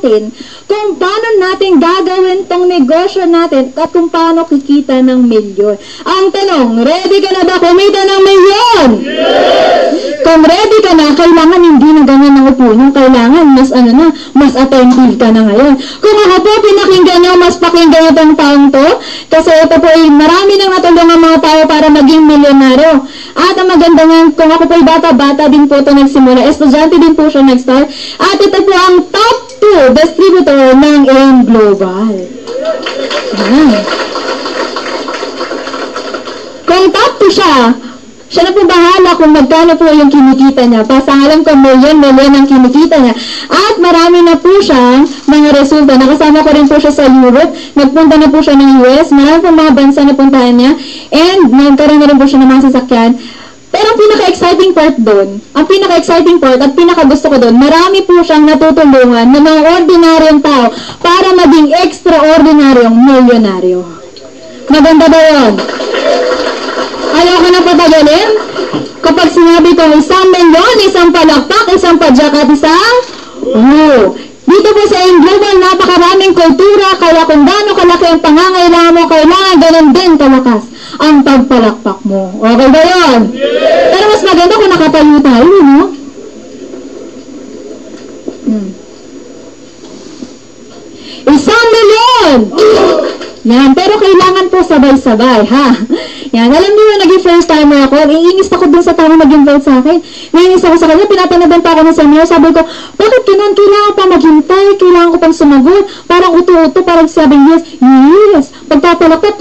natin kung paano natin gagawin tong negosyo natin at kung paano kikita ng milyon. Ang tanong, ready ka na ba kumita ng milyon? Yes! Kung ready ka na, kailangan hindi na ganyan ang upo nyo. Kailangan mas attentive ka na ngayon. Kung ako po pinakinggan nyo, mas pakinggan itong taong to. Kasi ito po ay marami nang natulungan mga tao para maging milyonaryo. At ang maganda nga, kung ako po ay bata-bata din po ito nagsimula. Estudyante din po siya nag-start. At ito po ang top 2 distributor ng AIM Global. Kung top 2 siya na po bahala kung magkano po yung kinikita niya. Basta alam ko million ang kinikita niya. At marami na po siyang mga resulta. Nakasama ko rin po siya sa Europe. Nagpunta na po siya ng US. Marami po mga bansa na puntahan niya. And nagkaroon na rin po siya ng mga sasakyan. Pero ang pinaka-exciting part doon, ang pinaka-exciting part at pinaka-gusto ko doon, marami po siyang natutulungan ng mga ordinaryong tao para maging extraordinaryong milyonaryo. Maganda ba yun? Ayaw ko na patagalin? Kapag sinabi ko 1 milyon, isang palakpak, isang padyak at isang dito po sa AIM Global, napakaraming kultura, kaya kung gaano kalaki ang pangangailangan mo, kailangan ganun din kalakas ang pagpalakpak mo. Okay ba yun? Yeah. Pero mas maganda kung nakatayo tayo, no? Isang milyon! Yan, pero kailangan po sabay-sabay, ha? Yan, alam niyo yung naging first timer ako, iinis ako dun sa tao mag-invite sa akin. Naiinis ako sa kanya, pinapanaban pa ako ng seminar, sabi ko, bakit ganun? Kailangan pa maghintay, kailangan ko pang sumagot, parang uto-uto, parang sabing yes. Pagpapalakpak,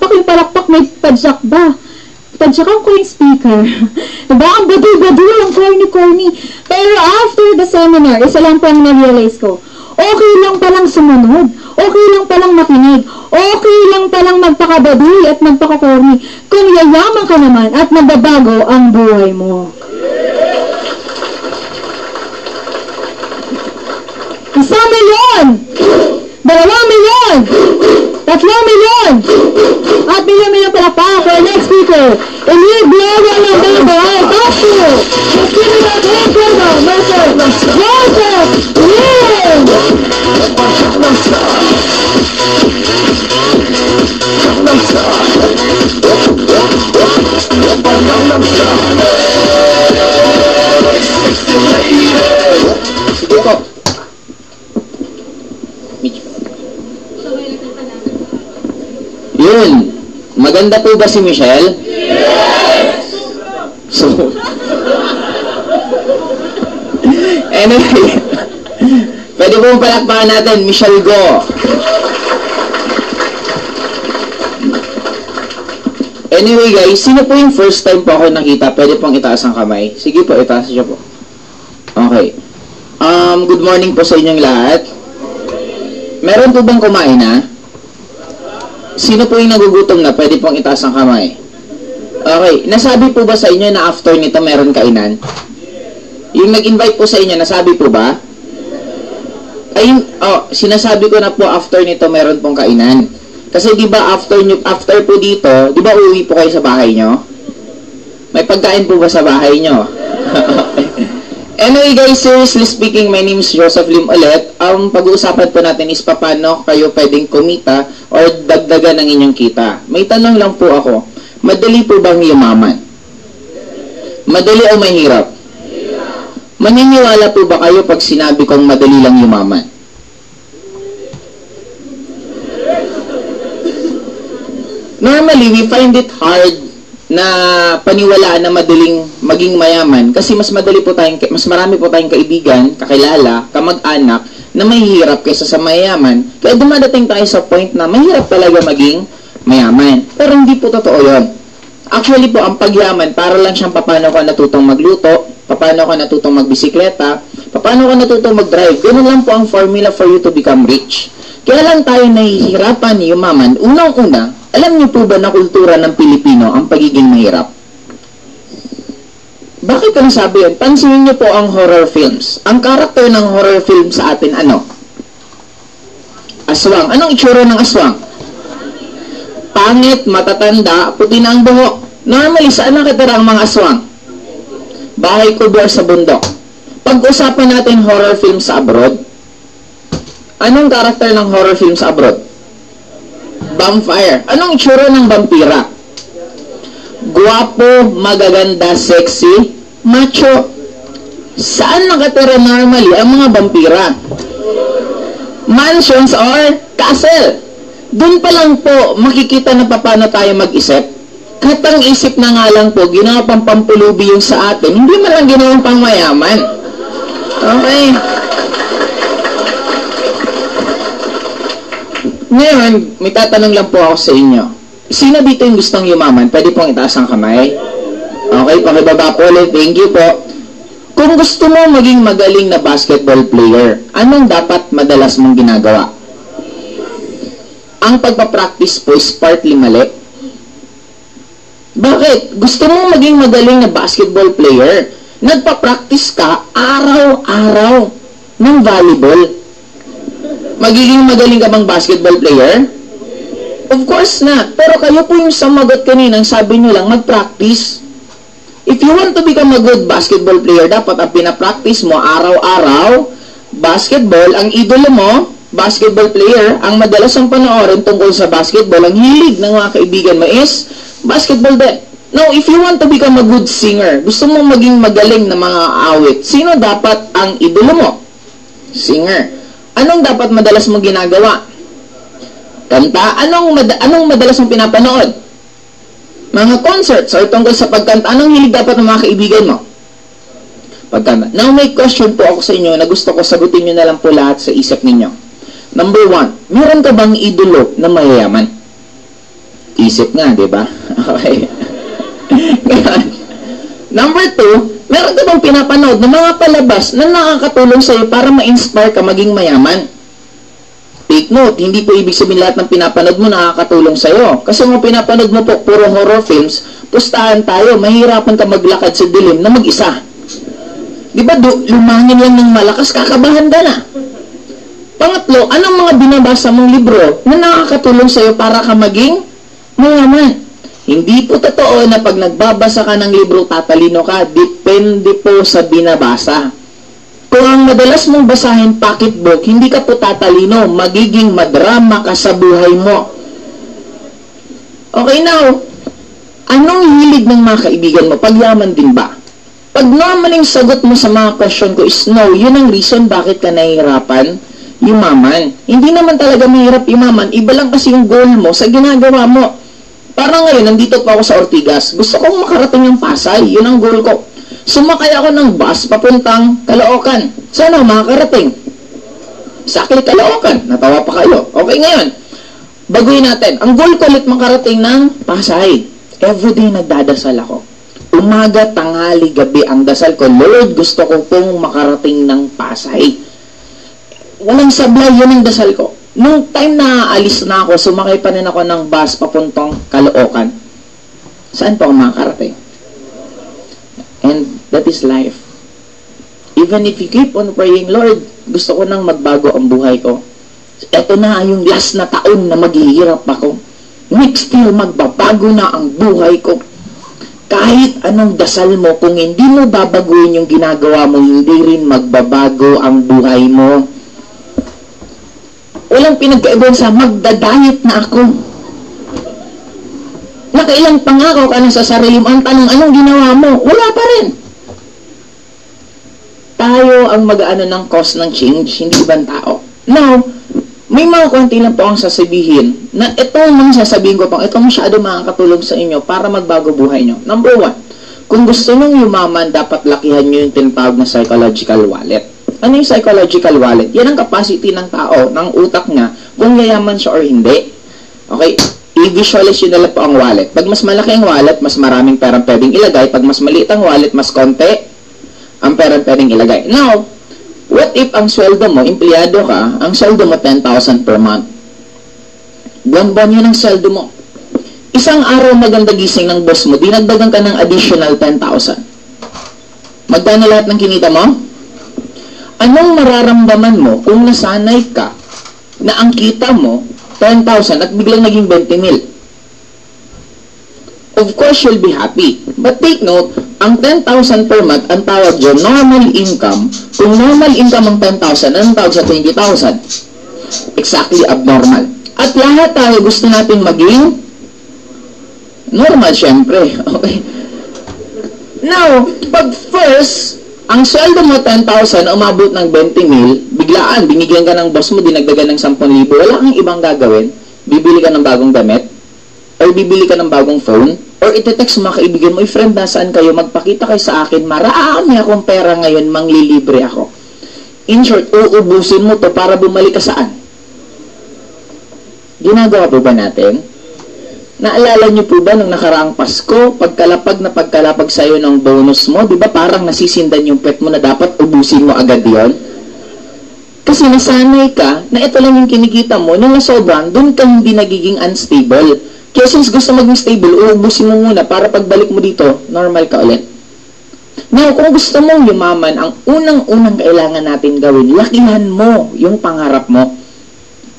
yung palakpak may padyak ba? Padyak ang coin speaker. Diba? Ang badu-badu, ang corny-corny. Pero after the seminar, isa lang po ang na-realize ko, okay lang palang sumunod. Okay lang palang makinig. Okay lang palang magpakabaduy at magpakakorni. Kung yayaman ka naman at magbabago ang buhay mo. 1 milyon! 2 milyon! 3 milyon! At milyon pala pa for our next speaker. Elite Global ng Babae. Top 2! Distributor AIM Global. Joseph Lim! Sige po. Yun. Maganda po ba si Michelle? Yes! So, anyway, pwede pong palakpakan natin, Michelle Go. Anyway guys, sino po yung first time po ako nakita? Pwede pong itaas ang kamay. Sige po, itaas siya po. Okay. Good morning po sa inyong lahat. Meron po bang kumain na? Sino po yung nagugutom na? Pwede pong itaas ang kamay. Okay. Nasabi po ba sa inyo na after nito meron kainan? Yung nag-invite po sa inyo, nasabi po ba? Ayun, sinasabi ko na po after nito meron pong kainan. Kasi di ba after po dito, di ba uuwi po kayo sa bahay nyo? May pagkain po ba sa bahay nyo? Anyway guys, seriously speaking, my name is Joseph Lim ulit. Ang pag-uusapan po natin is paano kayo pwedeng kumita or dagdagan ng inyong kita. May tanong lang po ako, madali po bang yumaman? Madali o mahirap? Maniniwala po ba kayo pag sinabi kong madali lang yumaman? Normally, we find it hard na paniwalaan na madaling maging mayaman kasi mas marami po tayong kaibigan, kakilala, kamag-anak na mahihirap kaysa sa mayaman. Kaya dumadating tayo sa point na mahirap talaga maging mayaman. Pero hindi po totoo yun. Actually po, ang pagyaman, para lang siyang paano ka natutong magluto, paano ka natutong magbisikleta, paano ka natutong mag-drive. Ganun lang po ang formula for you to become rich. Kaya lang tayo nahihirapan yumaman. Unang-una, alam niyo po ba na kultura ng Pilipino ang pagiging mahirap? Bakit ko nasabi yun? Pansinin niyo po ang horror films. Ang karakter ng horror film sa atin, ano? Aswang. Anong itsura ng aswang? Pangit, matatanda, puti na ang buhok. Normally, saan nakitira ang mga aswang? Bahay kubo sa bundok. Pag-usapan natin horror film sa abroad, Anong karakter ng horror film sa abroad? Vampire. Anong itsura ng vampira? Guwapo, magaganda, sexy, macho. Saan nakatira normally ang mga vampira? Mansions or castle. Doon pa lang po makikita na paano tayo mag-isip. Katang isip na nga lang po, ginawa pang pampulubi yung sa atin, hindi man lang ginawang pang mayaman. Okay. Ngayon, may tatanong lang po ako sa inyo. Sino dito yung gustong yumaman? Pwede pong itaas ang kamay. Okay, pakibaba po ulit. Thank you po. Kung gusto mo maging magaling na basketball player, anong dapat madalas mong ginagawa? Ang pagpapractice po is partly mali. Bakit? Gusto mo maging magaling na basketball player, nagpa-practice ka araw-araw ng volleyball. Magiging magaling ka bang basketball player? Of course not. Pero kayo po yung sumagot kanina, sabi nyo lang, mag-practice. If you want to become a good basketball player, dapat ang pinapractice mo araw-araw, basketball, ang idolo mo, basketball player, ang madalas ang panoorin tungkol sa basketball, ang hilig ng mga kaibigan mo is basketball din. Now, if you want to become a good singer, gusto mo maging magaling na mga awit, sino dapat ang idolo mo? Singer. Anong dapat madalas mong ginagawa? Kanta. Anong madalas mong pinapanood? Mga concerts or tungkol sa pagkanta. Anong hilig dapat ng mga kaibigan mo? Pagkanta. Now, may question po ako sa inyo na gusto ko sagutin nyo na lang po lahat sa isip ninyo. Number 1, meron ka bang idolo na mayayaman? Isip nga, di ba? Okay. Number 2, meron ka bang pinapanood ng mga palabas na nakakatulong sa'yo para ma-inspire ka maging mayaman? Take note, hindi po ibig sabihin lahat ng pinapanood mo nakakatulong sa'yo. Kasi kung pinapanood mo po puro horror films, pustahan tayo, mahirapan ka maglakad sa dilim na mag-isa. Di ba, lumangin lang ng malakas, kakabahan ka na. Pangatlo, anong mga binabasa mong libro na nakakatulong sa'yo para ka maging mayaman? Hindi po totoo na pag nagbabasa ka ng libro, tatalino ka. Depende po sa binabasa. Kung ang madalas mong basahin pocketbook, hindi ka po tatalino. Magiging madrama ka sa buhay mo. Okay, now, anong hilig ng mga kaibigan mo? Pagyaman din ba? Pag naman yung sagot mo sa mga question ko is no, yun ang reason bakit ka nahihirapan yumaman. Hindi naman talaga mahirap yumaman. Iba lang kasi yung goal mo sa ginagawa mo. Parang ngayon, nandito pa ako sa Ortigas. Gusto kong makarating yung Pasay. Yun ang goal ko. Sumakay ako ng bus papuntang Caloocan. Sana makakarating. Sakli Caloocan. Natawa pa kayo. Okay, ngayon. Baguhin natin. Ang goal ko ulit makarating ng Pasay. Everyday nagdadasal ako. Umaga, tanghali, gabi ang dasal ko. Lord, gusto ko pong makarating ng Pasay. Walang sablay, yun ang dasal ko. Nung time na alis na ako, sumakay pa rin ako ng bus papuntang Caloocan. Saan po ako makakarating? And that is life. Even if you keep on praying, Lord, gusto ko nang magbago ang buhay ko. Ito na yung last na taon na maghihirap ako. Next year, magbabago na ang buhay ko. Kahit anong dasal mo, kung hindi mo babaguhin yung ginagawa mo, hindi rin magbabago ang buhay mo. Walang pinagkaiba sa magdadayet na ako. Nakailang pangako ka na sa sarili mo. Ang tanong, anong ginawa mo? Wala pa rin. Tayo ang mag-ano ng cause ng change, hindi ibang tao. Now, may mga konti lang po ang sasabihin na itong mga sasabihin ko pang, itong masyado makakatulong sa inyo para magbago buhay nyo. Number 1, kung gusto nyo yumaman, dapat lakihan nyo yung tinatawag na psychological wallet. Ano yung psychological wallet? Yan ang capacity ng tao, ng utak niya, kung yayaman siya or hindi. Okay? I-visualize yun na lang po ang wallet. Pag mas malaki ang wallet, mas maraming perang pwedeng ilagay. Pag mas maliit ang wallet, mas konti ang perang pwedeng ilagay. Now, what if ang sweldo mo, empleyado ka, ang sweldo mo 10,000 per month? Buwan-buwan yun ang sweldo mo. Isang araw maganda gising ng boss mo, dinagdagan ka ng additional 10,000. Magkano lahat ng kinita mo? Anong mararamdaman mo kung nasanay ka na ang kita mo 10,000 at biglang naging 20,000? Of course, you'll be happy. But take note, ang 10,000 per month, ang tawag dyan, normal income. Kung normal income ang 10,000, anong tawag sa 20,000? exactly abnormal. At lahat tayo gusto natin maging normal, syempre. Okay? Now, pag first, ang sweldo mo 10,000, umabot ng 20,000, biglaan, binigyan ka ng boss mo, dinagdagan ng 10,000, wala kang ibang gagawin. Bibili ka ng bagong damit, or bibili ka ng bagong phone, or iti-text mga kaibigan mo, friend, nasaan kayo? Magpakita kayo sa akin, marami akong pera ngayon, manglilibre ako. In short, uubusin mo to para bumalik ka saan? Ginagawa po ba natin? Naalala niyo po ba nung nakaraang Pasko, pagkalapag sa'yo ng bonus mo, di ba parang nasisindan yung pet mo na dapat ubusin mo agad yon? Kasi nasanay ka na ito lang yung kinikita mo, nung nasobrang, doon ka hindi nagiging unstable. Kaya since gusto maging stable, uubusin mo muna para pagbalik mo dito, normal ka ulit. Now, kung gusto mong yumaman, ang unang-unang kailangan natin gawin, lakihan mo yung pangarap mo.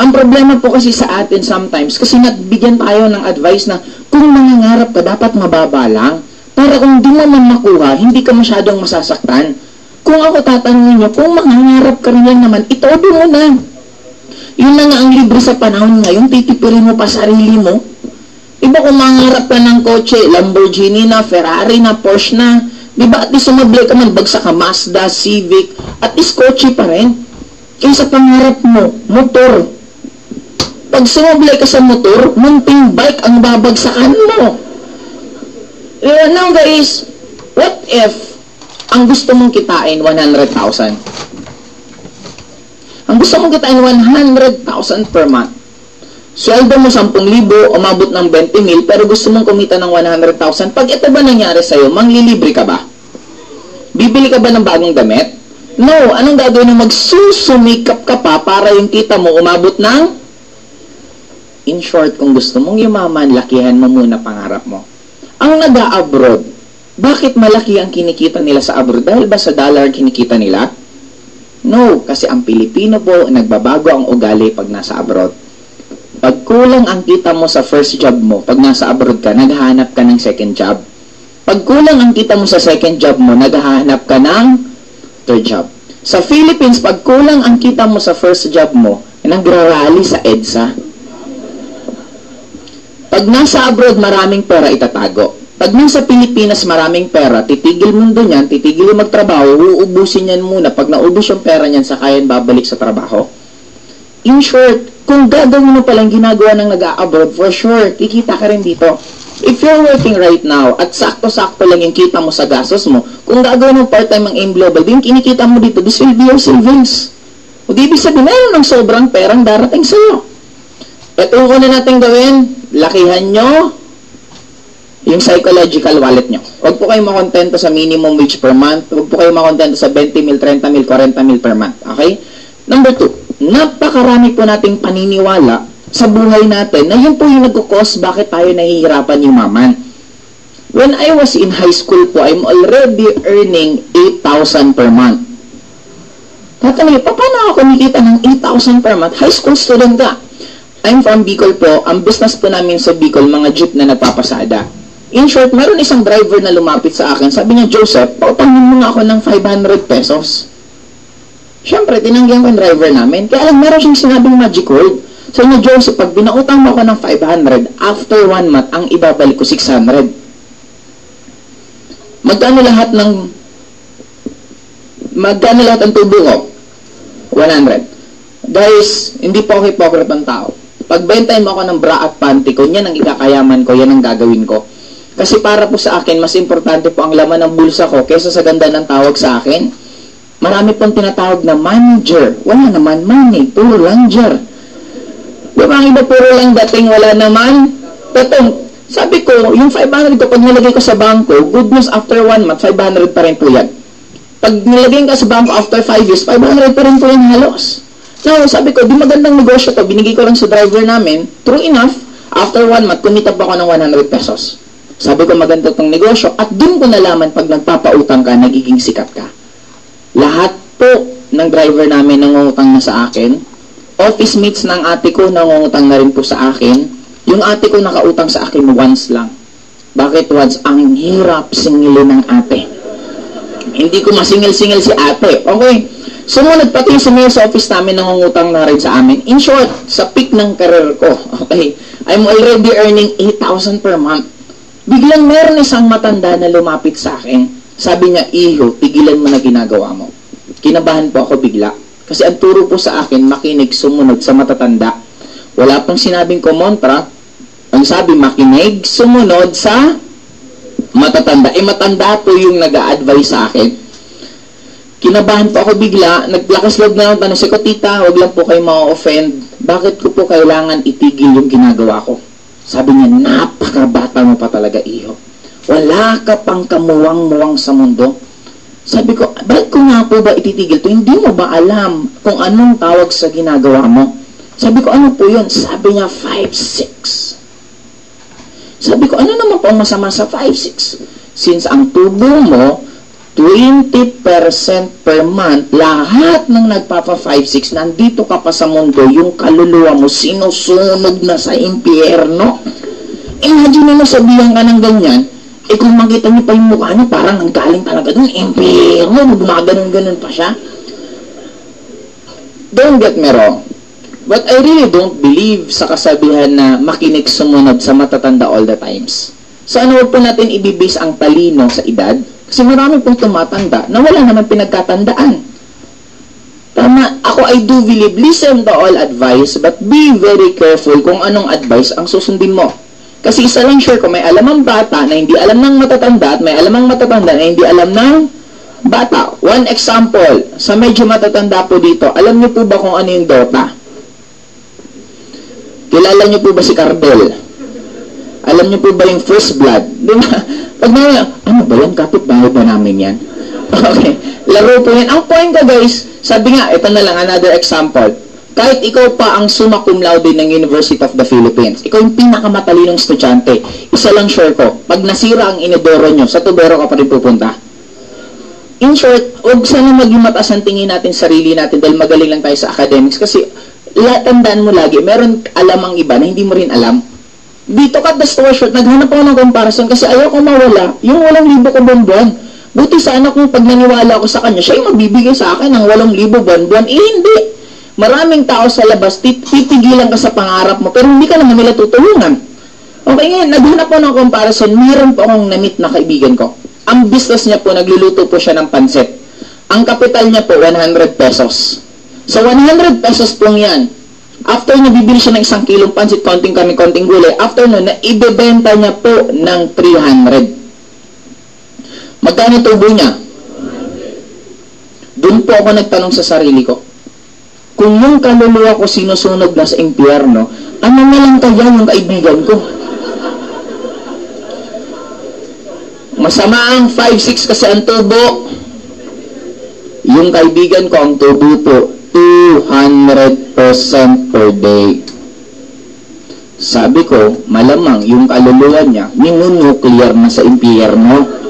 Ang problema po kasi sa atin sometimes, kasi nagbigyan tayo ng advice na kung mangangarap ka, dapat mababa lang. Para kung di mo man makuha, hindi ka masyadong masasaktan. Kung ako tatanungin nyo, kung mangangarap ka rin naman, itodo mo na. Yun na nga ang libre sa panahon ngayon, titipirin mo pa sarili mo. Iba kung mangangarap ka ng kotse, Lamborghini na, Ferrari na, Porsche na, di ba at least sumablay ka man, bagsak ka, Mazda, Civic, at least kotse pa rin. Kaysa pangarap mo, motor. Pag sumablay ka sa motor, munting bike ang babagsakan mo. Now guys, what if ang gusto mong kitain 100,000? Ang gusto mong kitain 100,000 per month. Sweldo mo 10,000, umabot ng 20,000, pero gusto mong kumita ng 100,000. Pag ito ba nangyari sa'yo, manglilibre ka ba? Bibili ka ba ng bagong damit? No, anong gagawin mo? Magsusumikap ka pa para yung kita mo umabot ng... In short, kung gusto mong yumaman, lakihan mo muna pangarap mo. Ang nag-a-abroad, bakit malaki ang kinikita nila sa abroad? Dahil ba sa dollar kinikita nila? No, kasi ang Pilipino po, nagbabago ang ugali pag nasa abroad. Pag kulang ang kita mo sa first job mo, pag nasa abroad ka, naghahanap ka ng second job. Pag kulang ang kita mo sa second job mo, naghahanap ka ng third job. Sa Philippines, pag kulang ang kita mo sa first job mo, nagrarally sa EDSA. Pag nasa abroad, maraming pera itatago. Pag nasa Pilipinas, maraming pera, titigil mundo niyan, titigil yung magtrabaho, uubusin yan muna. Pag naubos yung pera niyan, saka yan babalik sa trabaho. In short, kung gagawin mo palang ginagawa ng nag-a-abroad, for sure, kikita ka rin dito. If you're working right now, at sakto-sakto lang yung kita mo sa gastos mo, kung gagawin mo part-time ang AIM Global, yung kinikita mo dito, this will be your savings. O di ibig sabihin, meron ng sobrang perang darating sa'yo. Ito ko na natin gawin, lakihan nyo yung psychological wallet nyo. Huwag po kayo makontento sa minimum wage per month. Huwag po kayo makontento sa 20,000, 30,000, 40,000 per month. Okay? Number 2, napakarami po nating paniniwala sa buhay natin na yun po yung nag-cause bakit tayo nahihirapan yumaman. When I was in high school po, I'm already earning 8,000 per month. Tatanungin, paano ako kumikita ng 8,000 per month? High school student ka. I'm from Bicol po. Ang business po namin sa Bicol, mga jeep na nagpapasada. In short, meron isang driver na lumapit sa akin. Sabi niya, Joseph, pautangin mo nga ako ng 500 pesos. Siyempre, tinanggihan ko yung driver namin. Kaya lang, meron siyang sinabing magic word. Sabi niya, Joseph, pag binautang mo ako ng 500, after 1 month, ang ibabalik ko 600. Magkano lahat ang tubo ko? 100. Guys, hindi po ako hypocrite ng tao. Pagbentahin mo ako ng bra at panty ko, yan ang ikakayaman ko, yan ang gagawin ko. Kasi para po sa akin, mas importante po ang laman ng bulsa ko kaysa sa ganda ng tawag sa akin. Marami pong tinatawag na manager. Wala naman money, puro langer. Diba ang iba puro lang dating, wala naman tatong. Sabi ko, yung 500 ko, pag nilagay ko sa bangko, good news after 1 month, 500 pa rin po yan. Pag nilagay ka sa bangko after 5 years, 500 pa rin po yan halos. So, sabi ko, di magandang negosyo to. Binigay ko lang sa driver namin. True enough, after 1 month, kumita pa ako ng 100 pesos. Sabi ko, maganda tong negosyo. At dun ko nalaman, pag nagpapautang ka, nagiging sikat ka. Lahat po ng driver namin nangungutang na sa akin. Office mates ng ate ko nangungutang na rin po sa akin. Yung ate ko nakautang sa akin once lang. Bakit once? Ang hirap singilin ng ate. Hindi ko masingil-singil si ate. Okay. Sumunod pati si Mayor sa office namin, nangungutang na rin sa amin. In short, sa peak ng career ko, okay, I'm already earning 8,000 per month. Biglang meron isang matanda na lumapit sa akin. Sabi niya, Iho, tigilan mo na ginagawa mo. Kinabahan po ako bigla. Kasi ang turo po sa akin, makinig, sumunod sa matatanda. Wala pang sinabing kumontra. Ang sabi, makinig, sumunod sa matatanda. Matanda po yung nag-a-advise sa akin. Kinabahan po ako bigla, naglakas loob na lang tanong ko, tita, huwag lang po kayo ma-offend. Bakit ko po kailangan itigil yung ginagawa ko? Sabi niya, napakabata mo pa talaga, Iho. Wala ka pang kamuwang-muwang sa mundo. Sabi ko, bakit ko nga po ba ititigil to? Hindi mo ba alam kung anong tawag sa ginagawa mo? Sabi ko, ano po yun? Sabi niya, 5-6. Sabi ko, ano naman po ang masama sa 5-6? Since ang tubo mo, 20% per month, lahat ng nagpapa 5-6, nandito ka pa sa mundo, yung kaluluwa mo, sinusunog na sa impyerno. Imagine mo sabihan ka ng ganyan, kung makita niyo pa yung mukha niya, parang ang galing talaga dun, impyerno, gumaganon-ganon pa siya. Don't get me wrong, but I really don't believe sa kasabihan na makinig sumunod sa matatanda all the times. So ano po natin ibibase ang talino sa edad? Kasi marami pong tumatanda na wala naman pinagkatandaan. Tama, ako I do believe, listen to all advice, but be very careful kung anong advice ang susundin mo. Kasi isa lang sure ko, may alam ang bata na hindi alam ng matatanda at may alam ang matatanda na hindi alam ng bata. One example, sa medyo matatanda po dito, alam niyo po ba kung ano yung Dota? Kilala niyo po ba si Cardel? Alam niyo po ba yung First Blood? Di ba? Pag ano ba yan? Kapit-bahay ba namin yan? Okay. Laro po yan. Ang point ko guys, sabi nga, ito na lang, another example. Kahit ikaw pa ang summa cum laude ng University of the Philippines, ikaw yung pinakamatalinong estudyante, isa lang sure ko, pag nasira ang inidoro nyo, sa tubero ka pa rin pupunta. In short, huwag sana maging mataas ang tingin natin sarili natin dahil magaling lang tayo sa academics kasi tandaan mo lagi, meron alam ang iba na hindi mo rin alam. Dito ka, the store short, naghanap ako ng comparison kasi ayaw ko mawala yung 8,000 ko buwan-buwan. Buti sana kung pag naniwala ako sa kanya, siya yung magbibigay sa akin ng 8,000 buwan-buwan. Hindi. Maraming tao sa labas, titigilan ka sa pangarap mo, pero hindi ka naman nila tutulungan. Okay, ngayon, naghanap ako ng comparison, meron po akong na-meet na kaibigan ko. Ang business niya po, nagluluto po siya ng pansit. Ang kapital niya po, 100 pesos. Sa 100 pesos pong yan, after na bibili siya ng 1 kilong pansit, konting kami, konting gulay, after nun, na ibebenta niya po ng 300. Magkano tubo niya? Doon po ako nagtanong sa sarili ko, kung yung kaluluwa ko sinusunog na sa impyerno, ano na lang kaya yung kaibigan ko? Masama ang 5-6 kasi ang tubo. Yung kaibigan ko, ang tubo po, 200% per day. Sabi ko, malamang yung kaluluwa niya, ninunuclear na sa impyerno.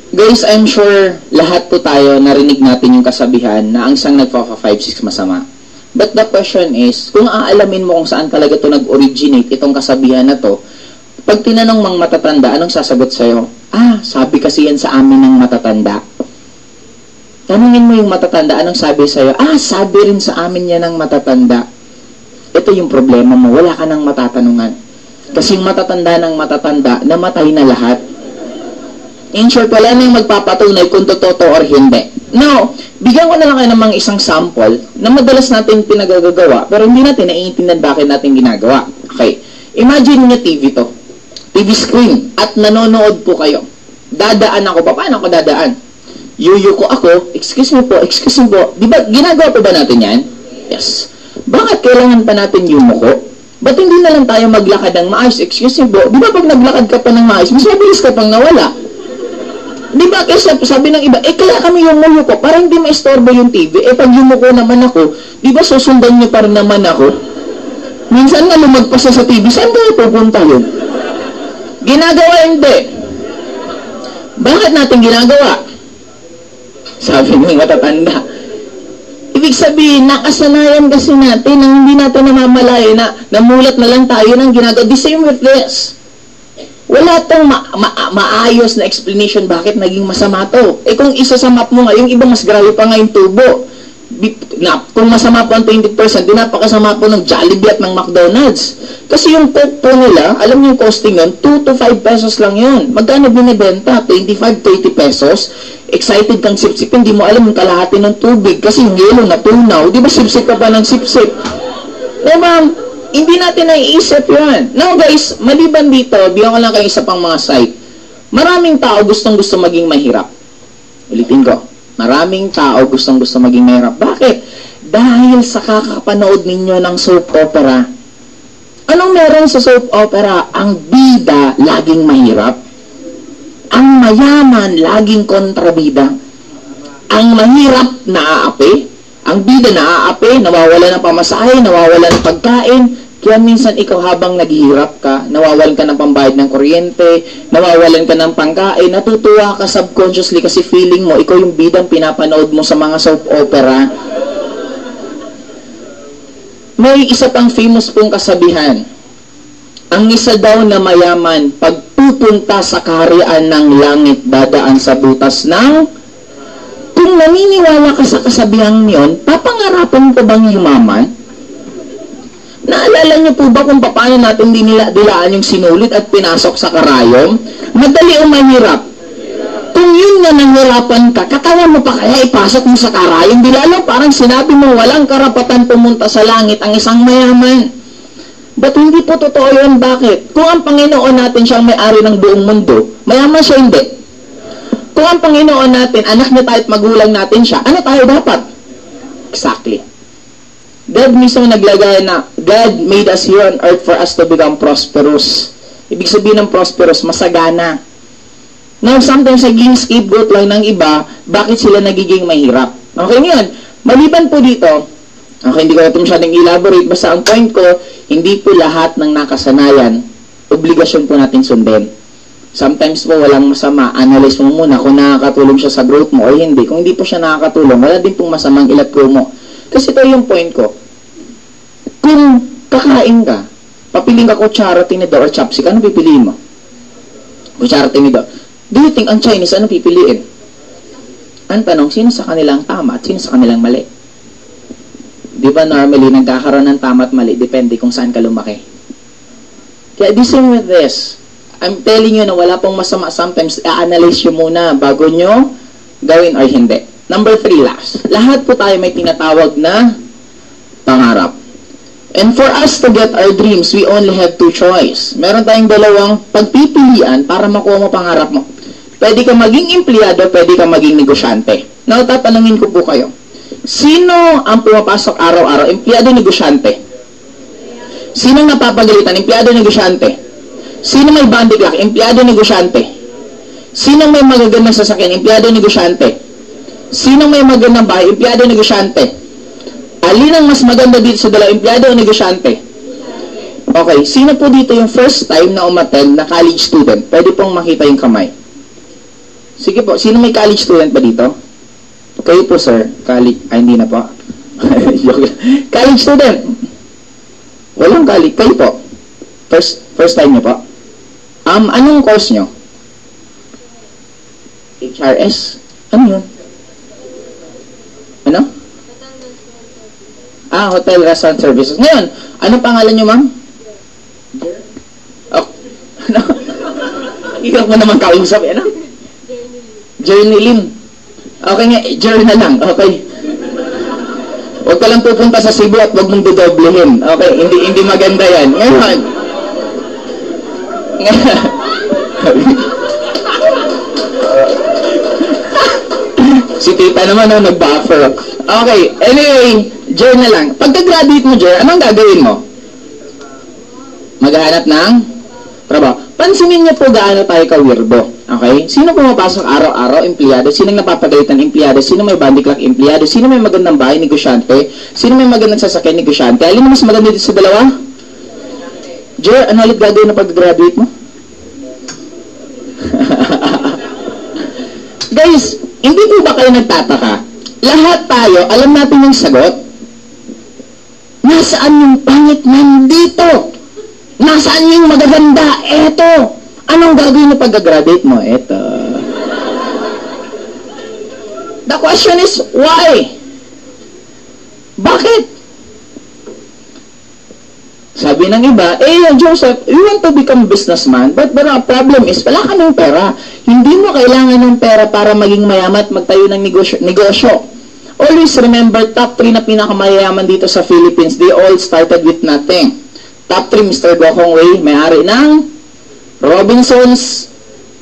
Guys, I'm sure lahat po tayo narinig natin yung kasabihan na ang isang nagpa-5-6 masama. But the question is, kung aalamin mo kung saan talaga ito nag-originate, itong kasabihan na to, pag tinanong mang matatanda, anong sasagot sa'yo? Sabi kasi yan sa amin ng matatanda. Tanungin mo yung matatanda, anong sabi sa'yo? Sabi rin sa amin yan ng matatanda. Ito yung problema mo, wala ka ng matatanungan. Kasi yung matatanda ng matatanda, namatay na lahat. In short, wala nang magpapatunay kung totoo or hindi. Now, bigyan ko na lang kayo ng mga isang sample na madalas natin pinagagawa, pero hindi natin naiintindihan bakit natin ginagawa. Okay, imagine niyo TV to. TV screen, at nanonood po kayo. Dadaan ako. Paano ako dadaan? Yuyuko ako, excuse me po. Di ba, ginagawa po ba natin yan? Yes. Bakit kailangan pa natin yumuko? Ba't hindi na lang tayo maglakad ng maayos? Excuse me po. Di ba pag naglakad ka pa ng maayos, mas mabilis ka pang nawala? Di ba, kasi sabi ng iba, kaya kami yumuko para hindi maistorbo yung TV. Pag yumuko naman ako, di ba susundan niyo pa rin naman ako? Minsan nga lumagpas sa TV, saan tayo pupunta yun? Ginagawa hindi. Bakit natin ginagawa? Sabi ng matatanda. Ibig sabihin, nakasanayan kasi natin nang hindi natin namamalaya na namulat na lang tayo ng ginagawa. The same with this. Wala tong maayos na explanation bakit naging masama to. Eh kung isa sa map mo nga, yung iba mas grabe pa nga yung tubo. Kung masama po ang 20%, di napakasama po ng Jollibee at ng McDonald's. Kasi yung Coke po nila, alam niyo yung costing yun, 2 to 5 pesos lang yun. Magkano binibenta? 25, 30 pesos. Excited kang sipsip, hindi mo alam yung kalahati ng tubig kasi yung yelo natunaw. Di ba sipsip ka pa ng sipsip? Diba? Hindi natin naiisip yun. Now guys, maliban dito, bigyan ko lang kayo isa pang mga site. Maraming tao gustong-gusto maging mahirap. Ulitin ko. Maraming tao gustong-gusto maging mahirap. Bakit? Dahil sa kakapanood ninyo ng soap opera. Anong meron sa soap opera? Ang bida laging mahirap. Ang mayaman laging kontrabida. Ang mahirap naaapi. Ang bida naaapi, nawawala ng pamasahe, nawawala ng pagkain. Kaya minsan ikaw habang naghihirap ka, nawawalan ka ng pambayad ng kuryente, nawawalan ka ng pangkain, natutuwa ka subconsciously kasi feeling mo, ikaw yung bidang pinapanood mo sa mga soap opera. May isa pang famous pong kasabihan. Ang isa daw na mayaman, pagpupunta sa kaharian ng langit, dadaan sa butas ng... Kung naniniwala ka sa kasabihang yon, papangarapan ko bang yumaman? Naalala niyo po ba kung paano natin dilaan yung sinulit at pinasok sa karayom? Madali o mahirap? Kung yun nga nanghirapan ka, katawa mo pa kaya ipasok mo sa karayom? Di lalo parang sinabi mo walang karapatan pumunta sa langit ang isang mayaman. But hindi po totoo yun. Bakit? Kung ang Panginoon natin siyang may-ari ng buong mundo, mayaman siya hindi. Kung ang Panginoon natin, anak niya tayo at magulang natin siya, ano tayo dapat? Exactly. God mismo naglagay na God made us here on earth for us to become prosperous. Ibig sabihin ng prosperous, masagana. Now, sometimes naging scapegoat lang ng iba, bakit sila nagiging mahirap? Okay, ngayon, maliban po dito, okay, hindi ko ito masyadong elaborate, basta ang point ko, hindi po lahat ng nakasanayan, obligasyon po natin sundin. Sometimes po walang masama, analyze mo muna kung nakakatulong siya sa growth mo o hindi. Kung hindi po siya nakakatulong, wala din pong masamang ilat ko mo. Kasi ito yung point ko. Kung kakain ka, papiling ka kutsara, tinidor, or chopstick, ano pipiliin mo? Kutsara, tinidor. Do you think ang Chinese, ano pipiliin? Ang tanong, sino sa kanilang tama at sino sa kanilang mali? Di ba normally, nagkakaroon ng tama at mali, depende kung saan ka lumaki. Kaya the same with this. I'm telling you na wala pong masama. Sometimes, i-analyze nyo muna bago nyo gawin or hindi. Number 3, last. Lahat po tayo may tinatawag na pangarap. And for us to get our dreams, we only have 2 choice. Meron tayong dalawang pagpipilian para makuha mo pangarap mo. Pwede ka maging empleyado, pwede ka maging negosyante. Now, tatanungin ko po kayo. Sino ang pumapasok araw-araw? Empleyado, negosyante? Sino napapagalitan? Empleyado, negosyante? Sino may bandy clock? Empleyado, negosyante? Sino may magagandang sasakyan? Empleyado, negosyante? Sino may magandang bahay? Empleyado o negosyante? Alin ang mas maganda dito sa dalawa? Empleyado o negosyante? Okay. Sino po dito yung first time na umattend na college student? Pwede pong makita yung kamay. Sige po. Sino may college student pa dito? Kayo po, sir. College. Ay, hindi na po. College student. Walang college. Kayo po. First time niyo po. Anong course nyo? HRS? Ano yun? Ano? Hotel Restaurant Services. Ngayon, ano pangalan nyo, ma'am? Oh, ano? Ikaw mo naman kausap, ano? Journey Lim. Okay nga, journey na lang. Okay. Huwag ka lang pupunta sa Cebu at huwag mong dodoblehin. Okay, hindi maganda yan. Ngayon. Si tita naman, nag-buffer. Okay, anyway, Jer na lang. Pagka-graduate mo, Jer, anong gagawin mo? Maghahanap ng trabaho. Pansinin niyo po gaano tayo ka-weirdo. Okay? Sino pumapasok araw-araw? Empleyado. Sino napapagalitan? Empleyado. Sino may bandy clock? Empleyado. Sino may magandang bahay? Negosyante. Sino may magandang sasakyan? Negosyante. Alin na mas maganda dito sa dalawa? Jer, ano ulit gagawin na pag-graduate mo? Guys, hindi po ba kayo nagtataka? Lahat tayo, alam natin yung sagot. Nasaan yung pangit nandito? Nasaan yung magaganda? Eto. Anong gagawin mo pag-graduate mo? Eto. The question is, why? Bakit? Sabi ng iba, Joseph, you want to become businessman, but the problem is, wala ka ng pera. Hindi mo kailangan ng pera para maging mayaman at magtayo ng negosyo. Always remember, top 3 na pinakamayaman dito sa Philippines, they all started with nothing. Top 3, Mr. Gokong Wei, may-ari ng Robinsons,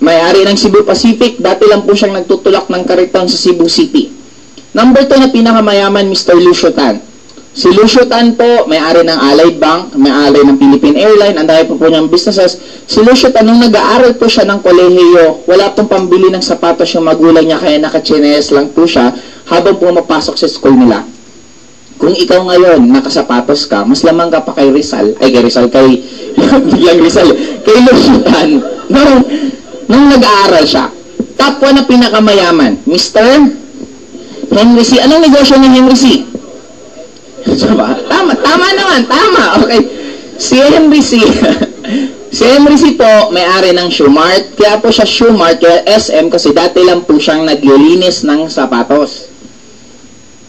may-ari ng Cebu Pacific, dati lang po siyang nagtutulak ng kariton sa Cebu City. Number 2 na pinakamayaman, Mr. Lucio Tan. Si Lucio Tan po, may-ari ng Allied Bank, may-ari ng Philippine Airlines, ang dami po niyang businesses. Si Lucio Tan, nung nag-aaral po siya ng kolehiyo, wala pong pambili ng sapatos yung magulang niya, kaya nakachinelas lang po siya habang pumapasok sa school nila. Kung ikaw ngayon, nakasapatos ka, mas lamang ka pa kay Rizal, kay Lucio Tan, nung nag-aaral siya. Top 1 na pinakamayaman, Mr. Henry C. Anong negosyo ni Henry C? Tama naman, tama. Okay. Si Henry C. Si Henry C po, may-ari ng Shoe Mart. Kaya po siya Shoe Mart, kaya SM, kasi dati lang po siyang naglilinis ng sapatos.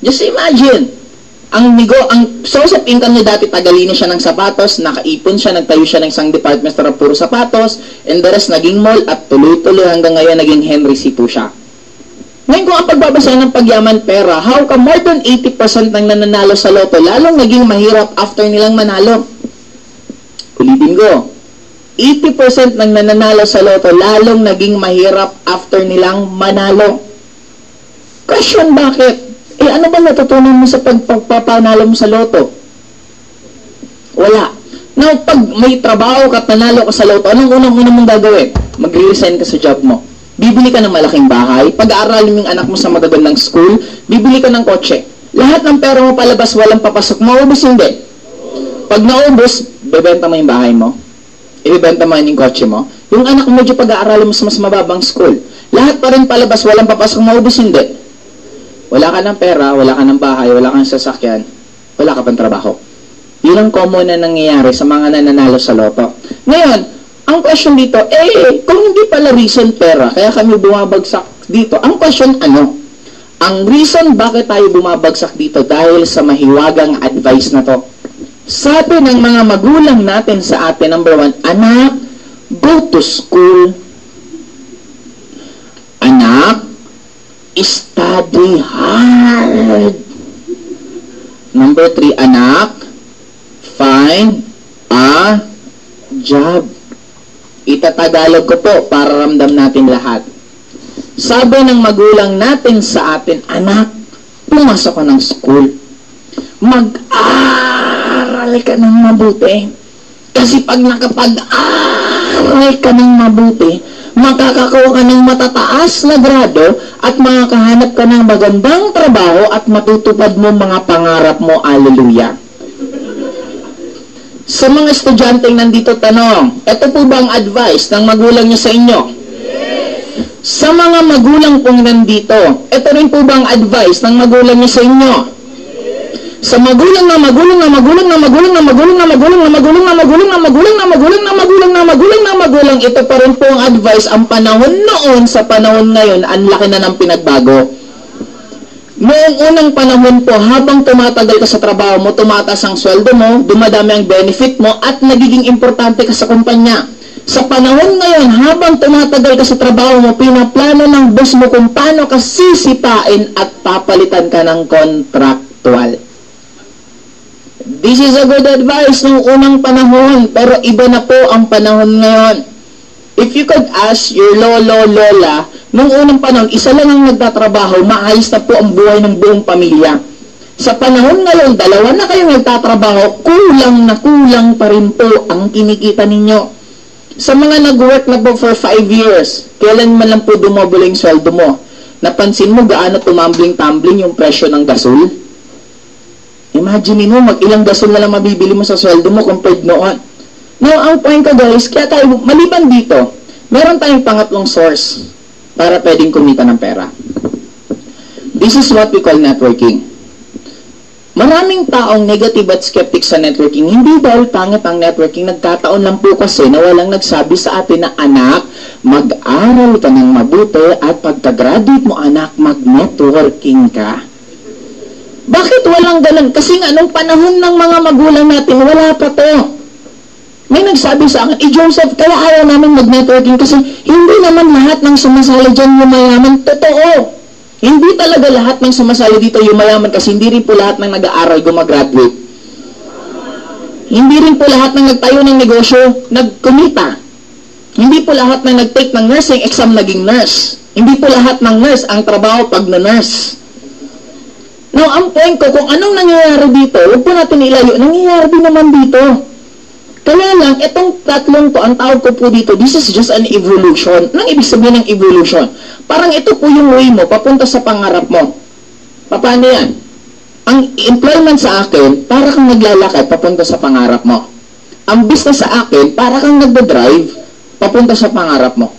Just imagine, ang source of income niya dati, tagalinis siya ng sapatos, nakaipon siya, nagtayo siya ng isang department store ng puro sapatos, and the rest naging mall, at tuloy-tuloy hanggang ngayon naging Henry C po siya. Ngayon kung ang pagbabasa ng pagyaman pera, how come more than 80% ng nananalo sa loto, lalong naging mahirap after nilang manalo? Ulitin ko, 80% ng nananalo sa loto, lalong naging mahirap after nilang manalo. Question, bakit? Ano ba natutunan mo sa pagpapanalo mo sa loto? Wala. Now, pag may trabaho ka at nanalo ka sa loto, anong unang-unang mong gagawin? Mag-resign ka sa job mo. Bibili ka ng malaking bahay, pag-aaralin mo yung anak mo sa magagandang school, bibili ka ng kotse. Lahat ng pera mo palabas, walang papasok, maubos hindi. Pag naubos, bebenta mo yung bahay mo, ibebenta mo yung kotse mo, yung anak mo medyo pag-aaralin mo sa mas mababang school. Lahat pa rin palabas, walang papasok, maubos hindi. Wala ka ng pera, wala ka ng bahay, wala kang sasakyan, wala ka pang trabaho. Yun ang common na nangyayari sa mga nananalo sa loto. Ngayon, ang question dito, kung hindi pala reason pera, kaya kami bumabagsak dito, ang question ano? Ang reason bakit tayo bumabagsak dito dahil sa mahiwagang advice na to. Sabi ng mga magulang natin sa atin, number 1, anak, go to school. Anak, study hard. Number 3, anak, find a job. Itatagalog ko po para ramdam natin lahat. Sabi ng magulang natin sa atin, anak, pumasok ka ng school. Mag-aral ka ng mabuti. Kasi pag nakapag-aral ka ng mabuti, makakakuha ka ng matataas na grado at makakahanap ka ng magandang trabaho at matutupad mo mga pangarap mo. Hallelujah. Sa mga estudyanteng nandito, tanong, ito po ba ang advice ng magulang niyo sa inyo? Yes. Sa mga magulang pong nandito, ito rin po ba ang advice ng magulang niyo sa inyo? Yes. Sa magulang na magulang na magulang na magulang na magulang na magulang na magulang na magulang na magulang na magulang na magulang na magulang na magulang, ito pa rin po ang advice. Ang panahon noon sa panahon ngayon, ang laki na ng pinagbago. Noong unang panahon po, habang tumatagal ka sa trabaho mo, tumataas ang sweldo mo, dumadami ang benefit mo, at nagiging importante ka sa kumpanya. Sa panahon ngayon, habang tumatagal ka sa trabaho mo, pinaplano ng boss mo kung paano ka sisipain at papalitan ka ng contractual. This is a good advice noong unang panahon, pero iba na po ang panahon ngayon. If you could ask your lola, nung unang panahon, isa lang ang nagtatrabaho, maayos na po ang buhay ng buong pamilya. Sa panahon ngayon, dalawa na kayong nagtatrabaho, kulang na kulang pa rin po ang kinikita ninyo. Sa mga nag-work na po for 5 years, kailan man lang po dumobole yung sweldo mo? Napansin mo gaano tumambling-tumbling yung presyo ng gasol? Imagine mo, mag-ilang gasol na lang mabibili mo sa sweldo mo compared noon. Now, ang point ko guys, kaya tayo, maliban dito, meron tayong pangatlong source para pwedeng kumita ng pera. This is what we call networking. Maraming taong negative at skeptic sa networking. Hindi dahil pangit ang networking. Nagkataon lang po kasi na walang nagsabi sa atin na, anak, mag-aral ka ng mabuti at pagka-graduate mo, anak, mag-networking ka. Bakit walang ganun? Kasi nga, nung panahon ng mga magulang natin, wala pa to. May nagsabi sa akin, Joseph, kaya ayaw namin mag-networking kasi hindi naman lahat ng sumasali dyan yumayaman. Totoo. Hindi talaga lahat ng sumasali dito yumayaman kasi hindi rin po lahat ng nag-aaral gumagraduate. Hindi rin po lahat ng nagtayo ng negosyo nagkumita. Hindi po lahat ng nag-take ng nursing exam naging nurse. Hindi po lahat ng nurse ang trabaho pag na-nurse. Now, ang point ko, kung anong nangyayari dito, huwag po natin ilayo, nangyayari din naman dito. Kaya lang, itong tatlong to, ang tawag ko po dito, this is just an evolution. Anong ibig sabihin ng evolution? Parang ito po yung way mo, papunta sa pangarap mo. Paano yan? Ang employment sa akin, para kang naglalakad, papunta sa pangarap mo. Ang business sa akin, para kang nagdadrive, papunta sa pangarap mo.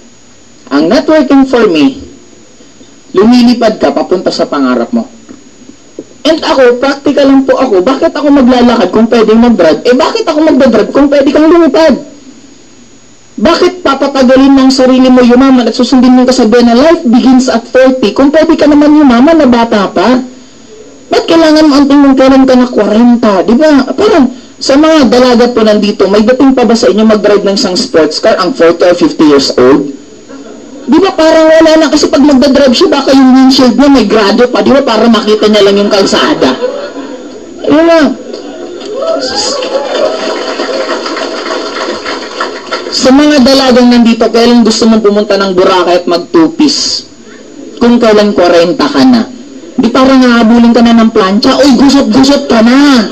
Ang networking for me, lumilipad ka, papunta sa pangarap mo. And ako, practical lang po ako. Bakit ako maglalakad kung pwedeng mag-drive? Bakit ako magdadrive kung pwede kang lumipad? Bakit papatagalin ng sarili mo yumaman at susundin mo kasabihan na life begins at 40 kung pwede ka naman yumaman na bata pa? Ba't kailangan mo anting mong kailan ka na 40? Diba? Parang sa mga dalaga po nandito, may dating pa ba sa inyo mag-drive ng isang sports car ang 40 or 50 years old? Di ba parang wala na kasi pag magdadrive siya, baka yung windshield niya may grado pa, di ba, para makita niya lang yung kalsada. Ayun lang. Sa mga dalagang nandito, kailan gusto mong pumunta ng Boracay at mag-two-piece? Kung kailan 40 ka na. Di parang nahabulin ka na ng plancha, oy, gusot-gusot ka na.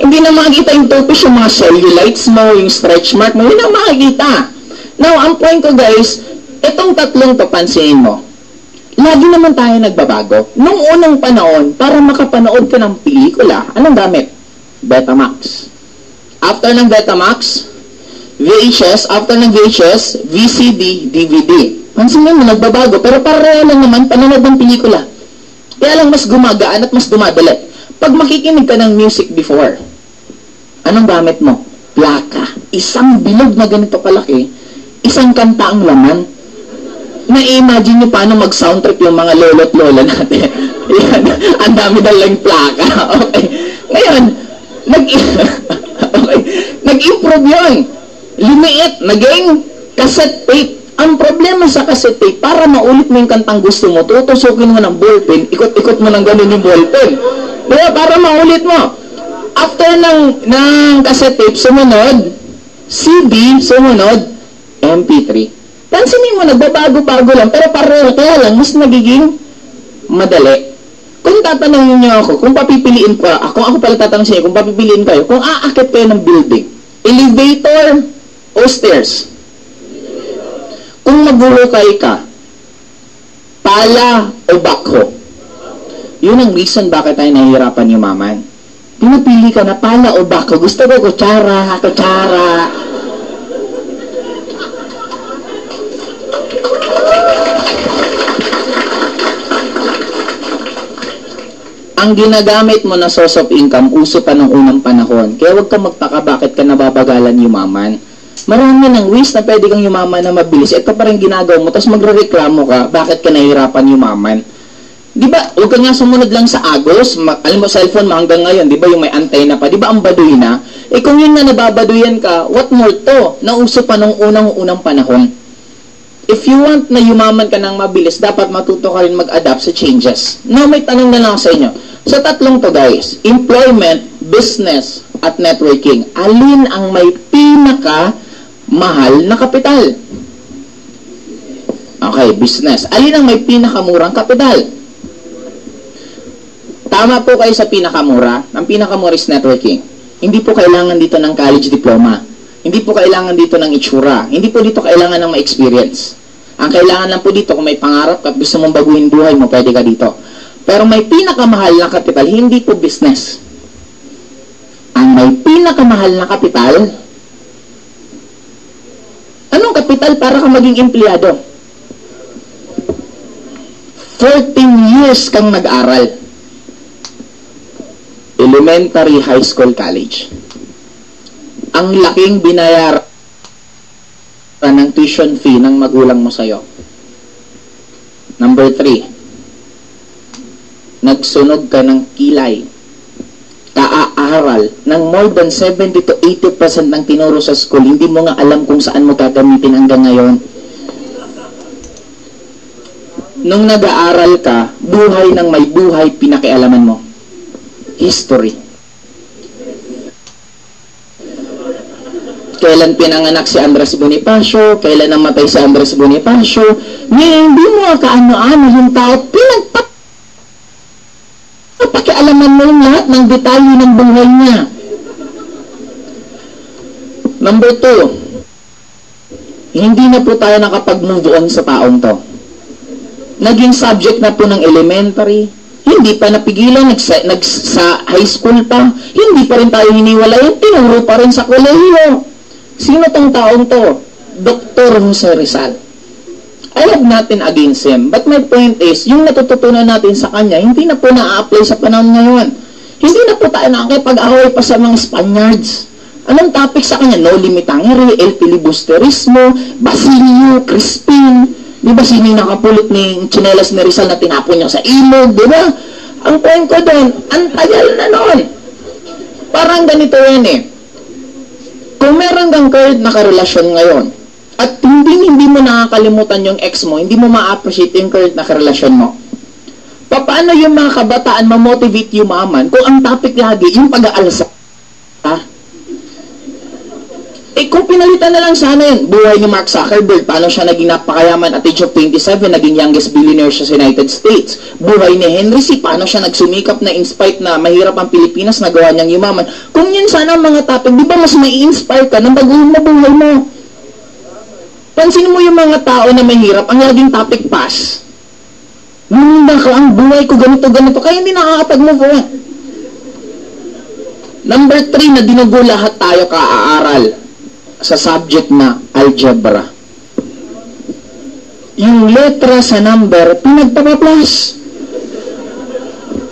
Hindi na makikita yung two-piece, yung mga cellulites mo, yung stretch mark mo, hindi na makikita. Now, ang point ko guys, itong tatlong to, pansinin mo, lagi naman tayo nagbabago. Nung unang panahon, para makapanood ka ng pelikula, anong gamit? Betamax. After ng Betamax, VHS. After ng VHS, VCD, DVD. Pansinin mo, nagbabago. Pero pareho lang naman, panonood ng pelikula. Kaya lang mas gumagaan at mas dumadali. Pag makikinig ka ng music before, anong gamit mo? Plaka. Isang bilog na ganito kalaki, isang kanta ang laman. Na-imagine nyo paano mag-soundtrack yung mga lolo't lola natin. Yan, ang dami dalang plaka. Okay. Ngayon, nag-improve yun. Lumiit, naging cassette tape. Ang problema sa cassette tape, para maulit mo yung kantang gusto mo, tutusukin mo ng ballpen, ikot-ikot mo ng ganun yung ballpen. Diba? Para maulit mo. After ng cassette tape, sumunod, CD, sumunod, MP3. Pansinin mo, nagbabago-bago lang, pero pareho, kaya lang, mas nagiging madali. Kung tatanungin niyo ako, kung papipiliin ko, ako pala tatanungin sa inyo, kung papipiliin kayo, kung aakit kayo ng building, elevator o stairs? Kung maghulukay ka, pala o backhoe? Yun ang reason bakit tayo nahihirapan yumaman. Pinapili ka na pala o backhoe. Gusto ko kutsara. Ang ginagamit mo na source of income, uso pa ng unang panahon. Kaya huwag ka magtaka bakit ka nababagalan yumaman. Marami ng ways na pwede kang yumaman na mabilis. Ito pa rin ginagawa mo, tapos magre-reklamo ka, bakit ka nahihirapan yumaman. Di ba, huwag ka nga sumunod lang sa Agos, alam mo, cellphone mo hanggang ngayon, di ba yung may antena pa, di ba ang baduy na? Kung yun na nababaduyan ka, what more to? Nauso pa nung unang panahon. If you want na yumaman ka ng mabilis, dapat matuto ka rin mag-adapt sa changes. Now, may tanong na lang sa inyo. Sa tatlong to guys, employment, business, at networking, alin ang may pinaka-mahal na kapital? Okay, business. Alin ang may pinakamurang kapital? Tama po kayo sa pinakamura. Ang pinakamura is networking. Hindi po kailangan dito ng college diploma. Hindi po kailangan dito ng itsura. Hindi po dito kailangan ng ma-experience. Ang kailangan lang po dito, kung may pangarap at gusto mong baguhin buhay mo, pwede ka dito. Pero may pinakamahal na kapital, hindi po business. Ang may pinakamahal na kapital, anong kapital para ka maging empleyado? 14 years kang nag-aral. elementary, high school, college. Ang laking binayaran ng tuition fee ng magulang mo sa'yo. Number 3, nagsunog ka ng kilay. Kaaaral ng more than 70 to 80% ng tinuro sa school, hindi mo nga alam kung saan mo gagamitin hanggang ngayon. Nung nag-aaral ka, buhay ng may buhay, pinakialaman mo. History. Kailan pinanganak si Andres Bonifacio, kailan namatay si Andres Bonifacio, hindi mo kaano-ano yung tao, pakialaman mo yung lahat ng detalye ng buhay niya. Number 2, hindi na po tayo nakapag-move on sa taong to. Naging subject na po ng elementary, hindi pa napigilan, sa high school pa, hindi pa rin tayo hiniwalayan, tinuro pa rin sa kolehiyo. Sino tong taong to? Dr. Jose Rizal. I have nothing against him, but my point is, yung natututunan natin sa kanya, hindi na po na-apply sa panahon ngayon. Hindi na po tayo nakakipag-away pa sa mga Spaniards. Anong topic sa kanya? No limitangere, el filibusterismo, Basilio, Crispin. Di ba sino yung nakapulot ni tsinelas ni Rizal na tinapon niya sa ilog, di ba? Ang point ko doon, ang tagal na noon. Parang ganito yan eh. Kung meron kang current na karelasyon ngayon, at hindi mo nakakalimutan yung ex mo, hindi mo ma-appreciate yung current na karelasyon mo, paano yung mga kabataan ma-motivate yumaman kung ang topic lagi yung pag-aalsa? Kung pinalitan na lang sana yun, buhay ni Mark Zuckerberg, paano siya naging napakayaman at age of 27, naging youngest billionaire sa United States. Buhay ni Henry C., paano siya nagsumikap na in spite na mahirap ang Pilipinas, nagawa niyang yumaman. Kung yun sana ang mga topic, di ba mas mai-inspire ka nang baguhin mo buhay mo? Pansin mo yung mga tao na mahirap, ang laging topic pass. Nunda ka, ang buhay ko ganito, kaya hindi nakakapag-move on. Number 3, na dinugo lahat tayo kaaaral sa subject na algebra. Yung letra sa number, pinagpapa-plus.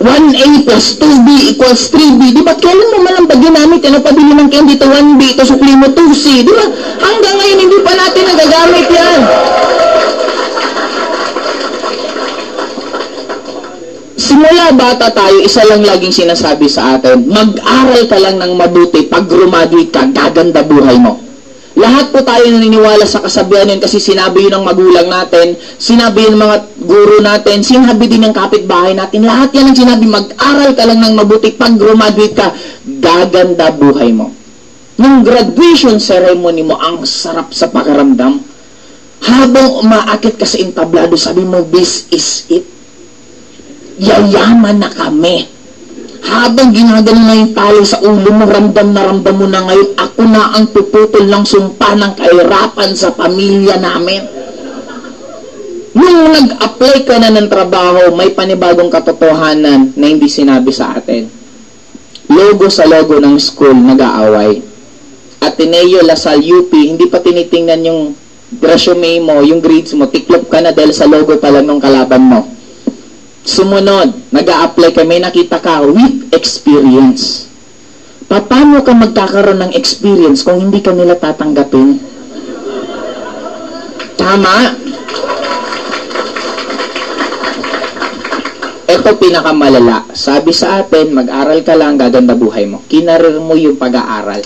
1A plus 2B equals 3B. Di ba kailan mo malang ba ginamit? Ano pabili ng candy to 1B, ito sukli mo 2C. Di ba? Hanggang ngayon, hindi pa natin nagagamit yan. Simula bata tayo, isa lang laging sinasabi sa atin, mag-aral ka lang ng mabuti, pag graduate ka, gaganda buhay mo. Lahat po tayo naniniwala sa kasabihan yun kasi sinabi yun ng magulang natin, sinabi yun ng mga guro natin, sinabi din ng kapitbahay natin, lahat yan ang sinabi, mag-aral ka lang ng mabuti, pag graduate ka, gaganda buhay mo. Nung graduation ceremony mo, ang sarap sa pakiramdam. Habang umaakit ka sa entablado, sabi mo, this is it. Yayaman na kami. Habang ginagano na yung tali sa ulo mo, ramdam mo na ngayon, ako na ang puputol ng sumpa ng kahirapan sa pamilya namin. Nung nag-apply ka na ng trabaho, may panibagong katotohanan na hindi sinabi sa atin. Logo sa logo ng school, nag-aaway. Ateneo, Lasal, UP, hindi pa tinitingnan yung resume mo, yung grades mo, tiklop ka na dahil sa logo pa lang ng kalaban mo. Sumunod, nag-a-apply ka, may nakita ka with experience. Paano ka magkakaroon ng experience kung hindi ka nila tatanggapin? Tama? Ito pinakamalala. Sabi sa atin, mag-aral ka lang, gaganda buhay mo. Kinarir mo yung pag-aaral.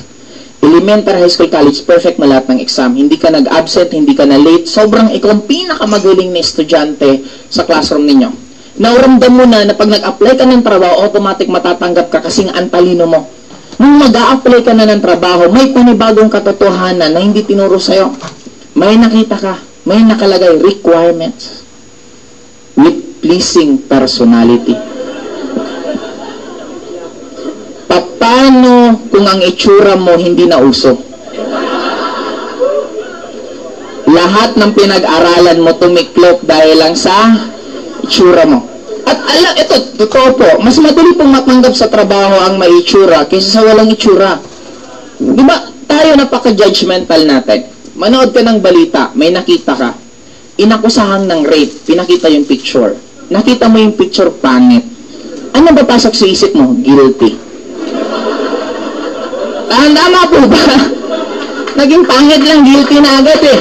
Elementary, high school, college, perfect mo lahat ng exam. Hindi ka nag-absent, hindi ka na late. Sobrang ikaw ang pinakamagaling na estudyante sa classroom ninyo. Nauramdam mo na pag nag-apply ka ng trabaho, automatic matatanggap ka kasi ang talino mo. Nung mag-a-apply ka na ng trabaho, may panibagong katotohanan na hindi tinuro sa'yo. May nakita ka, may nakalagay requirements with pleasing personality. Paano kung ang itsura mo hindi na uso? Lahat ng pinag-aralan mo tumiklop dahil lang sa itsura mo. At alam, ito, totoo po, mas madali pong matanggap sa trabaho ang may itsura kaysa sa walang itsura. Di ba, tayo napaka-judgmental natin. Manood ka ng balita, may nakita ka. Inakusahang ng rape, pinakita yung picture. Nakita mo yung picture, pangit. Ano ba pasok sa isip mo? Guilty. Tama po ba? Naging pangit lang, guilty na agad eh.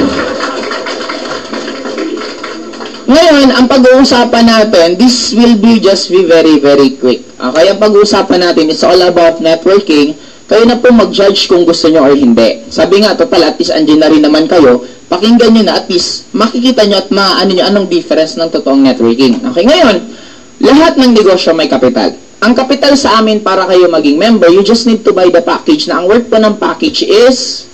Ngayon, ang pag-uusapan natin, this will be just be very, very quick. Okay, ang pag-uusapan natin is all about networking. Kayo na po mag-judge kung gusto nyo or hindi. Sabi nga, total, at least andyan na rin naman kayo. Pakinggan nyo na, at least makikita nyo at maano nyo anong difference ng totoong networking. Okay, ngayon, lahat ng negosyo may kapital. Ang kapital sa amin para kayo maging member, you just need to buy the package na ang worth po ng package is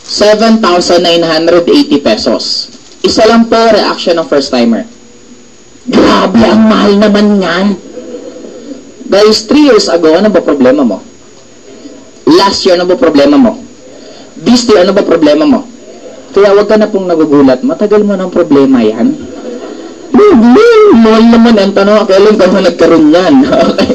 7,980 pesos. Isa lang po reaction ng first timer. Grabe, ang mahal naman yan. Guys, 3 years ago, ano ba problema mo? Last year, ano ba problema mo? This year, ano ba problema mo? Kaya wag ka na pong nagugulat. Matagal mo ng problema yan. Mahal naman ang tanong, kailan ka mo nagkaroon yan? Okay.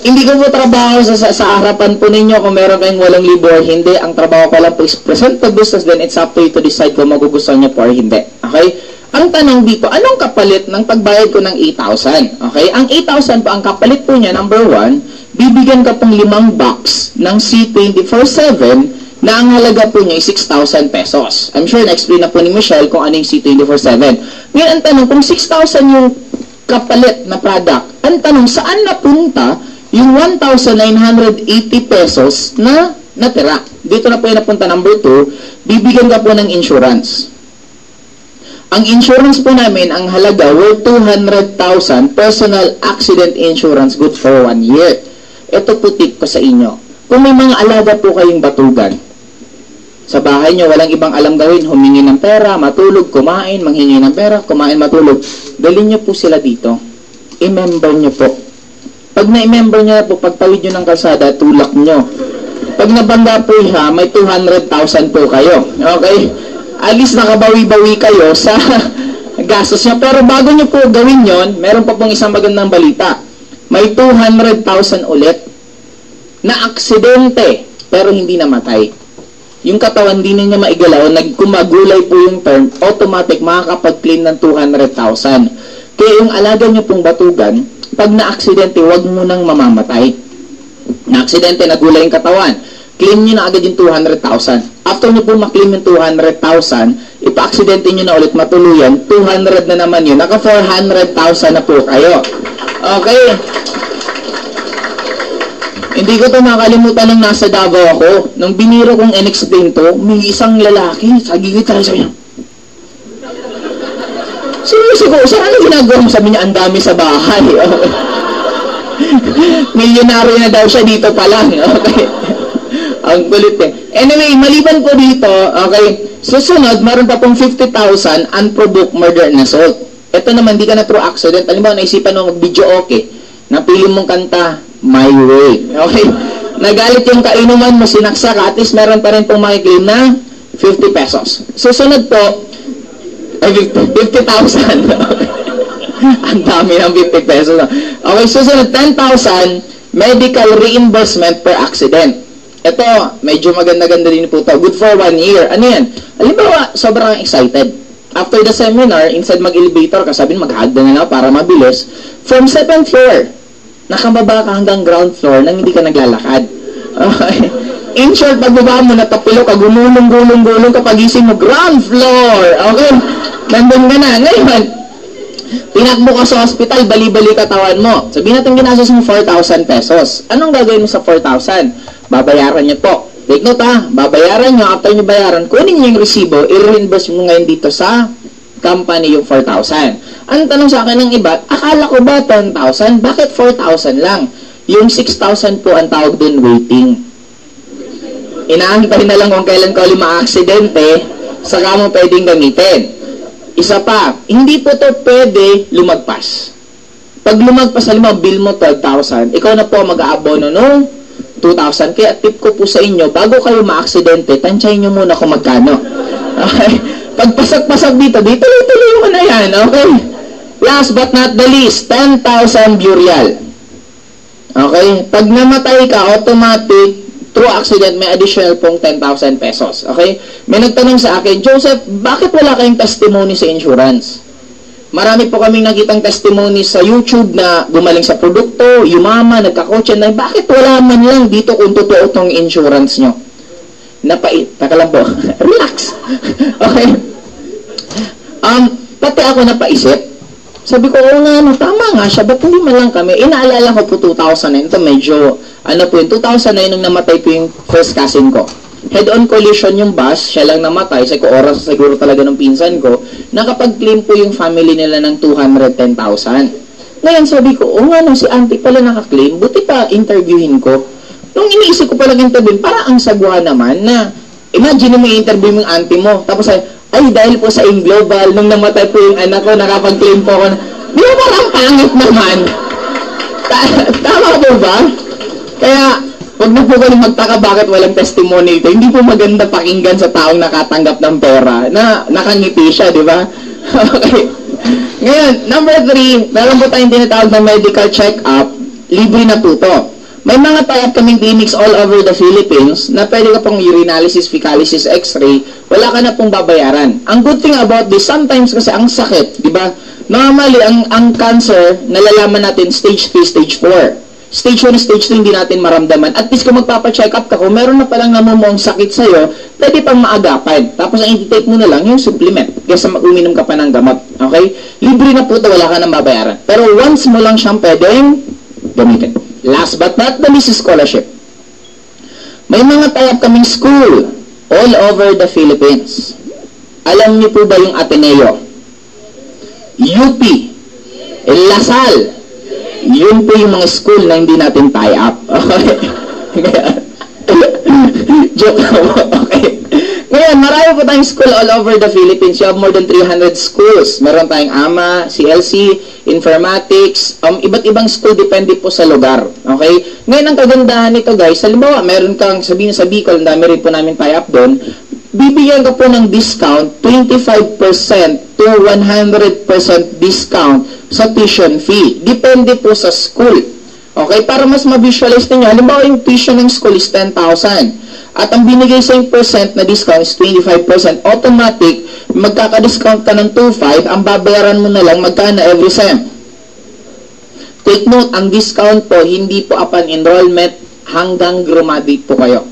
Hindi ko po trabaho sa harapan po ninyo kung meron kayong 8,000 or hindi. Ang trabaho ko lang po is present the business, then it's up to you to decide kung magugustuhan niyo po or hindi. Okay? Ang tanong dito, anong kapalit ng pagbayad ko ng 8,000? Okay? Ang 8,000 po, ang kapalit po niya, number 1, bibigyan ka pong 5 box ng C24/7 na ang halaga po niya ay 6,000 pesos. I'm sure na-explain na po ni Michelle kung ano yung C24/7. Ngayon, ang tanong, kung 6,000 yung kapalit na product, ang tanong, saan napunta yung 1,980 pesos na natira? Dito na po yung napunta. Number 2, bibigyan ka po ng insurance. Ang insurance po namin, ang halaga, worth 200,000 personal accident insurance, good for 1 year. Ito po tip ko sa inyo. Kung may mga alaga po kayong batugan, sa bahay nyo, walang ibang alam gawin, humingi ng pera, matulog, kumain, manghingi ng pera, kumain, matulog, dalhin nyo po sila dito. I-member nyo po. Pag na-member nyo po, pagtawid nyo ng kalsada, tulak nyo. Pag nabangga po siya, may 200,000 po kayo. Okay? At least nakabawi-bawi kayo sa gastos nyo. Pero bago nyo po gawin yon, meron pa pong isang magandang balita. May 200,000 ulit na aksidente, pero hindi namatay. Yung katawan, hindi niya maigalaw, nagkumagulay po yung term, automatic makakapag-claim ng 200,000. Kaya yung alaga nyo pong batugan, pag na-aksidente, huwag mo nang mamamatay. Na-aksidente, nagulay yung katawan, claim nyo na agad yung 200,000. After nyo po maklaim yung 200,000, ipa-aksidente nyo na ulit matuluyan, 200 na naman yun. Naka 400,000 na po kayo. Okay? Hindi ko ito makalimutan nung nasa Davao ako. Nung biniro kong in-explain to, may isang lalaki, sa gigit tayo sabi niya, seryoso ko, saan ang ginagawa mo? Sabi niya, ang dami sa bahay. Okay. Milyonaryo na daw siya dito pa lang. Okay. Ang kulit eh. Anyway, maliban po dito, okay, susunod, meron pa pong 50,000 unprovoked murder and assault. Ito naman, di ka na through accident. Alam mo, naisipan mo mag-video okay. Napili mong kanta, My Way. Okay? Nagalit yung kainuman mo, sinaksa ka, at least meron pa rin pong makiklaim na 50 pesos. Susunod po, 50,000. Ang dami ng 50 pesos. Okay, susunod, 10,000 medical reimbursement per accident. Ito, medyo maganda-ganda din po ito. Good for 1 year. Ano yan? Halimbawa, sobrang excited. After the seminar, instead mag-elevator ka, sabihin, mag-hagdan na para mabilis. From 7th floor, nakababa ka hanggang ground floor nang hindi ka naglalakad. Okay. In short, pagbaba mo, natapilo ka, gulong-gulong ka, pagising mo, ground floor. Okay. Nandun ka na. Ngayon, tinakbo ka sa hospital, bali-bali katawan mo. Sabihin natin ginastos mo 4,000 pesos. Anong gagawin mo sa 4,000? Babayaran nyo po. Take note ha, babayaran nyo, after nyo bayaran, kunin nyo yung resibo, i-reimburse mo ngayon dito sa company yung 4,000. Ang tanong sa akin ng iba, akala ko ba 10,000? Bakit 4,000 lang? Yung 6,000 po ang tawag dun waiting. Inaantay na lang kung kailan ka ulit ma-aksidente, saka mo pwedeng gamitin. Isa pa, hindi po to pwede lumagpas. Pag lumagpas, halimbawa, bill mo 12,000, ikaw na po mag-aabono nung 2,000. Kaya tip ko po sa inyo, bago kayo ma-aksidente, tansyahin nyo muna kung magkano. Okay? Pag pasag-pasag dito, tuloy-tuloy mo na yan. Okay? Last but not the least, 10,000 burial. Okay? Pag namatay ka, automatic, through accident, may additional pong 10,000 pesos. Okay? May nagtanong sa akin, Joseph, bakit wala kayong testimony sa insurance? Marami po kaming nakitang testimony sa YouTube na gumaling sa produkto, yumama, nagkakotse na, bakit wala man lang dito kung totoo tong insurance nyo? Taka lang po. Relax. Okay. Pati ako napaisip. Sabi ko, oo nga, no, tama nga siya, ba't hindi man lang kami? Inaalala ko po 2009, ito medyo, po yun, 2009 nung namatay po yung first cousin ko. Head-on collision yung bus, siya lang namatay, sa oras siguro talaga ng pinsan ko, nakapag-claim po yung family nila ng 210,000. Ngayon sabi ko, oo nga no, si auntie pala nakaklaim, buti pa interviewin ko. Nung iniisip ko palang interviewin, para ang sagwa naman na, imagine mo i-interview yung auntie mo, tapos ay, dahil po sa Global, nung namatay po yung anak ko, nakapag-claim po ako na, di ba parang pangit naman? Tama po ba? Kaya, huwag na po kayo magtaka bakit walang testimony ito. Hindi po maganda pakinggan sa taong nakatanggap ng pera na nakangiti siya, di ba? Okay. Ngayon, number 3, meron po tayong tinatawag na medical check-up. Libre na po to. May mga tie-up kaming clinics all over the Philippines na pwede ka pong urinalysis, fecalysis, x-ray, wala ka na pong babayaran. Ang good thing about this, sometimes kasi ang sakit, di ba? Normally, ang cancer, nalalaman natin stage 3, stage 4. Stage 1 stage 2, hindi natin maramdaman. At least kung magpapacheck up ka, kung meron na palang namumong sakit sa'yo, pwede pang maagapan. Tapos ang i-take mo na lang yung supplement kaysa mag-uminom ka pa ng gamot. Okay? Libre na po ito, wala ka nang babayaran. Pero once mo lang siyang pwedeng gamitin. Last but not the least, scholarship. May mga tie-up kaming school all over the Philippines. Alam niyo po ba yung Ateneo? UP, Lasal, yun po yung mga school na hindi natin tie-up. Okay? Joke lang po. Okay. Ngayon, marami po tayong school all over the Philippines. You have more than 300 schools. Meron tayong AMA, CLC, Informatics, iba't ibang school, depende po sa lugar. Okay? Ngayon, ang kagandahan nito, guys, halimbawa, meron kang sabihin sa Bicol, ang dami rin po namin tie-up doon, bibigyan ka po ng discount, 25% to 100% discount sa tuition fee. Depende po sa school. Okay? Para mas ma-visualize ninyo, halimbawa, yung tuition ng school is 10,000. At ang binigay sa yung percent na discount is 25%. Automatic, magkaka-discount ka ng 2.5, ang babayaran mo na lang magkano every sem. Take note, ang discount po, hindi po upon enrollment hanggang graduate po kayo.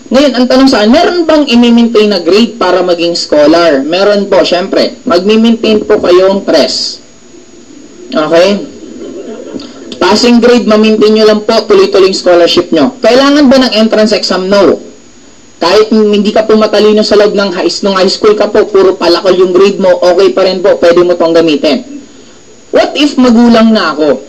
Ngayon, ang tanong saan, meron bang i-maintain na grade para maging scholar? Meron po, syempre. Mag-maintain po kayong 3. Okay? Passing grade, ma-maintain nyo lang po, tuloy-tuloy scholarship nyo. Kailangan ba ng entrance exam? No. Kahit hindi ka po matalino sa loob ng high school ka po, puro palakal yung grade mo, okay pa rin po, pwede mo tong gamitin. What if magulang na ako?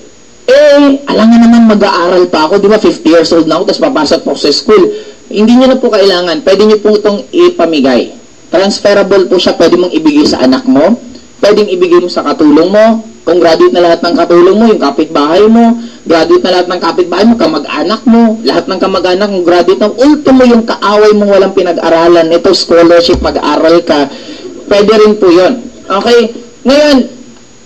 Alangan naman mag-aaral pa ako, di ba, 50 years old na ako, tapos papasok po sa school. Hindi nyo na po kailangan, pwede nyo po itong ipamigay. Transferable po siya, pwede mong ibigay sa anak mo, pwedeng ibigay mo sa katulong mo. Kung graduate na lahat ng katulong mo, yung kapitbahay mo, graduate na lahat ng kapitbahay mo, kamag-anak mo, lahat ng kamag-anak mo, graduate ng ultimo yung kaaway mo walang pinag-aralan, ito scholarship, pag-aaral ka, pwede rin po yun. Okay? Ngayon,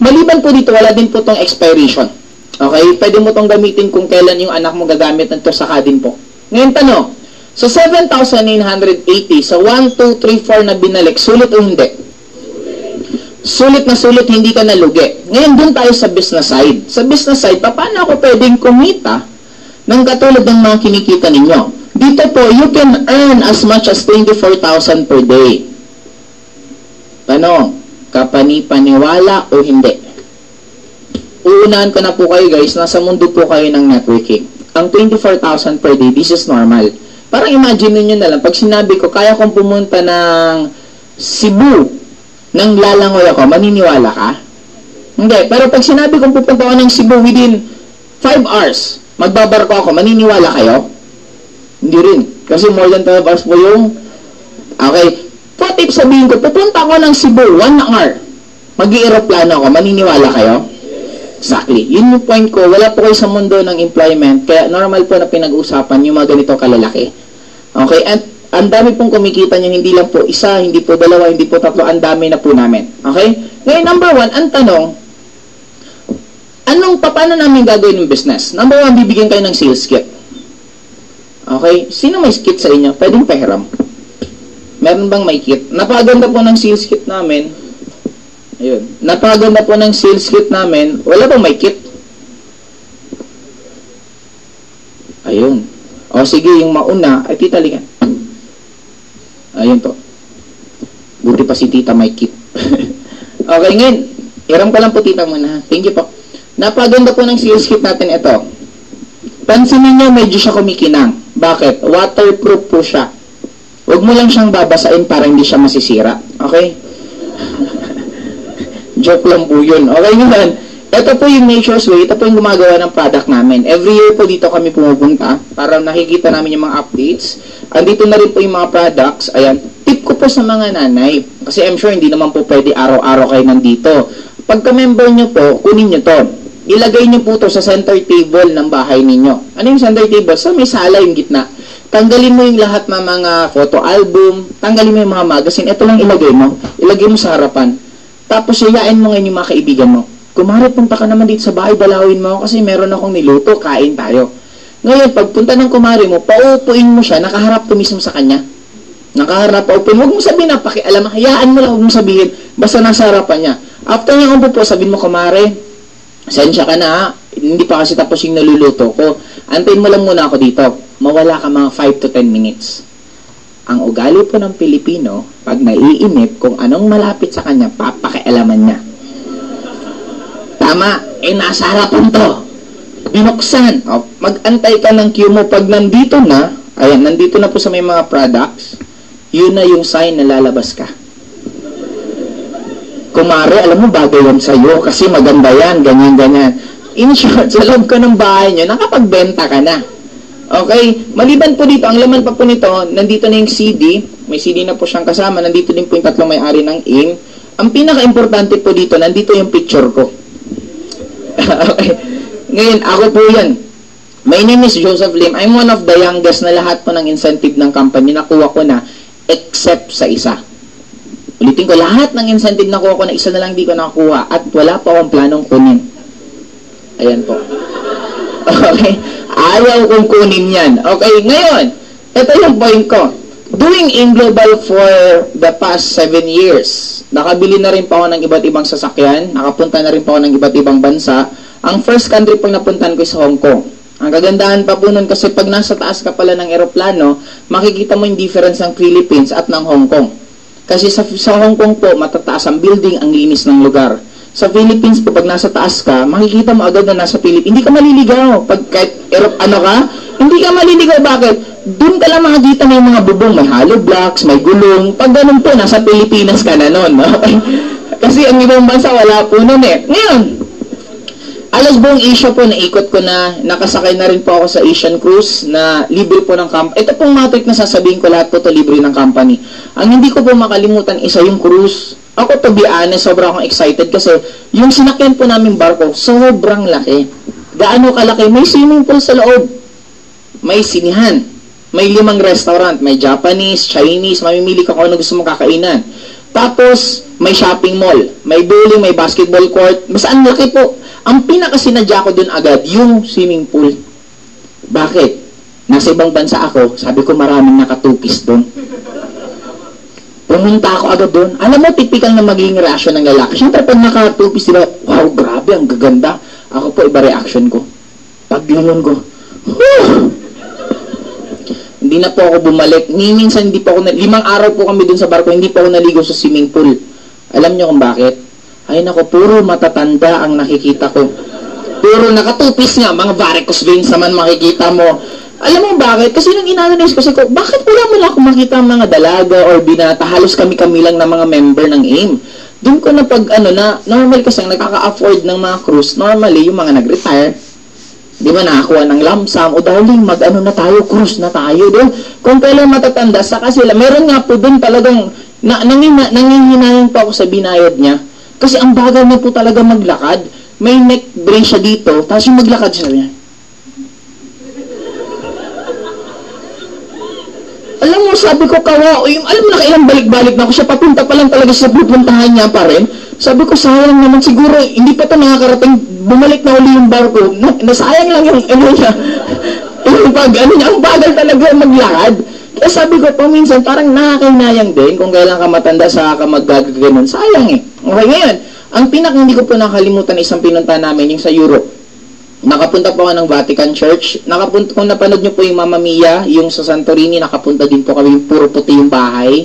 maliban po dito, wala din po itong expiration. Okay? Pwede mo itong gamitin kung kailan yung anak mo gagamit nito, saka din po. Ngayon, tanong, so 7,980 sa 1, 2, 3, 4 na binalik, sulit o hindi? Sulit na sulit, hindi ka nalugi. Ngayon, dun tayo sa business side. Sa business side, paano ako pwedeng kumita ng katulad ng mga kinikita ninyo? Dito po, you can earn as much as 24,000 per day. Tanong, kapani-paniwala o hindi? Uunahan ko na po kayo guys, nasa mundo po kayo ng networking. Ang 24,000 per day, this is normal. Parang imagine niyo na lang, pag sinabi ko, kaya kong pumunta ng Cebu, nang lalangoy ako, maniniwala ka? Hindi. Pero pag sinabi kong pupunta ako ng Cebu within 5 hours, magbabarko ako, maniniwala kayo? Hindi rin. Kasi more than 12 hours po yung... Okay. What if sabihin ko, pupunta ako ng Cebu, 1 hour, mag-i-aeroplano ako, maniniwala kayo? Exactly. Yun yung point ko. Wala po kayo sa mundo ng employment, kaya normal po na pinag-uusapan yung mga ganito kalalaki. Okay? And ang dami pong kumikita niyan, hindi lang po isa, hindi po dalawa, hindi po tatlo, ang dami na po namin. Okay? Ngayon, number 1, ang tanong, paano namin gagawin ng business? Number 1, bibigyan kayo ng sales kit. Okay? Sino may kit sa inyo? Pwedeng pahiram. Meron bang may kit? Napakaganda po ng sales kit namin. Ayun. Napaganda po ng sales kit namin. Wala bang may kit? Ayun. O sige, yung mauna, ay tita, ligan. Ayun po. Buti pa si tita may kit. Okay, ngayon. Iram ko lang po tita muna. Thank you po. Napaganda po ng sales kit natin ito. Pansinin nyo, medyo siya kumikinang. Bakit? Waterproof po siya. Huwag mo lang siyang babasain para hindi siya masisira. Okay? Joke lang po yun. Okay, ngayon. Ito po yung Nature's Way. Ito po yung gumagawa ng product namin. Every year po dito kami pumupunta para nakikita namin yung mga updates. Andito na rin po yung mga products. Ayan. Tip ko po sa mga nanay. Kasi I'm sure hindi naman po pwede araw-araw kayo nandito. Pagka-member nyo po, kunin nyo to. Ilagay nyo po to sa center table ng bahay ninyo. Ano yung center table? So may sala yung gitna. Tanggalin mo yung lahat ng mga photo album. Tanggalin mo yung mga magazine. Ito lang ilagay mo. Ilagay mo sa harapan. Tapos yayain mo ngayon yung mga kaibigan mo. Kumare, punta ka naman dito sa bahay, dalawin mo kasi meron akong niluto, kain tayo. Ngayon, pagpunta ng kumare mo, paupuin mo siya, nakaharap to mismo sa kanya. Nakaharap, paupuin. Huwag mo sabihin na, pakialam, hayaan mo lang, huwag mo sabihin, basta nasa harapan niya. After niya umupo, sabihin mo, kumare, sensya ka na ha, hindi pa kasi tapos yung naluluto ko. Antayin mo lang muna ako dito. Mawala ka mga 5 to 10 minutes. Ang ugali po ng Pilipino, pag naiinip, kung anong malapit sa kanya, papakialaman niya. Tama, nasa harapan to. Binuksan. O, mag-antay ka ng queue mo. Pag nandito na, ayan, nandito na po sa may mga products, yun na yung sign na lalabas ka. Kumare, alam mo, bagay yan sa'yo kasi maganda yan, ganyan-ganyan. In short, sa loob ka ng bahay nyo, nakapagbenta ka na. Okay? Maliban po dito, ang laman pa po nito, nandito na yung CD. May CD na po siyang kasama. Nandito din po yung tatlong may-ari ng AIM. Ang pinaka-importante po dito, nandito yung picture ko. Okay. Ngayon, ako po yan. My name is Joseph Lim. I'm one of the youngest na lahat po ng incentive ng company. Nakuha ko na, except sa isa. Ulitin ko, lahat ng incentive nakuha ko na isa na lang di ko nakuha at wala pa akong planong kunin. Ayan po. Okay. Ayaw kong kunin yan. Okay, ngayon, ito yung point ko. Doing AIM Global for the past 7 years, nakabili na rin pa ako ng iba't ibang sasakyan, nakapunta na rin pa ako ng iba't ibang bansa. Ang first country pong napuntahan ko is Hong Kong. Ang kagandahan pa po nun kasi pag nasa taas ka pala ng eroplano, makikita mo yung difference ng Philippines at ng Hong Kong. Kasi sa Hong Kong po, matataas ang building, ang linis ng lugar. Sa Philippines po, pag nasa taas ka, makikita mo agad na nasa Philippines. Hindi ka maliligaw. Pag kahit hindi ka maliligaw. Bakit? Doon ka lang makikita may mga bubong, may hollow blocks, may gulong. Pag ganun po, nasa Pilipinas ka na nun. Okay? Kasi ang ibang bansa, wala po nun eh. Ngayon, alas buong Asia po, naikot ko na, nakasakay na rin po ako sa Asian Cruise na libre po ng company. Ito pong matrix na sasabihin ko, lahat po to libre ng company. Ang hindi ko po makalimutan, isa yung cruise. Ako, to be honest, sobrang akong excited kasi yung sinakyan po namin barko, sobrang laki. Gaano kalaki? May swimming pool sa loob. May sinihan. May 5 restaurant. May Japanese, Chinese, mamimili ka kung ano gusto mong kakainan. Tapos, may shopping mall. May bowling, may basketball court. Basta ang laki po. Ang pinakasinadya ko dun agad, yung swimming pool. Bakit? Nasa ibang bansa ako, sabi ko maraming nakatupis dun. Pumunta ako agad dun. Alam mo, typical na magiging reaction ng lalaki. Siyempre, pag nakatupis, diba, wow, grabe, ang gaganda. Ako po, iba reaction ko. Pag gano'n ko, hindi na po ako bumalik. Minsan hindi po ako, 5 araw po kami dun sa barko, hindi po ako naligo sa swimming pool. Alam niyo kung bakit? Ay nako, puro matatanda ang nakikita ko. Puro nakatupis nga, mga varicose veins naman makikita mo. Alam mo bakit? Kasi nung inanalyze ko, bakit wala mo lang akong makita mga dalaga or binata? Halos kami-kami lang na mga member ng AIM. Doon ko na pag normal kasi ang nakaka-afford ng mga cruise, normally yung mga nag-retire, di ba nakakuha ng lump sum, o darling, na tayo, cruise na tayo, doon. Kung kailan matatanda, saka sila, meron nga po doon talagang, nangihinayang pa ako sa binayad niya, kasi ang bagal na po talaga maglakad, may neck brace siya dito, tapos yung maglakad siya niya. Alam mo, sabi ko, alam mo, nakailang balik-balik na ako siya, papunta pa lang talaga sa pupuntahan niya pa rin. Sabi ko, sayang naman, siguro, hindi pa ito nakakarating, bumalik na uli yung barko, nasayang lang yung, niya, ang bagal talaga maglakad. Kaya sabi ko, paminsan, parang nakakainayang din, kung kailan ka matanda sa ka maggaganon, sayang eh. Okay, ngayon, ang hindi ko po nakalimutan isang pinunta namin, yung sa Europe. Nakapunta po ako ng Vatican Church. Kung napanood nyo po yung Mamma Mia, yung sa Santorini, nakapunta din po kami, puro puti yung bahay.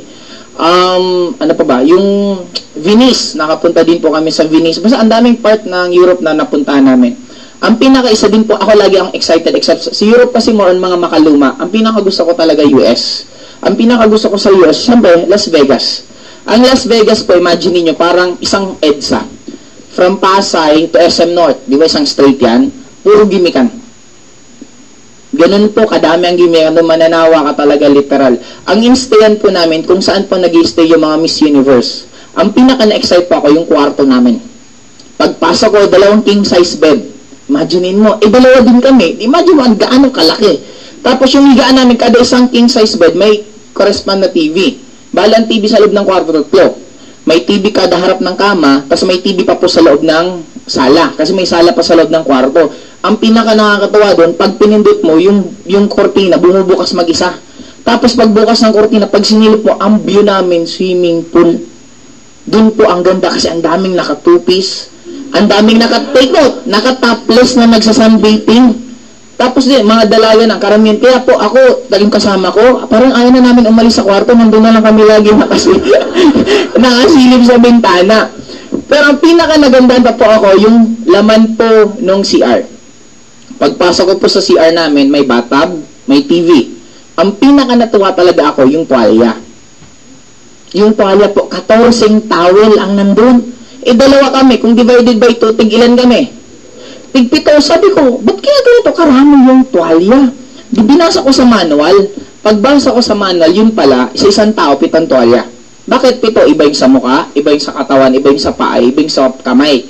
Ano pa ba? Yung Venice, nakapunta din po kami sa Venice. Basta ang daming part ng Europe na napuntahan namin. Ang pinaka-isa din po, ako lagi ang excited, except sa Europe kasi more on mga makaluma. Ang pinaka-gusto ko talaga US. Ang pinaka-gusto ko sa US, syempre, Las Vegas. Ang Las Vegas po, imagine niyo parang isang EDSA. From Pasay to SM North, di ba isang straight yan? Puro gimikan. Ganun po, kadami ang gimikan, mananawa ka talaga literal. Ang instayan po namin, kung saan po nag-i-stay yung mga Miss Universe. Ang pinaka-na-excite po ako, yung kwarto namin. Pagpasok ko, 2 king size bed. Imaginein mo, dalawa din kami. Imagine mo, ang gaano kalaki. Tapos yung higaan namin, kada isang king size bed, may correspond na TV. Bala ang TV sa loob ng kwarto, 3. May TV kada harap ng kama, tapos may TV pa po sa loob ng sala. Kasi may sala pa sa loob ng kwarto. Ang pinaka nakakatawa doon, pag pinindot mo, yung kortina, bumubukas mag-isa. Tapos pagbukas ng kortina, pag sinilip mo, ang view namin, swimming pool. Doon po ang ganda kasi ang daming naka-two-piece. Ang daming take note, naka-topless na nagsasunbathing. Tapos din, mga dalayan ang karamihan. Kaya po ako, taging kasama ko, parang ayaw na namin umalis sa kwarto, nandun na lang kami lagi nakasilip sa bintana. Pero ang pinaka-nagandahan pa po ako, yung laman po nung CR. Pagpasok ko po sa CR namin, may bathtub, may TV. Ang pinaka-natuwa talaga ako, yung tuwalya. Yung tuwalya po, 14 towel ang nandun. Dalawa kami, kung divided by 2, tig-ilan kami? Tig-7, sabi ko, ba't kaya ganito karami yung tuwalya? Binasa ko sa manual. Pagbasa ko sa manual, yun pala, sa isang tao, 7 tuwalya. Bakit 7? Iba yung sa mukha, iba yung sa katawan, iba yung sa paa, iba yung sa kamay.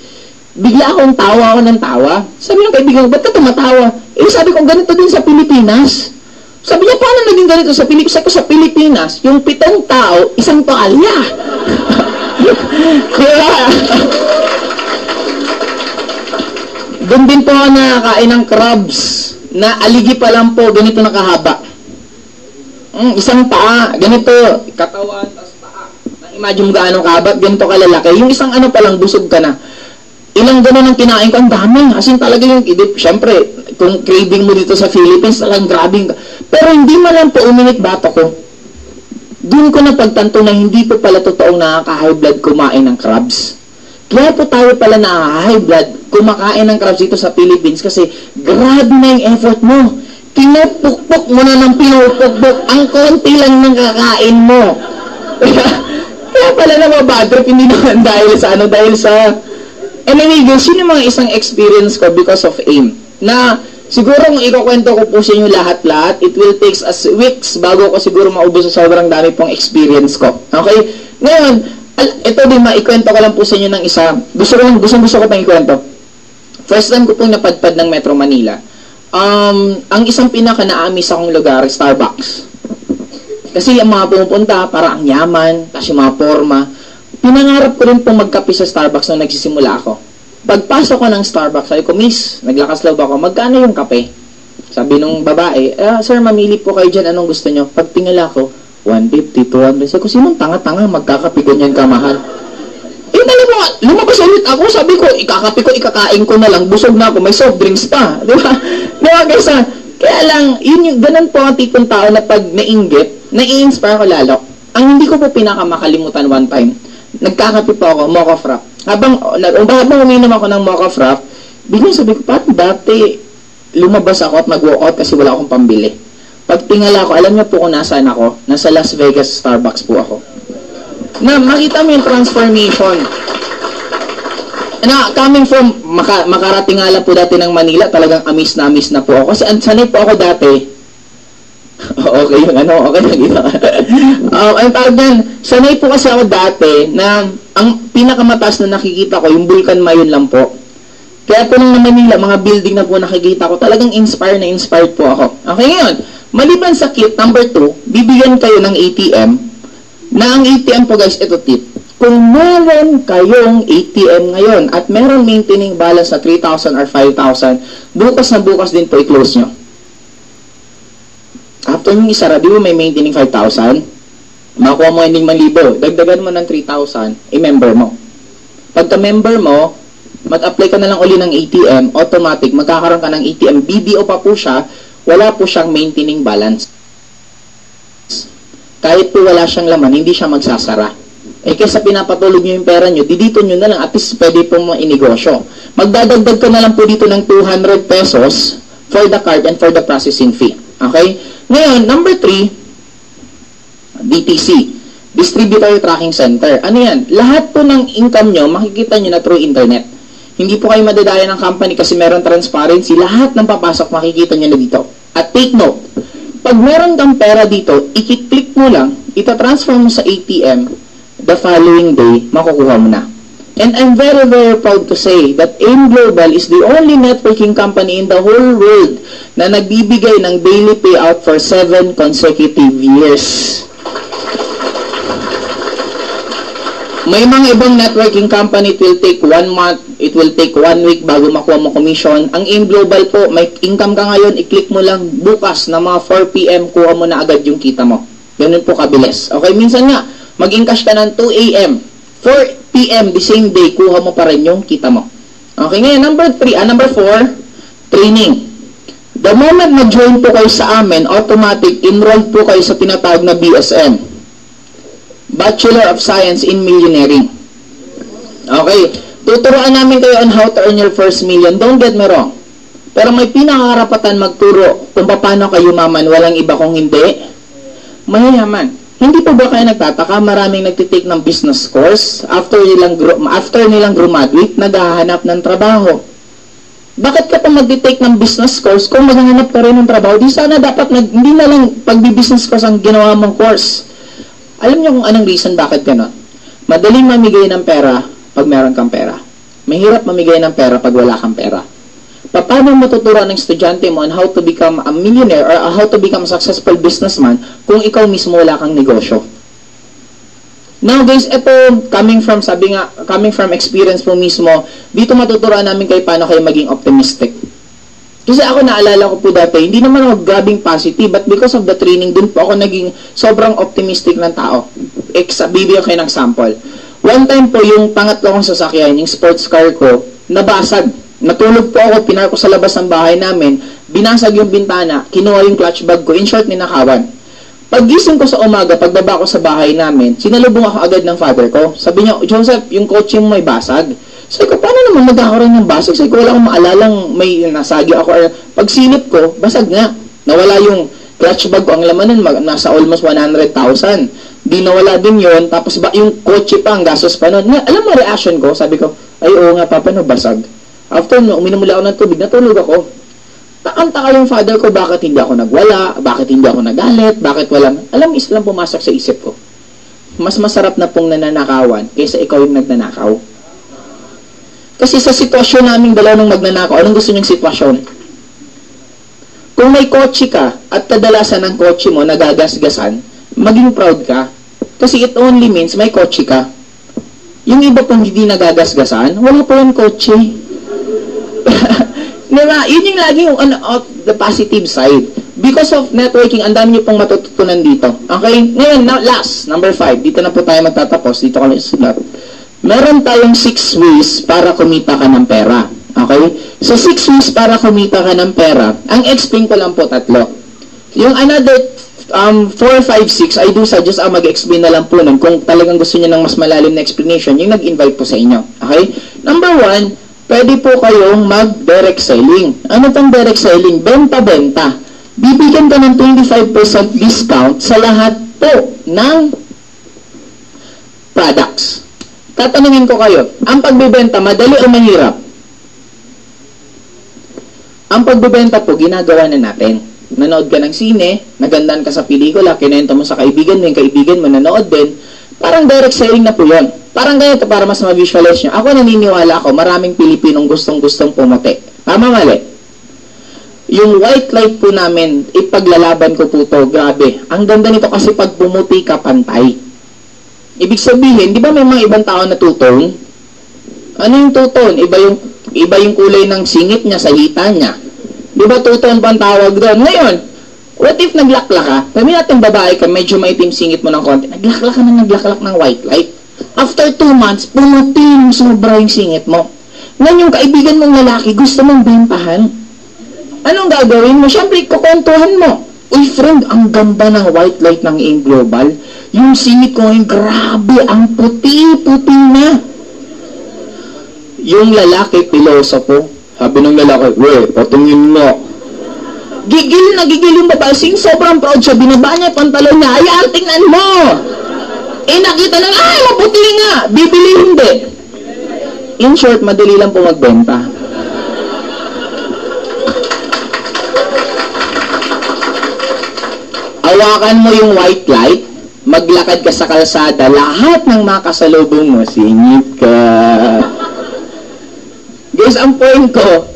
Bigla akong tawa ako ng tawa. Sabi ng kaibigan ko, ba't ka tumatawa? Sabi ko, ganito din sa Pilipinas. Sabi niya, paano naging ganito sa Pilipinas? Sabi ko, sa Pilipinas, yung 7 tao, isang tuwalya. Kaya, doon din po ako nakakain ng crabs na aligi pa lang po, ganito nakahaba. Isang paa, ganito, katawan, tas paa. Imagine mo gaano kahaba, ganito kalalaki. Yung isang ano pa lang, busog ka na. Ilang ganun ang kinain ko, ang dami. As in talaga yung, syempre, kung craving mo dito sa Philippines, talagang grabing. Pero hindi man lang po uminit bato ko. Doon ko napagtanto na hindi po pala totoong nakaka-high blood kumain ng crabs. Kaya po tayo pala nakaka-high blood kumakain ng crabs dito sa Philippines kasi grabe na yung effort mo. Pinupukpok mo na ng pinupukpok. Ang konti lang ng kakain mo. Kaya pala na mabadrop, hindi naman dahil sa anyway guys, yun yung mga isang experience ko because of AIM. Na siguro kung ikukwento ko po sa inyo lahat-lahat, it will take us weeks bago ko siguro maubos sa sobrang dami pong experience ko. Okay? Ngayon, ito din, maikwento ko lang po sa inyo ng isa. Gusto ko pang ikwento. First time ko pong napadpad ng Metro Manila. Ang isang pinaka-naamis akong lugar, Starbucks. Kasi ang mga pumupunta, para ang yaman, kasi mga forma. Pinangarap ko rin pong magkape sa Starbucks nung nagsisimula ako. Pagpasok ko ng Starbucks, sabi ko, Miss, naglakas loob ako, magkano yung kape? Sabi nung babae, sir, mamili po kayo dyan, anong gusto nyo? Pagtingala ko, 150, 200. Sabi ko, sinong tanga-tanga, magkakape ganyan kamahal? Lumabas ulit ako, sabi ko, ikakape ko, ikakain ko na lang, busog na ako, may soft drinks pa. Di ba? Di ba, guys, kaya lang, ganun po ang tipong tao na pag nainggit, nai-inspire ko lalo. Ang hindi ko po pinakamakalimutan one time, nagkakape po ako, mocha frap. Habang uminom ako ng mocha frap, biglang sabi ko, paano dati lumabas ako at mag-walkout kasi wala akong pambili. Pagtingala ko, alam niyo po kung nasaan ako? Nasa Las Vegas Starbucks po ako. Na makita mo yung transformation. Na coming from makarating nga lang po dati ng Manila, talagang amis na po ako. Kasi sanay po ako dati. Okay yung okay na gina. Ang tawag yan, sanay po kasi ako dati na ang pinakamataas na nakikita ko, yung Vulcan Mayon lang po. Kaya po nung na Manila, mga building na po nakikita ko, talagang inspired po ako. Okay, ngayon, maliban sa kit, number 2, bibigyan kayo ng ATM, na ang ATM po guys, ito tip. Kung meron kayong ATM ngayon at meron maintaining balance na 3,000 or 5,000, bukas na bukas din po i-close nyo. After yung isara, di ba may maintaining 5,000? Makuha mo ending 1,000, dagdagan mo ng 3,000, i-member mo. Pagka-member mo, mag-apply ka na lang uli ng ATM, automatic, magkakaroon ka ng ATM. BDO pa po siya, wala po siyang maintaining balance. Kahit po wala siyang laman, hindi siya magsasara. Eh kaysa pinapatulog nyo yung pera nyo, didito nyo na lang, at least pwede pong mainegosyo. Magdadagdag ka na lang po dito ng 200 pesos for the card and for the processing fee. Okay? Ngayon, number 3, DTC, Distributor Tracking Center. Ano yan? Lahat po ng income nyo, makikita nyo na through internet. Hindi po kayo madadaya ng company kasi meron transparency. Lahat ng papasok, makikita nyo na dito. At take note, pag meron kang pera dito, i-click mo lang, itatransfer mo sa ATM, the following day, makukuha mo na. And I'm very, very proud to say that AIM Global is the only networking company in the whole world na nagbibigay ng daily payout for 7 consecutive years. May mga ibang networking company, it will take 1 month, it will take 1 week bago makuha mo commission. Ang AIM Global po, may income ka ngayon, i-click mo lang bukas na mga 4 PM, kuha mo na agad yung kita mo. Ganun po kabilis. Okay, minsan nga, mag-encash ka ng 2 AM, 4 PM, the same day, kuha mo pa rin yung kita mo. Okay, ngayon, number 4, training. The moment na-join po kayo sa amin, automatic, enrolled po kayo sa tinatawag na BSM. Bachelor of Science in Millionairing. Okay, tuturuan namin kayo on how to earn your first million. Don't get me wrong. Pero may pinakakarapatan magturo kung paano kayo maman, walang iba kung hindi mayayaman. Hindi po ba kayo nagtataka, maraming nagtitake ng business course, after nilang graduate, naghahanap ng trabaho. Bakit ka pa mag-take ng business course kung maghahanap ka rin ng trabaho? Di sana dapat, hindi na lang pagbi-business course ang ginawa mong course. Alam niyo kung anong reason bakit gano'n? Madaling mamigay ng pera pag meron kang pera. Mahirap mamigay ng pera pag wala kang pera. Paano matuturuan ng estudyante mo on how to become a millionaire or how to become a successful businessman kung ikaw mismo wala kang negosyo? Now guys, ito coming from experience po mismo, dito matuturuan namin kayo paano kayo maging optimistic. Kasi ako naalala ko po dati, hindi naman ako grabing positive, but because of the training, dun po ako naging sobrang optimistic ng tao. Bibigyan kayo ng sample. One time po, yung pangatlo kong sasakyan, yung sports car ko, nabasag. Natulog po ako, pinar ko sa labas ng bahay namin, binasag yung bintana, kinuha yung clutch bag ko, in short, ninakawan. Paggising ko sa umaga, pagbaba ko sa bahay namin, sinalubong ako agad ng father ko. Sabi niya, Joseph, yung kotse mo may basag. Sabi ko, paano naman magkakaroon ng basag? Sabi ko, wala akong maalalang may nasagi ako. Pagsilip ko, basag nga. Nawala yung clutch bag ko, ang laman nun, nasa almost 100,000. Di nawala din yun, tapos yung kotse pa, ang gastos pa nun. Alam mo reaction ko? Sabi ko, ay oo nga, papa, no, basag. After, uminom mula ako ng tubig, natulog ako. Takanta yung father ko, bakit hindi ako nagwala, bakit hindi ako nagalit, bakit walang... Alam, Islam pumasok sa isip ko. Mas masarap na pong nananakawan kaysa ikaw yung nagnanakaw. Kasi sa sitwasyon naming dalawa nung magnanakaw, anong gusto niyong sitwasyon? Kung may kotse ka at kadalasan ng kotse mo nagagasgasan, maging proud ka. Kasi it only means may kotse ka. Yung iba pong hindi nagagasgasan, wala po yung kotse. Diba? Yun yung lagi yung the positive side. Because of networking, ang dami nyo pong matututunan dito. Okay? Ngayon, last, number 5. Dito na po tayo magtatapos. Dito ka lang isulat. Meron tayong 6 ways para kumita ka ng pera. Okay? So, 6 ways para kumita ka ng pera. Ang explain ko lang po 3. Yung another 4, 5, 6, I do suggest mag-explain na lang po nun kung talagang gusto niyo ng mas malalim na explanation, yung nag-invite po sa inyo. Okay? Number 1, pwede po kayong mag-direct selling. Ano tong direct selling? Benta-benta. Bibigyan ka ng 25% discount sa lahat po ng products. Tatanungin ko kayo, ang pagbibenta, madali o mahirap? Ang pagbibenta po, ginagawa na natin. Nanood ka ng sine, nagandaan ka sa pelikula, kinento mo sa kaibigan mo, yung kaibigan mo nanood din, parang direct selling na po yun. Parang ganito para mas ma-visualize nyo. Ako naniniwala ako, maraming Pilipinong gustong-gustong pumote. Tama, mali? Yung white light po namin, ipaglalaban ko po to, grabe. Ang ganda nito kasi pag pumuti ka, pantay. Ibig sabihin, di ba may mga ibang tao na two-tone? Ano yung two-tone? Iba yung kulay ng singit niya sa hita niya. Di ba two-tone pa ang tawag doon? Ngayon, what if naglaklak ka? Sabi natin babae ka, medyo maitim singit mo ng konti. Naglaklak ka ng white light. After 2 months, pumuti yung sobra yung singit mo. Ngayon yung kaibigan mong lalaki, gusto mong bentahan. Anong gagawin mo? Siyempre, kukontuhan mo. Uy, friend, ang ganda ng white light ng AIM Global. Yung singit ko ngayon, grabe, ang puti-puti na. Yung lalaki, pilosopo. Sabi ng lalaki, we, patungin mo. Gigil na gigil yung babae. Sobrang proud siya. Binaba niya yung pantalon niya. Ayan, tingnan mo. Nakita na, maputi nga. Bibili hindi. In short, madali lang po magbenta. Hawakan mo yung white light. Maglakad ka sa kalsada. Lahat ng makasalubong mo, singit ka. Guys, ang point ko,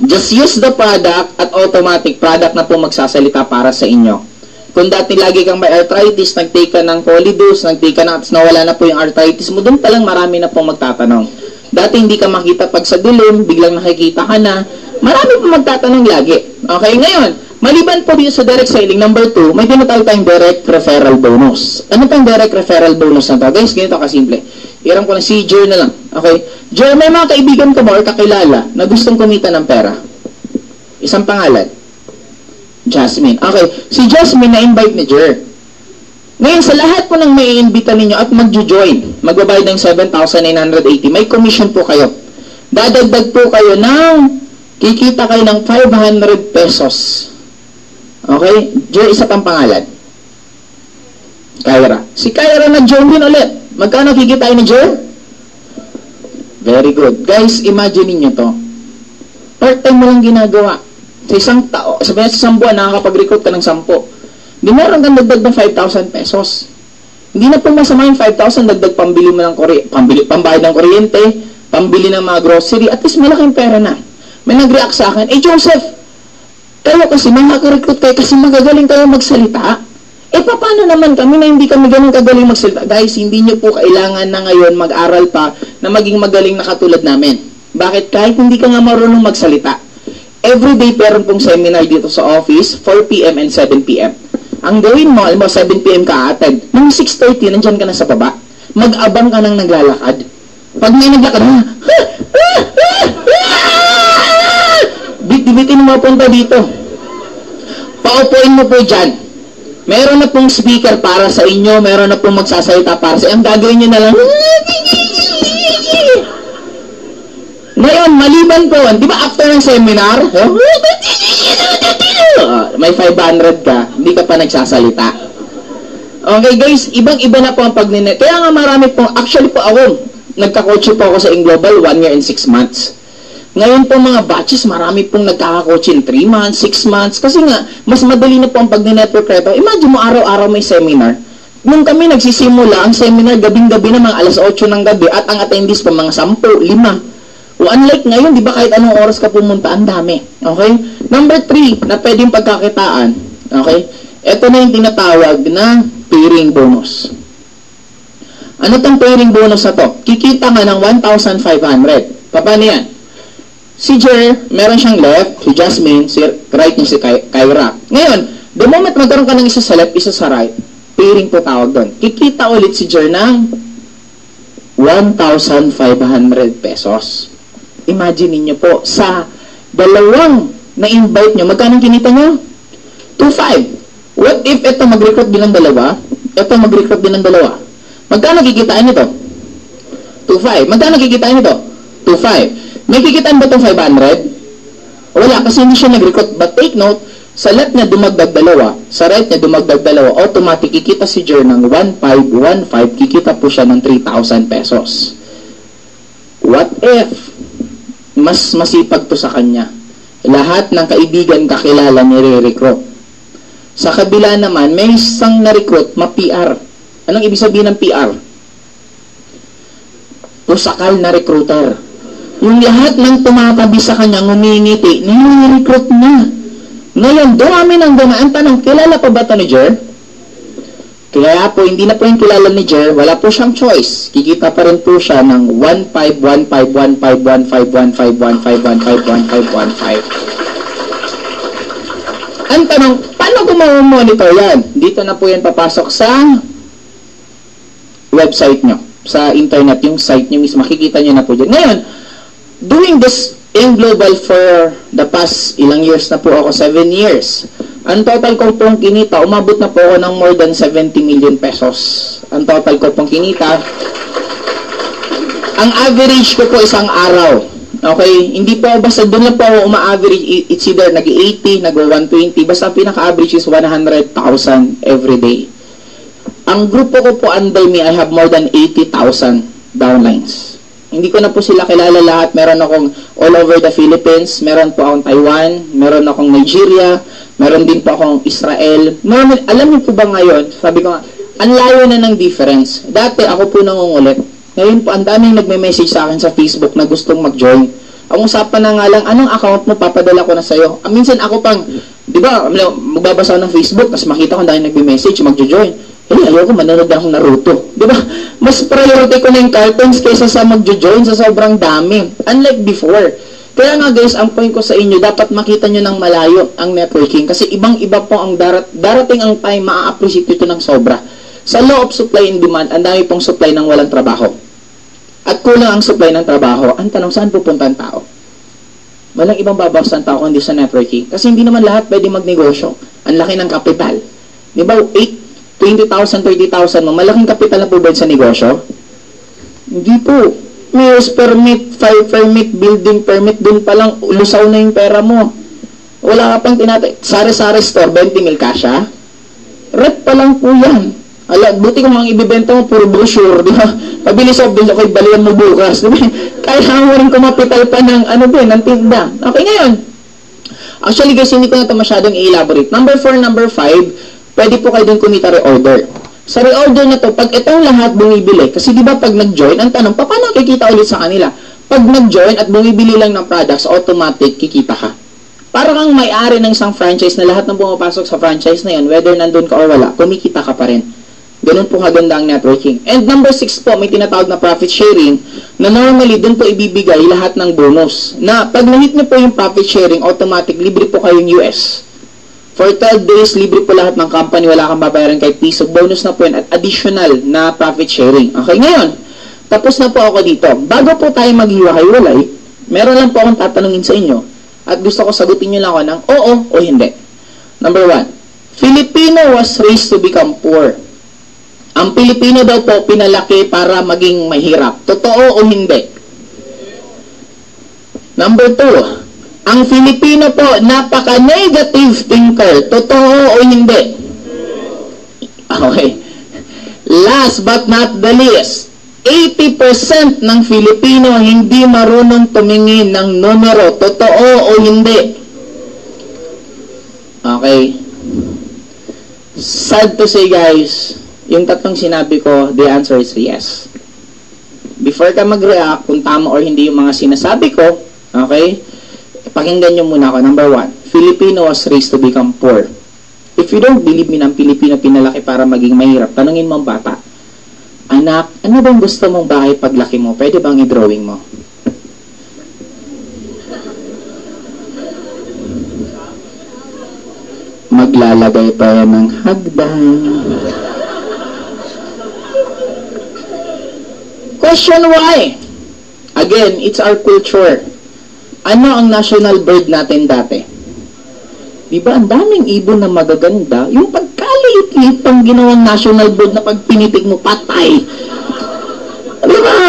just use the product at automatic product na po magsasalita para sa inyo. Kung dati lagi kang may arthritis, nag-take ka ng Polidus, nag-take ka na, at nawala na po yung arthritis mo, doon palang marami na pong magtatanong. Dati hindi ka makita pag sa dilim, biglang nakikita ka na, marami po magtatanong lagi. Okay, ngayon, maliban po dito sa direct selling, number 2, may tinatawag tayong direct referral bonus. Ano tayong direct referral bonus na to? Guys, ganito kasimple. Iram ko na si Jer na lang. Okay? Jer, may mga kaibigan ka ba or kakilala na gustong kumita ng pera? Isang pangalan. Jasmine. Okay. Si Jasmine na-invite ni Jer. Ngayon, sa lahat po ng may i-invita ninyo at magjo-join, magbabayad ng 7,980, may commission po kayo. Dadagdag po kayo ng, kikita kayo ng 500 pesos. Okay? Jer, isa pang pangalan. Kyra. Si Kyra nag-join din ulit. Magkano kikitain ni Jer? Very good. Guys, imagine niyo to. Part-time mo lang ginagawa. Sa isang tao, sabihin sa isang buwan, nakakapag-recruit ka ng 10. Di meron kang dagdag ng 5,000 pesos. Hindi na po masama yung 5,000, dagdag pambili mo ng pambayad ng kuryente, pambili ng mga grocery, at least malaking pera na. May nag-react sa akin, Joseph, kayo kasi makaka-recruit kayo kasi magagaling kayo magsalita. Paano naman kami na hindi kami ganun kagaling magsalita? Guys, hindi nyo po kailangan na ngayon mag-aral pa na maging magaling na katulad namin. Bakit? Kahit hindi ka nga marunong magsalita. Everyday meron pong seminar dito sa office, 4 p.m. and 7 p.m. Ang gawin mo, alam mo, 7 p.m. ka attend. Nung 6:30, nandyan ka na sa baba. Mag-abang ka nang naglalakad. Pag may naglakad, bit-bitin mo punta dito. Paupuin mo po dyan. Meron na pong speaker para sa inyo, meron na pong magsasalita para sa inyo. Ang gagawin nyo na lang, ngayon, maliban po, di ba after ng seminar, may 500 ka, hindi ka pa nagsasalita. Okay guys, ibang-iba na po ang pagninet. Kaya nga marami po, actually po ako, nagka-coach po ako sa AIM Global 1 year and 6 months. Ngayon po mga batches, marami pong nagkaka-coach in 3 months, 6 months. Kasi nga, mas madali na po ang pag-network rito. Imagine mo, araw-araw may seminar. Nung kami nagsisimula, ang seminar gabing-gabi na mga alas 8 ng gabi at ang attendees pa mga 10, 5. O unlike ngayon, di ba kahit anong oras ka pumunta, ang dami. Okay? Number 3, na pwedeng pagkakitaan. Okay? Ito na yung tinatawag na pairing bonus. Ano tong pairing bonus na to? Kikita nga ng 1,500. Paano yan? Si Jer, meron siyang left, si Jasmine, si right niya si Kyra. Ngayon, the moment magkaroon ka ng isa sa left, isa sa right, pairing po tawag doon. Kikita ulit si Jer ng 1,500 pesos. Imagine niyo po, sa dalawang na-invite nyo, magkano kinita nyo? 2,500. What if ito mag-recruit din ng dalawa? Ito mag-recruit din ng dalawa. Magkano kikitain nito? 2,500. Magkano kikitain nito? 2,500. May kikitaan ba itong 500? Wala, kasi hindi siya nag-recruit. But take note, sa left niya dumagdag dalawa, sa right niya dumagdag dalawa, automatic kikita si Jer ng 1,515, kikita po siya ng 3,000 pesos. What if mas masipag to sa kanya? Lahat ng kaibigan kakilala nire-recruit. Sa kabila naman, may isang na-recruit, ma-PR. Anong ibig sabihin ng PR? Pusakal na recruiter. Yung lahat ng tumatabi sa kanya, ngumingiti, nire-recruit na. Ngayon, dumami ng dumaan tanong, kilala pa ba ito ni Jer? Kaya po, hindi na po yung kilala ni Jer, wala po siyang choice. Kikita pa rin po siya ng 1,515,151,515,515,515. Ang tanong, paano ko mamomonitor yan? Dito na po yan papasok sa website nyo. sa internet, yung site nyo mismo, makikita nyo na po dyan. Ngayon, doing this in global for the past ilang years na po ako, 7 years. Ang total ko pong kinita, umabot na po ako ng more than 70 million pesos. Ang total ko pong kinita. Ang average ko po isang araw. Okay? Hindi po, basta doon lang po ako uma-average. It's either nag-80, nag-120. Basta pinaka-average is 100,000 every day. Ang grupo ko po under me, I have more than 80,000 downlines. Hindi ko na po sila kilala lahat. Meron akong all over the Philippines. Meron po akong Taiwan. Meron akong Nigeria. Meron din po akong Israel. Alam niyo po ba ngayon, sabi ko nga, ang layo na ng difference. Dati ako po nangungulit. Ngayon po, ang daming nagme-message sa akin sa Facebook na gustong mag-join. Ang usapan na nga lang, anong account mo, papadala ko na sa'yo. Minsan ako pang, di ba, magbabasa ng Facebook, tapos makita ko dahil nagme-message, mag-join. Ayoko, manonood akong Naruto. Di ba? Mas priority ko na yung cartoons kaysa sa mag-join sa sobrang dami. Unlike before. Kaya nga guys, ang point ko sa inyo, dapat makita nyo ng malayo ang networking. Kasi ibang-iba po ang darating ang time, maa-appreciate ito ng sobra. Sa law of supply and demand, ang dami pong supply ng walang trabaho. At kulang ang supply ng trabaho, ang tanong, saan pupunta ang tao? Walang ibang babawas ang tao kundi sa networking. Kasi hindi naman lahat pwede magnegosyo. Ang laki ng kapital. Di ba, 20,000, 30,000 mo, malaking kapital na po ba sa negosyo? Hindi po. Mayor's permit, fire permit, building permit, dun pa lang, lusaw na yung pera mo. Wala ka pang sari-sari store, 20 mil kasha. Rep pa lang po yan. Buti kung mga ibibenta mo, puro brochure, di ba? Pabilis of din, ako'y balian mo bukas, di ba? Kaya mo rin kumapital pa ng, ng tinda. Okay, ngayon. Actually, guys, hindi ko na ito masyadong i-elaborate. Number 4, number 5, pwede po kayo din kumita reorder. Sa reorder na to, pag itong lahat bumibili, kasi di ba pag nag-join, ang tanong, paano kikita ulit sa kanila? Pag nag-join at bumibili lang ng products, automatic, kikita ka. Para kang may-ari ng isang franchise na lahat ng pumapasok sa franchise na yun, whether nandun ka or wala, kumikita ka pa rin. Ganun po kaganda ang networking. And number 6 po, may tinatawag na profit sharing na normally dun po ibibigay lahat ng bonus. Na pag na-hit nyo po yung profit sharing, automatic, libre po kayong US. For 12 days, libre po lahat ng company, wala kang babayaran kahit piso. Bonus na po yun at additional na profit sharing. Okay, ngayon, tapos na po ako dito. Bago po tayo maghiwa-hiwalay, meron lang po akong tatanungin sa inyo at gusto ko sagutin nyo lang ako ng oo o hindi. Number 1, Filipino was raised to become poor. Ang Pilipino daw po pinalaki para maging mahirap. Totoo o hindi? Number 2, ang Filipino po napaka-negative thinker. Totoo o hindi? Okay. Last but not the least, 80% ng Filipino hindi marunong tumingin ng numero. Totoo o hindi? Okay. Sad to say guys, yung tatlong sinabi ko, the answer is yes. Before ka mag-react, kung tama or hindi yung mga sinasabi ko, okay, pakinggan nyo muna ako. Number 1, Filipino was raised to become poor. If you don't believe me na ang Pilipino pinalaki para maging mahirap, tanungin mo ang bata, anak, ano bang gusto mong bahay paglaki mo? Pwede bang i-drawing mo? Maglalagay pa yan ng hagdan. Question why? Again, it's our culture. Ano ang national bird natin dati? Diba, ang daming ibon na magaganda. Yung pagkaliit-liit pang ginawang national bird na pag pinitig mo, patay. Diba?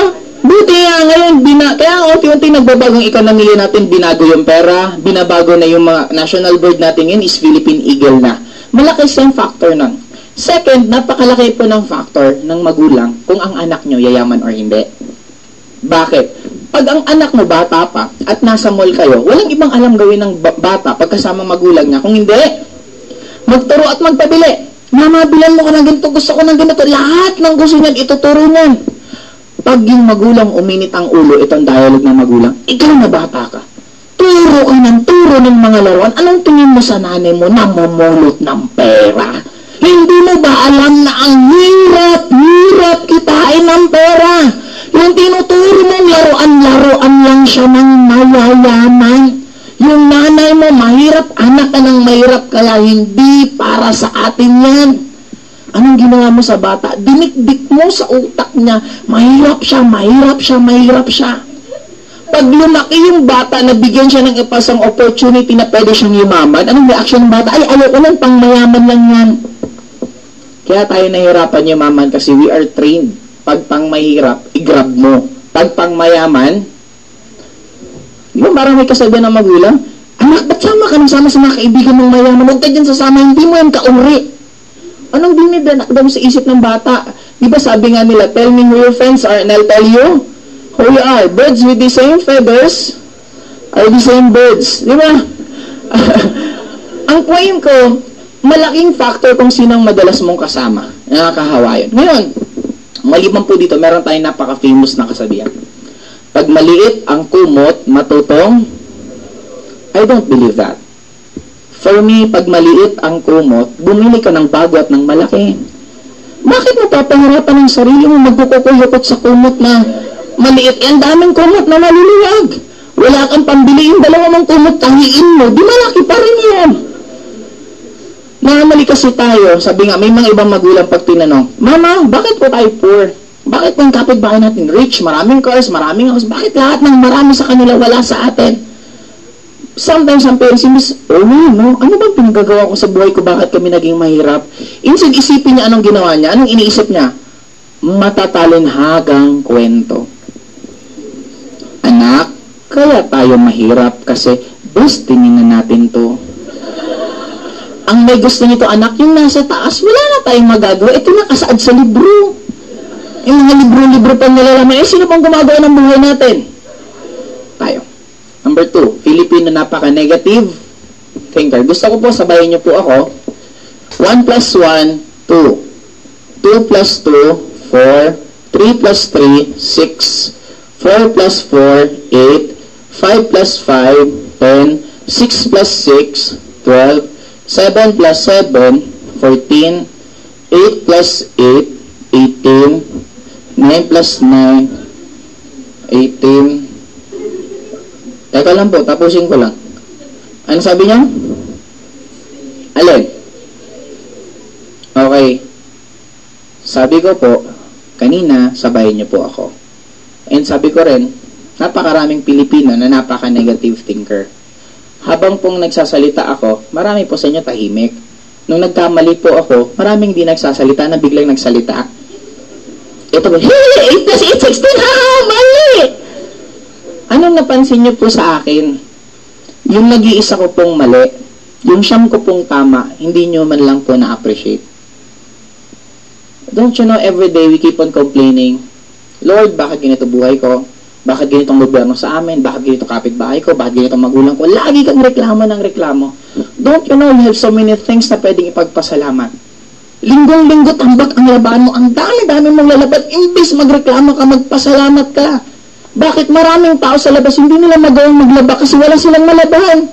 Buti nga ngayon, kaya unti-unti nagbabagong economy natin, binago yung pera, binabago na yung mga national bird natin yun is Philippine Eagle na. Malaki siyang factor nun. Second, napakalaki po ng factor ng magulang kung ang anak nyo yayaman or hindi. Bakit? Pag ang anak mo bata pa at nasa mall kayo, walang ibang alam gawin ng bata pagkasama magulang niya. Kung hindi, magturo at magpabili. Mama, bilan mo ka ng ganito, gusto ko ng ganito. Lahat ng gusto niyan, ituturo niyan. Pag yung magulang uminit ang ulo, itong dialogue ng magulang, ikaw na bata ka. Turo ka ng turo ng mga laruan. Anong tingin mo sa nanay mo na mamulot ng pera? Hindi mo ba alam na ang hirap kitain ng pera? Yung tinuturo mong laruan lang siya ng mayayaman. Yung nanay mo mahirap, anak ka ng mahirap, kaya hindi para sa atin yan. Anong ginawa mo sa bata? Dinikdik mo sa utak niya, mahirap siya, mahirap siya, mahirap siya. Pag lumaki yung bata, nabigyan siya ng ipasang opportunity na pwede siyang yumaman, anong reaction ng bata? Ay, ayoko lang, pang mayaman lang yan. Kaya tayo nahihirapan yumaman kasi we are trained. Pag pang mahirap, i-grab mo. Pag pang mayaman, di ba parang may kasabihan ng magulang, anak, ba't sama ka nang sama sa mga kaibigan mong mayaman? Huwag ka dyan sasama, hindi mo yan kauri. Anong dinidanak daw sa isip ng bata? Di ba sabi nga nila, tell me who your friends are and I'll tell you who you are. Birds with the same feathers are the same birds. Di ba? Ang point ko, malaking factor kung sinong madalas mong kasama. Nakakahawa yun. Ngayon, maliban po dito, meron tayong napaka-famous na kasabihan. Pag maliit ang kumot, matutong, I don't believe that. For me, pag maliit ang kumot, bumili ka ng bago at ng malaki. Bakit mo papahirapan ang sarili mo magkukukuyukot sa kumot na maliit? Ang daming kumot na maluluwag. Wala kang pambili yung dalawa mong kumot, tahiin mo. Di malaki pa rin yan. Normally kasi tayo, sabi nga, may mga ibang magulang pag tinanong, Mama, bakit po tayo poor? Bakit po yung kapitbahay natin rich? Maraming cars, maraming house. Bakit lahat ng marami sa kanila wala sa atin? Sometimes ang parents says, oh no, ano bang pinagagawa ko sa buhay ko? Bakit kami naging mahirap? Instead, isipin niya anong ginawa niya. Anong iniisip niya? Matatalinhagang kwento. Anak, kaya tayo mahirap kasi destiny na natin to. Ang may gusto nito, anak, yung nasa taas, wala na tayong magagawa. Ito nakasaad sa libro. Yung mga libro-libro pang nalalaman. Sino pang gumagawa ng buhay natin? Tayo. Number 2, Filipino napaka-negative thinker. Gusto ko po, sabayin niyo po ako. 1 plus 1, 2. 2 plus 2, 4. 3 plus 3, 6. 4 plus 4, 8. 5 plus 5, 10. 6 plus 6, 12. 7 plus 7, 14. 8 plus 8, 18. 9 plus 9, 18. Teka lang po, tapusin ko lang. Ano sabi niya? Alin? Okay. Sabi ko po, kanina, sabayin niyo po ako. And sabi ko rin, napakaraming Pilipino na napaka-negative thinker. Habang pong nagsasalita ako, marami po sa inyo tahimik. Nung nagkamali po ako, maraming di nagsasalita na biglang nagsalita. Ito po, hey, 8 plus 8, 16, ha, mali! Anong napansin niyo po sa akin? Yung nag-iisa ko pong mali, yung siyam ko pong tama, hindi niyo man lang po na-appreciate. Don't you know, every day we keep on complaining, Lord, bakit ganito buhay ko? Bakit ganito ang gobyerno sa amin? Bakit ganito kapitbahay ko? Bakit ganito ang magulang ko? Lagi kang reklamo ng reklamo. Don't you know, you have so many things na pwedeng ipagpasalamat. Linggong-linggo tambak ang laban mo. Ang dami-dami mong lalaban. Imbis magreklamo ka, magpasalamat ka. Bakit maraming tao sa labas hindi nila magawang maglaba kasi wala silang malabahan?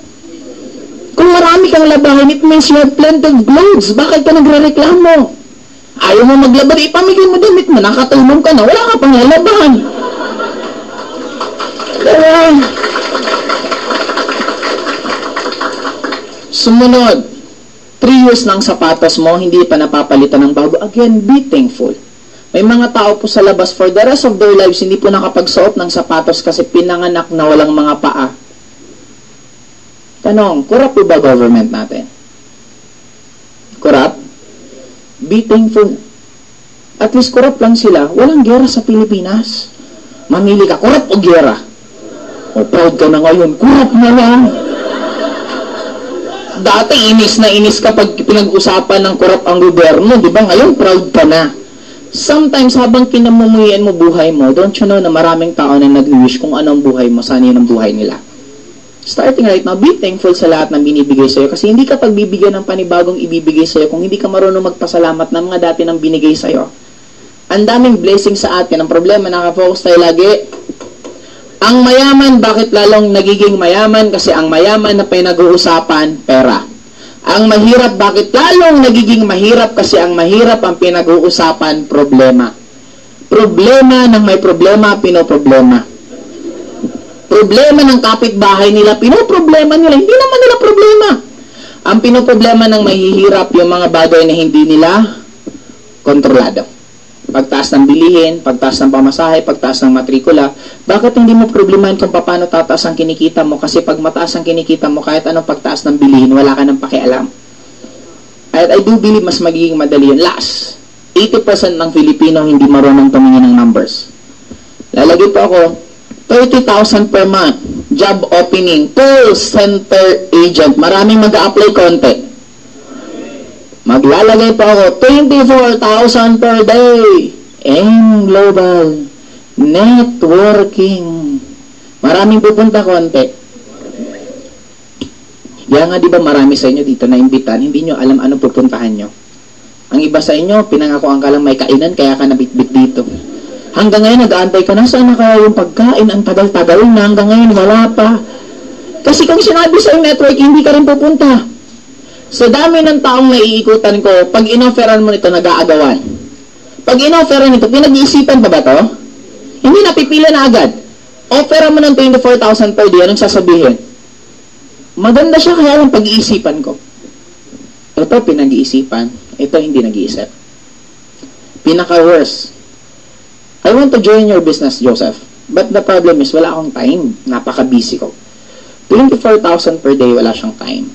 Kung marami kang labahan, it means you have plenty of clothes. Bakit ka nagre-reklamo? Ayaw mo maglaba, ipamigay mo damit mo, nakatulong ka na, wala ka pang lalabahan. Sumunod, 3 years ng sapatos mo, hindi pa napapalitan ng bago. Again, be thankful. May mga tao po sa labas, for the rest of their lives, hindi po nakapagsuot ng sapatos kasi pinanganak na walang mga paa. Tanong, corrupt po ba government natin? Corrupt? Be thankful. At least corrupt lang sila. Walang gera sa Pilipinas. Mamili ka, corrupt o gera? O proud ka na ngayon, corrupt na lang. Dati inis na inis kapag pinag-usapan ng corrupt ang gobyerno, di ba? Ngayon proud ka na. Sometimes, habang kinamumuyan mo buhay mo, don't you know na maraming tao na nag-wish kung anong buhay mo, sana yun ang buhay nila. Starting right now, be thankful sa lahat ng binibigay sa'yo kasi hindi ka pagbibigyan ng panibagong ibibigay sa'yo kung hindi ka marunong magpasalamat ng mga dati nang binigay sa'yo. Ang daming blessing sa atin. Ang problema, nakafocus tayo lagi. Ang mayaman, bakit lalong nagiging mayaman? Kasi ang mayaman na pinag-uusapan, pera. Ang mahirap, bakit lalong nagiging mahirap? Kasi ang mahirap ang pinag-uusapan, problema. Problema ng may problema, pinoproblema. Problema ng kapitbahay nila, pinoproblema nila. Hindi naman nila problema. Ang pinoproblema ng mahihirap, yung mga bagay na hindi nila kontrolado. Pagtaas ng bilihin, pagtaas ng pamasahe, pagtaas ng matrikula, bakit hindi mo problemahin kung paano tataas ang kinikita mo? Kasi pag mataas ang kinikita mo, kahit anong pagtaas ng bilihin, wala ka nang pakialam. At I do believe mas magiging madali yun. Last, 80% ng Filipino hindi marunong tumingin ng numbers. Lalagay po ako, 30,000 per month, job opening, call center agent, maraming mag-a-apply konti. Maglalagay po ako, 24,000 per day, and global, networking, maraming pupunta konti. Kaya nga di ba marami sa inyo dito na imbitan, hindi nyo alam anong pupuntahan nyo. Ang iba sa inyo, pinangakuan ka lang may kainan, kaya ka nabitbit dito. Hanggang ngayon, nag-aantay ka, nasaan na kaya yung pagkain? Ang tagal-tagal na, hanggang ngayon, wala pa. Kasi kung sinabi sa yung network, hindi ka rin pupunta. Sa dami ng taong naiikutan ko, pag inofferan mo nito, nag-aagawan. Pag inofferan nito, pinag-iisipan pa ba to? Hindi napipila na agad. Offeran mo ng 24,000 per day, anong sasabihin? Maganda siya, kaya lang pag-iisipan ko. Ito, pinag-iisipan. Ito, hindi nag-iisip. Pinaka-worst. I want to join your business, Joseph. But the problem is, wala akong time. Napaka-busy ko. 24,000 per day, wala siyang time.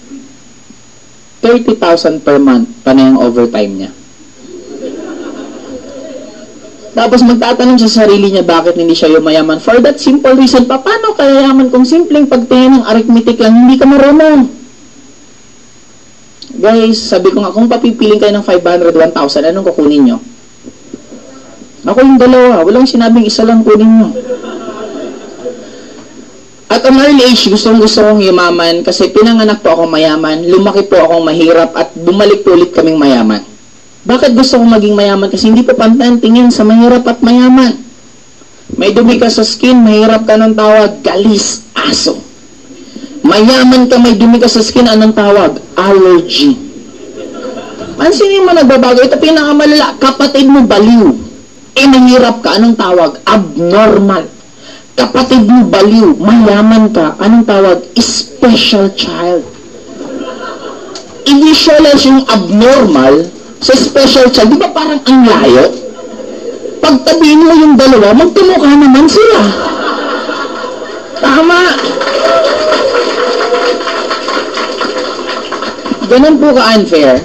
30,000 per month, panay ang overtime niya. Tapos magtatanong sa sarili niya bakit hindi siya yumayaman. For that simple reason, paano kaya yaman kung simpleng pagtingin ng arithmetic lang, hindi ka marunong? Guys, sabi ko nga, kung papipiling kayo ng 500, 1,000, anong kukunin nyo? Ako yung dalawa, walang sinabing isa lang kunin nyo. At an early age, gustong-gusto kong yumaman kasi pinanganak po akong mayaman, lumaki po akong mahirap at bumalik po ulit kaming mayaman. Bakit gusto kong maging mayaman? Kasi hindi po pantay tingin sa mahirap at mayaman. May dumi ka sa skin, mahirap ka ng tawag, galis, aso. Mayaman ka, may dumi ka sa skin, anong tawag? Allergy. Pansinin mo nagbabago, ito pinakamalala, kapatid mo baliw. Mahirap ka, anong tawag? Abnormal. Kapatid mo baliw, mayaman ka, anong tawag? Special child. Initialize yung abnormal sa special child. Di ba parang ang layo? Pagtabihin mo yung dalawa, magtumukha naman sila. Tama. Ganun po ka-unfair.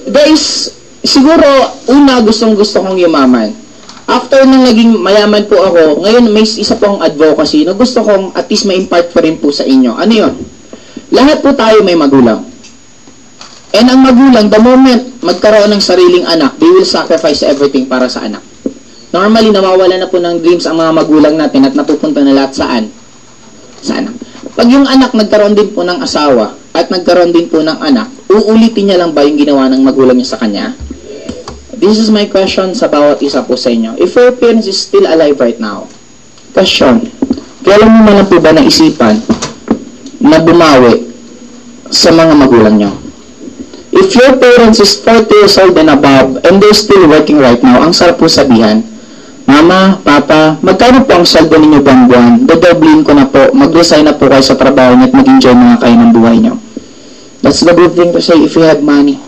Guys, siguro, una gustong-gusto kong yumaman. After nung naging mayaman po ako, ngayon may isa pong advocacy na gusto kong at least ma-impart pa rin po sa inyo. Ano yun? Lahat po tayo may magulang. And ang magulang, the moment magkaroon ng sariling anak, they will sacrifice everything para sa anak. Normally, nawawala na po ng dreams ang mga magulang natin at napupunta na lahat saan? Sa anak. Pag yung anak nagkaroon din po ng asawa at nagkaroon din po ng anak, uulitin niya lang ba yung ginawa ng magulang niya sa kanya? This is my question sa bawat isa po sa inyo. If your parents is still alive right now, question, kailan mo na po ba naisipan na bumawi sa mga magulang nyo? If your parents is 40 years old and above and they're still working right now, ang sarap po sabihan, Mama, Papa, magkano po ang saldo ninyo buwan-buwan? Dodoblin ko na po, mag-resign na po kayo sa trabaho niyo at mag-enjoy mga kayo ng buhay nyo. That's the good thing to say if you have money.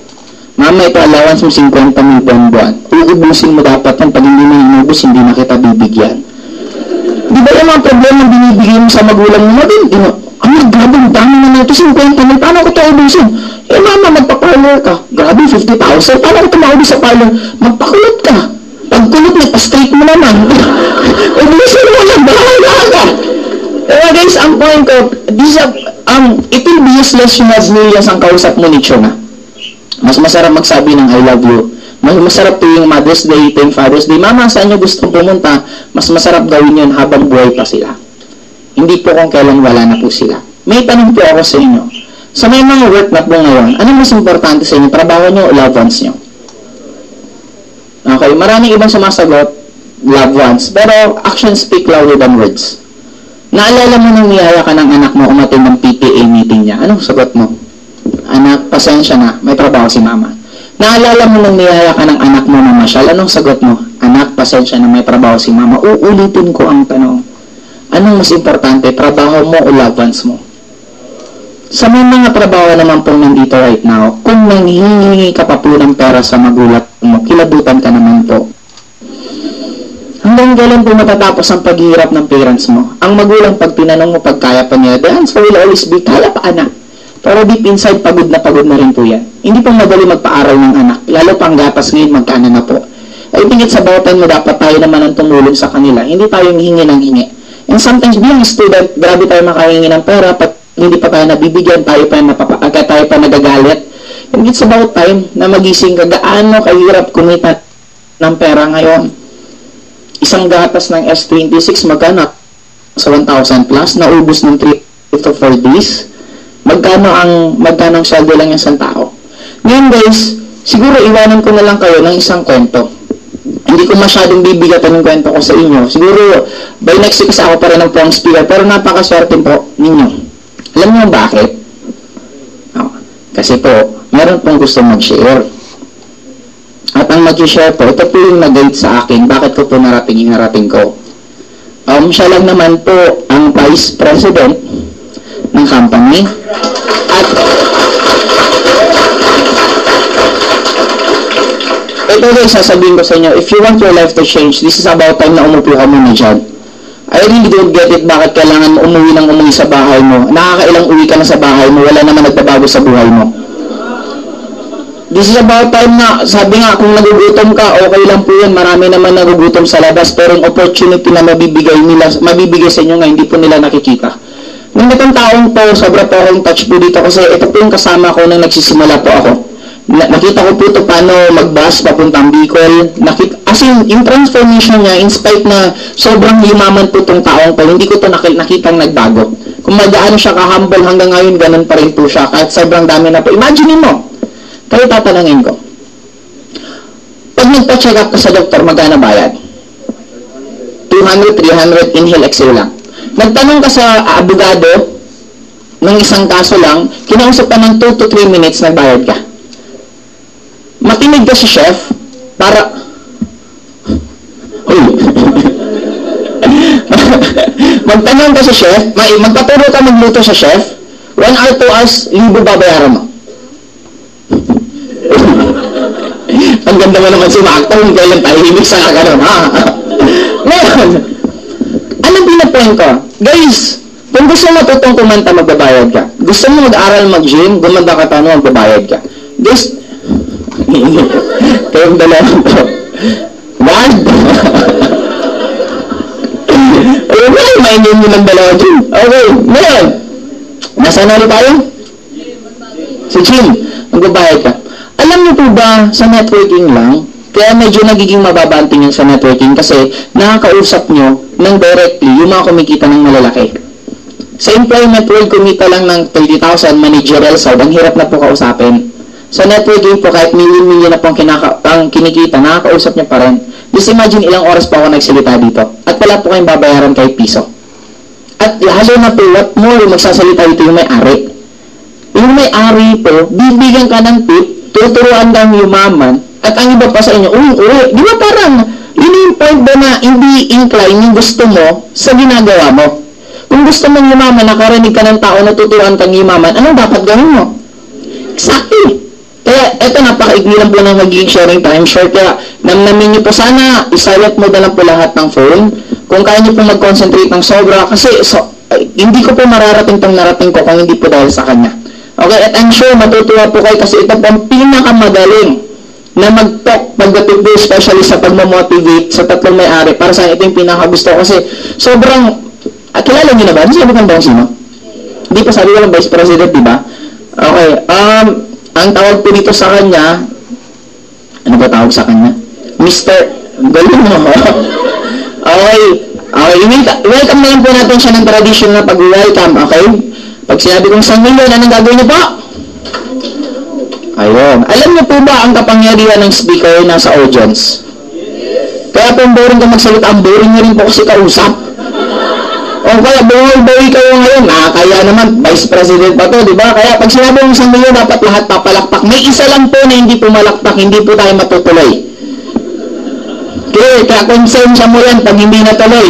Mama, ito allowance mo 50 mil buwan-buwan. Uubusin mo dapat yan. Pag hindi mo inubos, hindi na kita bibigyan. Di ba yung mga problema binibigyan mo sa magulang mo? Ang grabe, dami na ito, 50 mil. Paano ko ito ubusin? Mama, magpa-parlor ka. Grabe, 50,000. Paano ko ito maubos sa parlor? Magpakulot ka. Pagkulot, nagpa-straight mo naman. Ubusin mo lang, bahala ka. Kaya guys, ang point ko, it will be useless yung millions ang kausap mo ni Chona. Mas masarap magsabi ng I love you. Mas masarap to yung Mother's Day, to yung Father's Day. Mama, saan nyo gustong pumunta? Mas masarap gawin yun habang buhay pa sila. Hindi po kung kailan wala na po sila. May tanong po ako sa inyo. Sa may mga work na po ngayon, ano mas importante sa inyo? Trabaho nyo o loved ones nyo? Okay, maraming ibang sumasagot, loved ones. Pero actions speak louder than words. Naalala mo nung niyaya ka ng anak mo umattend ng PTA meeting niya. Anong sagot mo? Anak, pasensya na, may trabaho si mama. Naalala mo nung niyaya ka ng anak mo na masyal, anong sagot mo? Anak, pasensya na, may trabaho si mama. Uulitin ko ang tanong. Anong mas importante, trabaho mo o loved ones mo? Sa may mga trabaho naman pong nandito right now, kung nanghihingi ka pa po ng pera sa magulang mo, kilabutan ka naman po. Hanggang kailan po matatapos ang paghihirap ng parents mo? Ang magulang, pag tinanong mo, pag kaya pa niya, the answer will always be, kaya pa anak. Pero deep inside, pagod na rin po yan. Hindi po madali magpaaral ng anak. Lalo pang gatas ngayon, magkano na po. I think it's about time na dapat tayo naman ang tumulong sa kanila. Hindi tayo hingi ng hingi. And sometimes, being a student, grabe tayo makahingi ng pera, hindi pa tayo nabibigyan, tayo pa nagagalit. And it's about time na magising ka, gaano kahirap kumita ng pera ngayon. Isang gatas ng S26, magkano? Sa 1,000 plus, naubos ng 3 to 4 days. Magkano ang sweldo lang yung isang tao. Ngayon guys, siguro iwanan ko na lang kayo ng isang kwento. Hindi ko masyadong bibigatan ng kwento ko sa inyo. Siguro, by next week ako para ng pong speaker, pero napakaswerte po ninyo. Alam niyo bakit? Kasi po, meron pong gusto mag-share. At ang mag-share po, ito po yung nag-guide sa akin. Bakit ko po narating ko? Siya lang naman po ang Vice President ng company. At ito guys, sasabihin ko sa inyo, if you want your life to change, this is about time na umupo ka muna dyan. I really don't get it bakit kailangan mo umuwi sa bahay mo. Nakakailang uwi ka na sa bahay mo, wala naman nagbabago sa buhay mo. This is about time na, sabi nga, kung nagugutom ka, okay lang po yan, marami naman nagugutom sa labas, pero yung opportunity na mabibigay sa inyo nga, hindi po nila nakikita. Nung itong taong po, sobra po akong touch po dito kasi ito po yung kasama ko nung nagsisimula po ako. Nakita ko po ito paano mag-bus papuntang Bicol. As in, yung transformation niya, in spite na sobrang yumaman po itong taong po, hindi ko ito nakitang nagbago. Kung magaano siya ka-humble hanggang ngayon, ganun pa rin po siya. Kahit sobrang dami na po. Imagine mo, kayo tatanungin ko. Pag nagpa-check up ka sa doktor, magkano bayad? 200, 300, inhale, exhale lang. Nagtanong ka sa abogado ng isang kaso lang, kinausap ka ng 2 to 3 minutes, nagbayad ka. Makinig ka sa chef para magtanong ka sa chef, magpaturo ka magluto sa chef, 1 or 2 hours, libo babayaran mo. Ang ganda mo naman si Makta, kung kailan tayo himig sa kaganon, ha? Ngayon, anong pinapoint ko? Guys, kung gusto mo matutong kumanta, magbabayad ka. Gusto mo mag-aral, mag-gym, gumanda ka tanong, magbabayad ka. Guys, kayong dalawa po. One. Ayun ba, mainin mo ng dalawa dyan. Okay, ngayon. Nasaan ulit tayo? Sa gym. Magbabayad ka. Alam niyo po ba, sa networking lang, kaya medyo nagiging mababanting yan sa networking kasi nakakausap nyo ng directly yung mga kumikita ng malalaki. Sa employment world, kumita lang ng 30,000 managerial side, ang hirap na po kausapin. Sa networking po, kahit million na po ang kinikita, nakakausap niya pa rin. Just imagine ilang oras po ako nagsalita dito. At wala po kayong babayaran kahit piso. At lalo na po, what more, magsasalita dito yung may-ari. Yung may-ari po, bibigyan ka ng tip, tuturuan kang yumaman, at ang iba pa sa inyo, uwi. Di ba parang, yun yung point ba na hindi incline yung gusto mo sa ginagawa mo? Kung gusto mong yumaman, nakarinig ka ng tao na tuturuan kang yumaman, anong dapat gawin mo? Exactly. Kaya, eto, napakaigli lang po ng magiging sharing time short. Kaya, namnamin niyo po sana, isilent mo na lang po lahat ng phone. Kung kaya niyo po mag-concentrate ng sobra, kasi hindi ko po mararating tong narating ko kung hindi po dahil sa kanya. Okay, at I'm sure matutuwa po kayo kasi ito po ang pinakamagaling na mag-talk pagdating po, especially sa pagmamotivate sa tatlong may-ari. Para sa ito yung pinakagusto ko kasi sobrang, kilala niyo na ba? Sabi ko ba sino? Hindi pa sabi ko lang Vice President, di ba? Okay, ang tawag po dito sa kanya, ano ba tawag sa kanya? Mr. Galing mo. Okay. Welcome na lang po natin siya ng tradition na pag-welcome, okay? Pag sinabi kong San Million, anong gagawin niyo po? Ayun. Alam niyo po ba ang kapangyarihan ng speaker nasa audience? Kaya po boring ka magsalita, ang boring niyo rin po kasi kausap. O kaya buhay-buhay kayo ngayon, kaya naman, Vice President pa to, di ba? Kaya pag sinabi ng San Million, dapat lahat papalakpak. May isa lang po na hindi pumalakpak, hindi po tayo matutuloy. Okay, kaya konsensya mo yan pag hindi natuloy.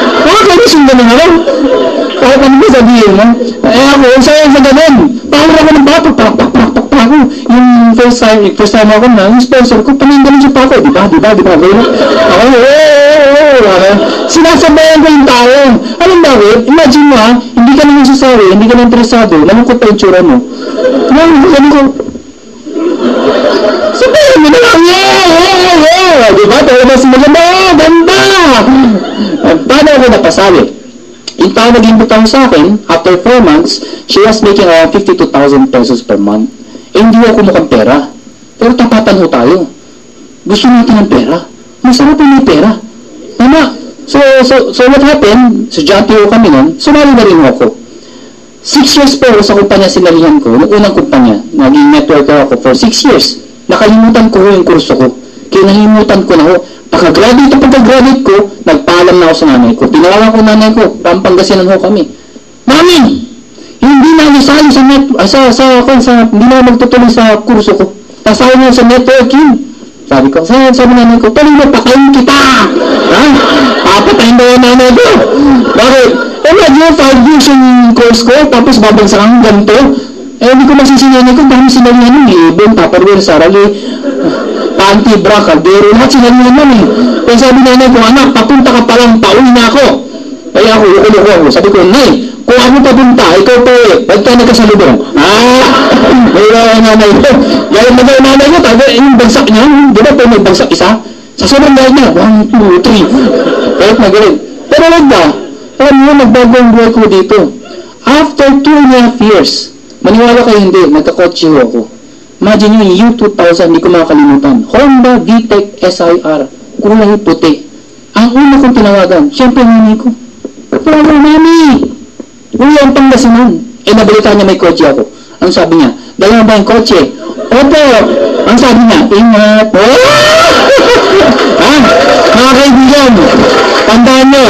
Nakakainising ganun ako. Kahit ano ba sabihin mo? Ako, sa ganun. Power ako ng bato, pak ako. Yung first time ako na, yung sponsor ko, panindaman siya pa ako. Di ba? Ako, sinasabayan ko yung tao. Alam bakit? Imagine mo hindi ka naman sasabi, hindi ka na interesado, lamang ko pa yung tsura mo. Ano ko, sabihin mo na lang, di ba? Tayo mas maganda, ganda! Paano ako napasabi? Yung tao nag-imbita ko sa akin, after 4 months, she was making around 52,000 pesos per month. Hindi ako mukhang pera. Pero tapatan ho tayo. Gusto natin ng pera. Masarap po may pera. Mama, so what happened? Sa Jati ho kami nun, sumali na rin ako. 6 years po sa kumpanya sinalihan ko, noong unang kumpanya, naging networker ako for 6 years. Nakalimutan ko yung kurso ko. Kinalimutan ko na ho. Pagka-graduate ko, nagpaalam na ako sa nanay ko. Tinawagan ko nanay ko, Pampangasinan ho kami. Mami, hindi na nasali hindi na magtutuloy sa kurso ko. Nasali na sa networking. Sabi ko, sabi nanay ko, tuloy mo, patayin kita! Ha? Papatayin ba yung nanay ko? Bakit? Imagine 5 years yung course ko, tapos babagsakan ganito. Hindi ko masisinanay ko, dahil sinalihan yung ibon, tupperware, sarali, panty, bra, kaldero, lahat sinalihan nun Kaya sabi nanay ko, anak, papunta ka pa lang, pauwi na ako. Kaya ako, ulo. Sabi ko, Nay, kung ako papunta, ikaw po ba't ka nagkasalubong? May nanay ko. Gaya na yung nanay ko, yung bagsak niya, di ba po may bagsak isa? Sa sobrang gaya niya, 1, 2, 3. Kahit magaling. Pero wag ba? Alam mo, nagbago ang buhay ko dito. After 2.5 years, maniwala kayo hindi, nagkakotse ho ako. Imagine nyo, yung year 2000, hindi ko makakalimutan. Honda VTEC SIR, kulay puti. Ang una kong tinawagan, siyempre nanay ko. Pero mami, uwi ang Pangasinan. Nabalita niya may kotse ako. Ang sabi niya, dalawa ba yung kotse? Opo, ang sabi niya, ingat. Ha? Mga kaibigan, tandaan nyo,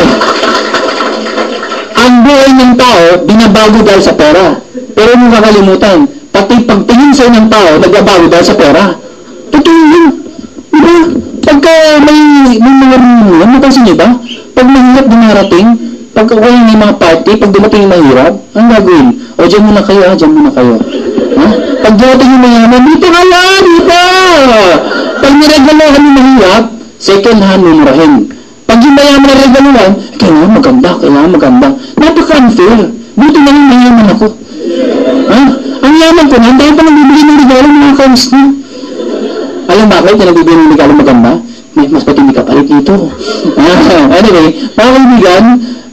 ang buhay ng tao, binabago dahil sa pera. Pero huwag kakalimutan, pati pagtingin sa'yo ng tao, nagbabago dahil sa pera. Totoo yun. Diba? Pagka may mga rinungan, napansin niyo ba? Pag mahirap dumarating, pagka may mga party, pag dumating yung mahirap, ang gagawin? O, dyan muna kayo, dyan muna kayo. Ha? Pag dumating yung mayaman, dito kaya, dito! Pag niregalohan yung mahirap, second hand mumurahin. Pag yung mayaman na regaluhan, kailangan maganda. Napaka-unfair. Buti na yung mayaman ako. Ha? Ang yaman ko na, ang dahil pa nagbibigay ng regalo ng mga accounts niya. Alam bakit na nagbibigay ng regalo maganda? May mas patindi ka palit dito. Anyway, mga kaibigan,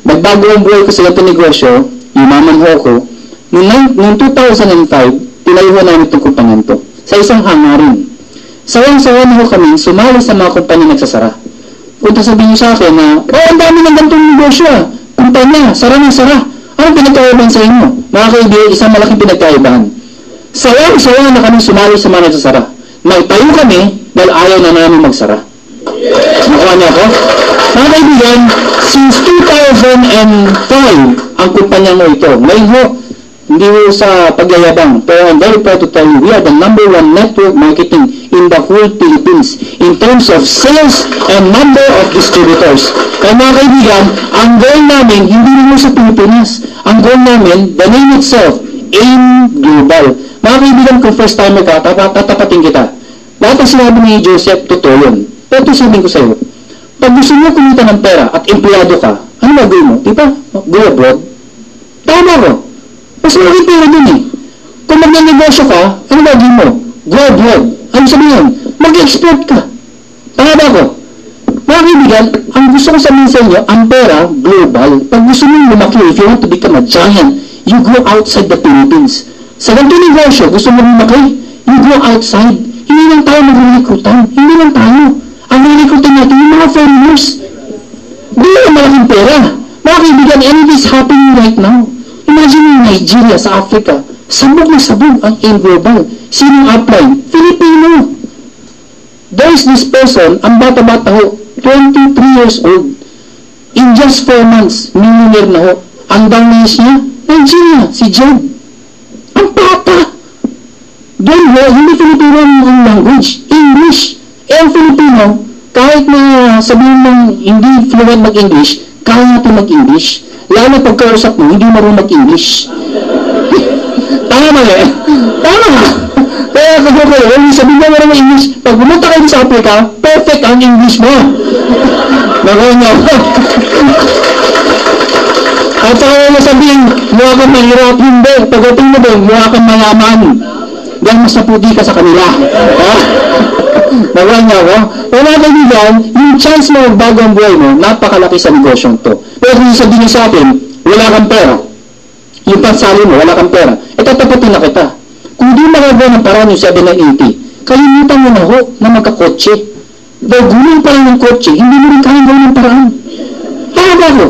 nagbago ang buhay ko sa ganitong negosyo, yumaman ho ako. Noong 2005, tinayuhan namin itong kumpanyan to. Sa isang hangarin. Sawang-sawa na ho kami, sumali sa mga kumpanya nagsasara. Punta sabihin niyo sa akin na, ang dami ng ganitong negosyo ah. Kumpanya, sara na sara. Anong pinagkaibahan sa inyo? Mga kaibigan, isang malaking pinagkaibahan. Sawang-sawa na kami sumali sa mga nagsasara. Nagtayo kami dahil ayaw na namin magsara. Nakuha niyo ako? Mga kaibigan, since 2005, ang kumpanya mo ito. Ngayon ho, hindi ho sa pagyayabang, pero I'm very proud to tell you, we are the #1 network marketing in the whole Philippines in terms of sales and number of distributors. Kaya mga kaibigan, ang goal namin, hindi rin sa Pilipinas. Ang goal namin, the name itself, AIM Global. Mga kaibigan, kung first timer ka, tatapatin kita. Lahat ang sinabi ni Joseph, totoo yun. Pero ito sabihin ko sa'yo, pag gusto mo kumita ng pera at empleyado ka, ano gagawin mo? Diba? Go abroad? Tama ko. Mas malaki pera dun eh. Kung magnanegosyo ka, ano gagawin mo? Go abroad. Ano sabihin? Mag-export ka. Tama ba ko? Mga kaibigan, ang gusto ko sabihin sa inyo, ang pera, global. Pag gusto mo lumaki, if you want to become a giant, you go outside the Philippines. Sa ganito negosyo, gusto mo lumaki, you go outside. Hindi lang tayo mag-recruitan. Hindi lang tayo. Ang recruitan natin, yung mga foreigners. Hindi lang malaking pera. Mga kaibigan, and it is happening right now. Imagine yung Nigeria sa Africa. Sabog na sabog ang AIM Global. Sinong upline? Filipino. There is this person, ang bata-bata ho, 23 years old. In just 4 months, millionaire na ho. Ang downloads niya, Nigeria, si Job. Ang bata. Doon ho, hindi Filipino ang language. English. Ang Filipino, kahit na sabihin mong hindi fluent mag-English, kaya natin mag-English. Lalo pagkausap mo, hindi marunong mag-English. Tama eh. Tama. Kaya kayo, sabihin mo marunong mag-English, pag pumunta kayo sa Africa, perfect ang English mo. Nakuha At saka na sabihin, mukha kang mahirap, hindi. Pagdating mo doon, mukha kang mayaman. Dahil mas naputi ka sa kanila. Nakuha niya ako. Pero mga kaibigan, yung chance mo magbago ang buhay mo, napakalaki sa negosyong to. Pero kung sabihin niyo sa akin, wala kang pera. Yung pansali mo, wala kang pera. E tatapatin na kita. Kung di magagawa ng paraan yung 780, kalimutan mo na ho na magkakotse. Dahil gulong pa lang ng kotse, hindi mo rin kayang gawin ng paraan. Tama ba ako?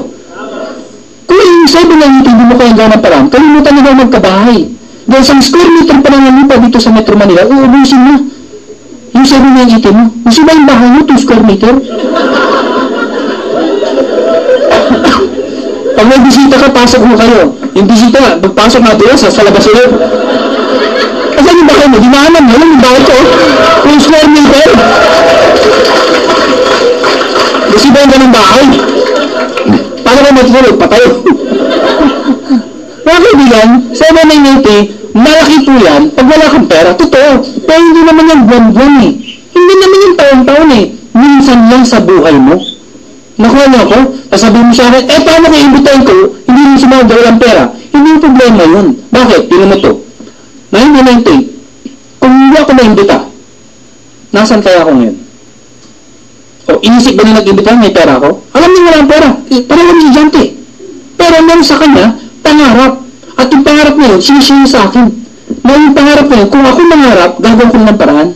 Kung yung 780, hindi mo kayang gawin ng paraan, kalimutan na daw magkabahay. Dahil sa square meter pa lang ang lupa dito sa Metro Manila, uubusin mo. Yung 780 mo. Gusto ba yung bahay mo, 2 square meter? Pag may bisita ka, pasok mo kayo. Yung bisita, pagpasok natin sa labas ulit. Kasi yung bahay mo, dinaanan mo, yung bahay ko, 2 square meter. Gusto ba yung ganong bahay? Paano ka matulog? Patayo. Mga kaibigan, 780, malaki po yan pag wala kang pera. Totoo. Pero hindi naman yan buwan-buwan eh. Hindi naman yan taon-taon eh. Minsan lang sa buhay mo. Nakuha niyo ako? Sasabihin mo sa akin, paano kayo imbitahin ko? Hindi rin sumunod dahil ang pera. Hindi yung problema yun. Bakit? Tingnan mo to. 1998, kung hindi ako naimbita, nasan kaya ako ngayon? O, inisip ba nila nag-imbitahan? May pera ako? Alam niyo wala ang pera. Parang si Jante. Pero meron sa kanya, pangarap. At yung pangarap na yun, sinisiyo sa akin. Na yung pangarap na yun, kung ako mangarap, gagawin ko ng paraan.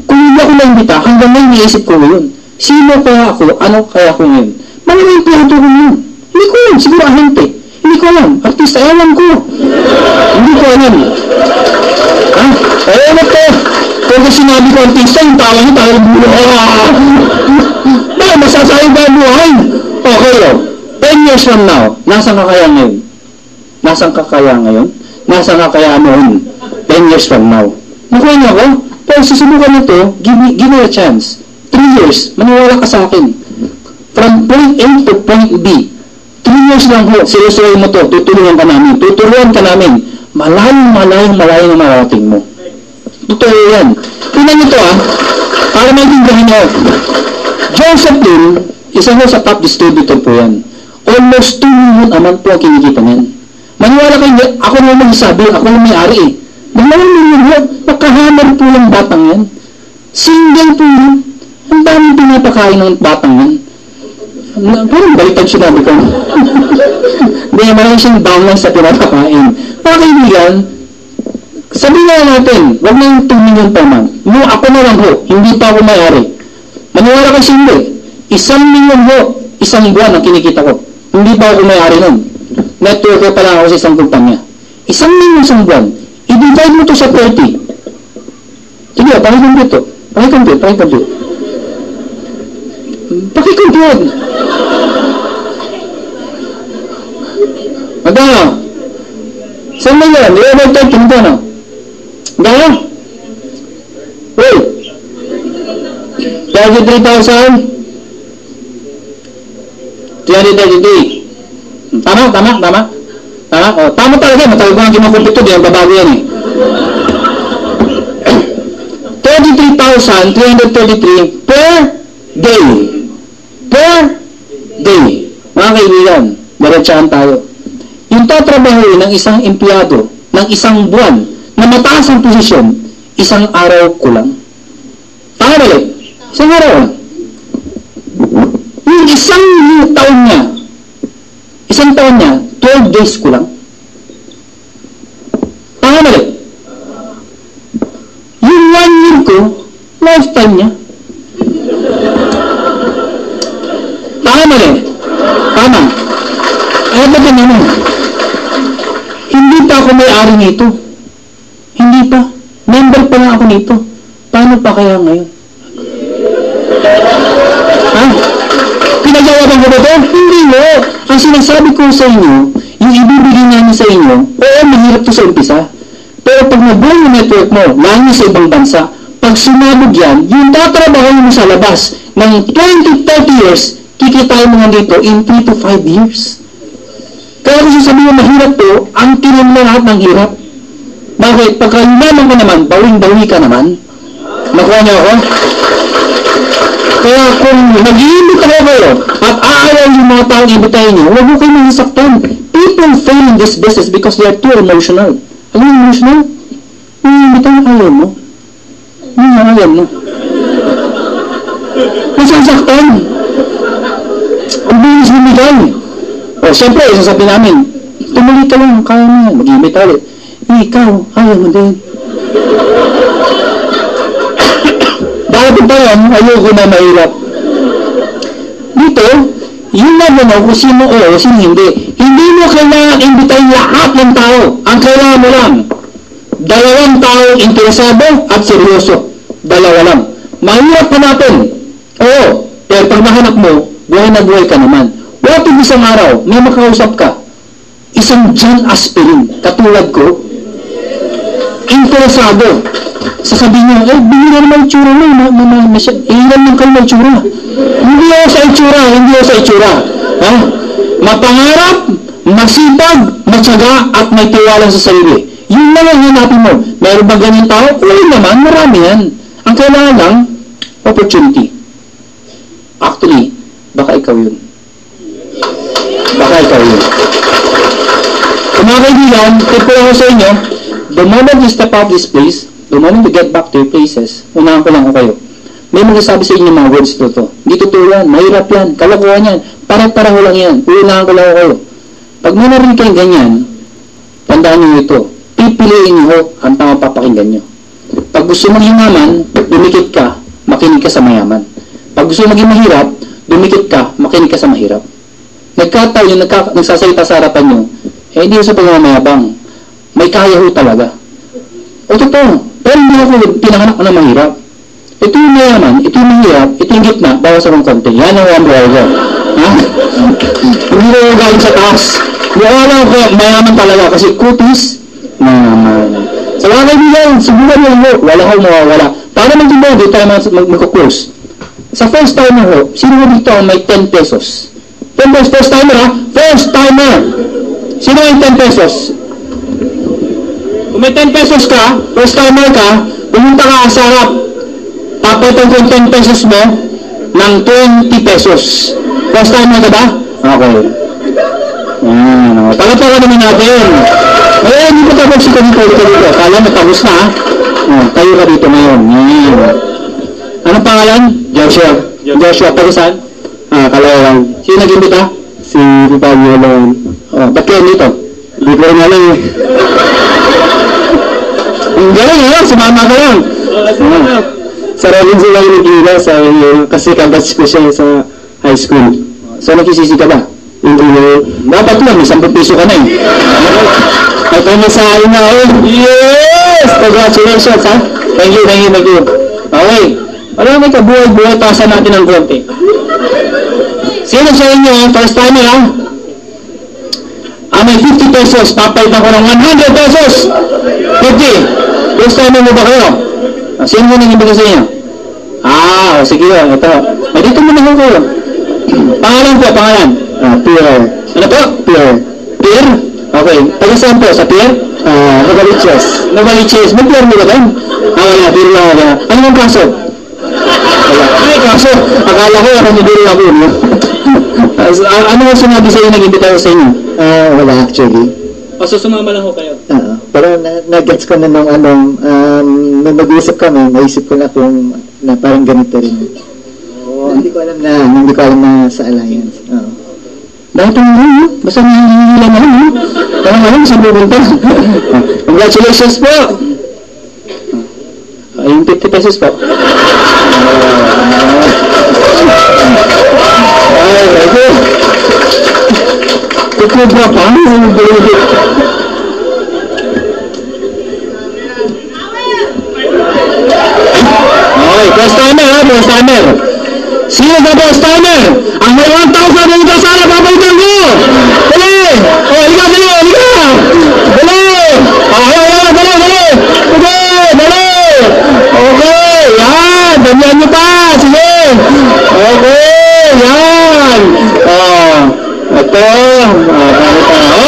Kung hindi ako naimbita, hanggang ngayon niisip ko ngayon. Sino kaya ako? Ano kaya ako ngayon? Maraming pinto ko ngayon. Hindi ko alam. Siguro ahente. Hindi ko alam. Artista, alam ko. Hindi ko alam. Ha? Ayaw na to. years from now, nasaan ka kaya ngayon? Nasaan ka kaya ngayon? Nasaan ka kaya noon? 10 years from now. Nakuha niyo ako? Pero susubukan na to, give me a chance. 3 years, maniwala ka sa akin. From point A to point B, 3 years lang ho, seryosoy mo to, tutulungan ka namin. Malayong na marating mo. Totoo yan. Tingnan nyo to para maintindihan nyo. Joseph din, isa ho sa top distributor po yan. Almost 2 million a month po ang kinikita niyan. Maniwala kayo, ako naman magsasabi, ako yung may-ari eh. Dalawang million ho, nakahammer po yung batang yan. Single po yun. Ang daming pinapakain ng batang yan. Parang baliktad sinabi ko. Hindi, marami siyang down lang sa pinapakain. Mga kaibigan, sabihin na natin, wag na yung 2 million per month. No, ako na lang ho, hindi pa ako may-ari. Maniwala kasi hindi. 1 million ho, isang buwan ang kinikita ko. Hindi pa ako may-ari nun. Networker pa lang ako sa isang kumpanya. 1 million isang buwan. I-divide mo to sa 30. Sige, pakikompute to. Pakikompute. Magkano? 1 million. Divide 30. Magkano? Gaya? Uy! 33,000? 333. Tama? O, tama talaga. Matagal ko nang kinukumpito. Di ang babago yan eh. 33,333 per day. Mga kaibigan, diretsahan tayo. Yung tatrabahuin ng isang empleyado ng isang buwan na mataas ang posisyon, 1 araw kulang. Tama balik? 1 araw lang. Yung isang taon niya, 12 days kulang. Tama balik? Yung 1 year ko, lifetime niya. Tama balik? Tama. Ay, ba't naman? Hindi pa ako may-ari nito. Hindi pa. Member pa lang ako nito. Paano pa kaya ngayon? Ha? Pinagawaban ko ba ito? Hindi mo. Ang sinasabi ko sa inyo, yung ibibigay namin sa inyo, oo, mahirap to sa umpisa. Pero pag nabuo yung network mo, lalo sa ibang bansa, pag sumabog yan, yung tatrabaho mo sa labas ng 20-30 years, kikitain mo nga dito in 3 to 5 years. Kaya kung sasabihin mo mahirap to, ang tinan mo lahat ng hirap. Bakit? Pagka yumaman ka naman, bawing-bawi ka naman. Nakuha niyo ako? Kaya kung mag-iibit ako kayo at aayaw yung mga taong ibitahin niyo, huwag mo kayo masasaktan. People fail in this business because they are too emotional. Alam mo emotional? Ibitahin ayaw mo. Ayaw mo. Masasaktan. Ang bilis bumigay. O, siyempre, sasabi namin, tumuloy ka lang, kaya mo yan, mag-iimit ulit. Ikaw, ayaw mo din. Bakit ba yan, ayoko na mahirap. Dito, yun na mo kung sino o sino hindi. Hindi mo kailangan imbitahin lahat ng tao. Ang kailangan mo lang, 2 tao interesado at seryoso. 2 lang. Mahirap pa natin. Oo, pero pag nahanap mo, buhay na buhay ka naman. What if isang araw, may makausap ka, isang John Aspirin, katulad ko, interesado. Sasabihin niya, binira naman yung tsura mo, ilan lang kayo ng tsura. Hindi ako sa itsura. Ha? Mapangarap, masipag, matyaga, at may tiwala sa sarili. Yun lang ang hanapin mo. Meron ba ganyan tao? Wala naman, marami yan. Ang kailangan lang, opportunity. Actually, baka ikaw yun. Kung mga kaibigan, tip ko lang ako sa inyo, the moment you step out this place, the moment you get back to your places, unahan ko lang ako kayo. May magsasabi sa inyo mga words to. Hindi totoo yan, mahirap yan, kalokohan yan, pare-pareho lang yan, unahan ko lang ako kayo. Pag may narinig kayong ganyan, tandaan nyo ito, pipiliin nyo ang tamang papakinggan nyo. Pag gusto mong yumaman, dumikit ka, makinig ka sa mayaman. Pag gusto mong maging mahirap, dumikit ka, makinig ka sa mahirap. Nagkataon yung nagsasalita sa harapan nyo, hindi sa pagmamayabang. May kaya ho talaga. O totoo, pero hindi ako pinanganak ko na mahirap. Ito yung mayaman, ito yung mahirap, ito yung gitna, bawas akong konti. Yan ang umbrella ko. Ha? Hindi Hindi ko galing sa taas. Wala ko, mayaman talaga kasi kutis, mayaman. Sa mga kaibigan, subukan nyo ho, wala ko mawawala. Para mag-iba, di tayo mag-course. Sa first timer ho, sino dito ang may 10 pesos? 10 pesos, first timer ha? First timer! Sino may 10 pesos? Kung may 10 pesos ka, first timer ka, pumunta ka sa harap, papalitan ko yung 10 pesos mo ng 20 pesos. First timer ka ba? Okay. Palapakan naman natin. Eh, hindi pa tapos ito dito. Kala mo tapos na ha? Tayo ka dito ngayon. Anong pangalan? Joshua. Joshua, tayo saan? Kalawang. Sino nag-imbita? Si Pipagyo lang. Ba't kayo dito? Hindi ko rin alam eh. Ang galing ha? Sumama ka lang. Sa Rollins sila yung nag-iila kasi kabatch ko siya sa high school. So, nakisisi ka ba? Hindi mo. Dapat lang, may 10 piso ka na eh. At kami sa akin na eh. Yes! Congratulations ha? Thank you. Okay. Alam may kabuhay-buhay, tasan natin ng konti. Sino sa inyo, first timer ha? May 50 pesos, papalitan ko ng 100 pesos! 50! First timer mo ba kayo? Sino mo nang ibigay sa inyo? Sige ito. Dito mo na ho kayo. Pangalan po, pangalan? Pierre. Ano po? Pierre. Pierre? Okay. Taga saan po? Sa Pierre? Novaliches. Novaliches. May Pierre mo ba doon? Wala. Pierre lang ako. Ano yung kaso? Ay, kaso. Akala ko ako ni Pierre lang po. Ano yung sinabi sa inyo, nag-imbita ko sa inyo? Wala actually. So sumama lang ho kayo? Pero na-gets ko na nung nung mag-usap kami, naisip ko na kung na parang ganito rin. Hindi ko alam na sa Alliance. Dahil ito mo, basta nahihila na lang, parang alam, saan pupunta? Congratulations po! Yung 50 pesos po. Ito. Ito ba pa? Okay, first timer. Sino ba first timer? Ang may 1,000 na ito sana papalitan ko! Dali! Halika! Okay, yan! Damihan nyo pa! Sige! Okay, yan! Ito.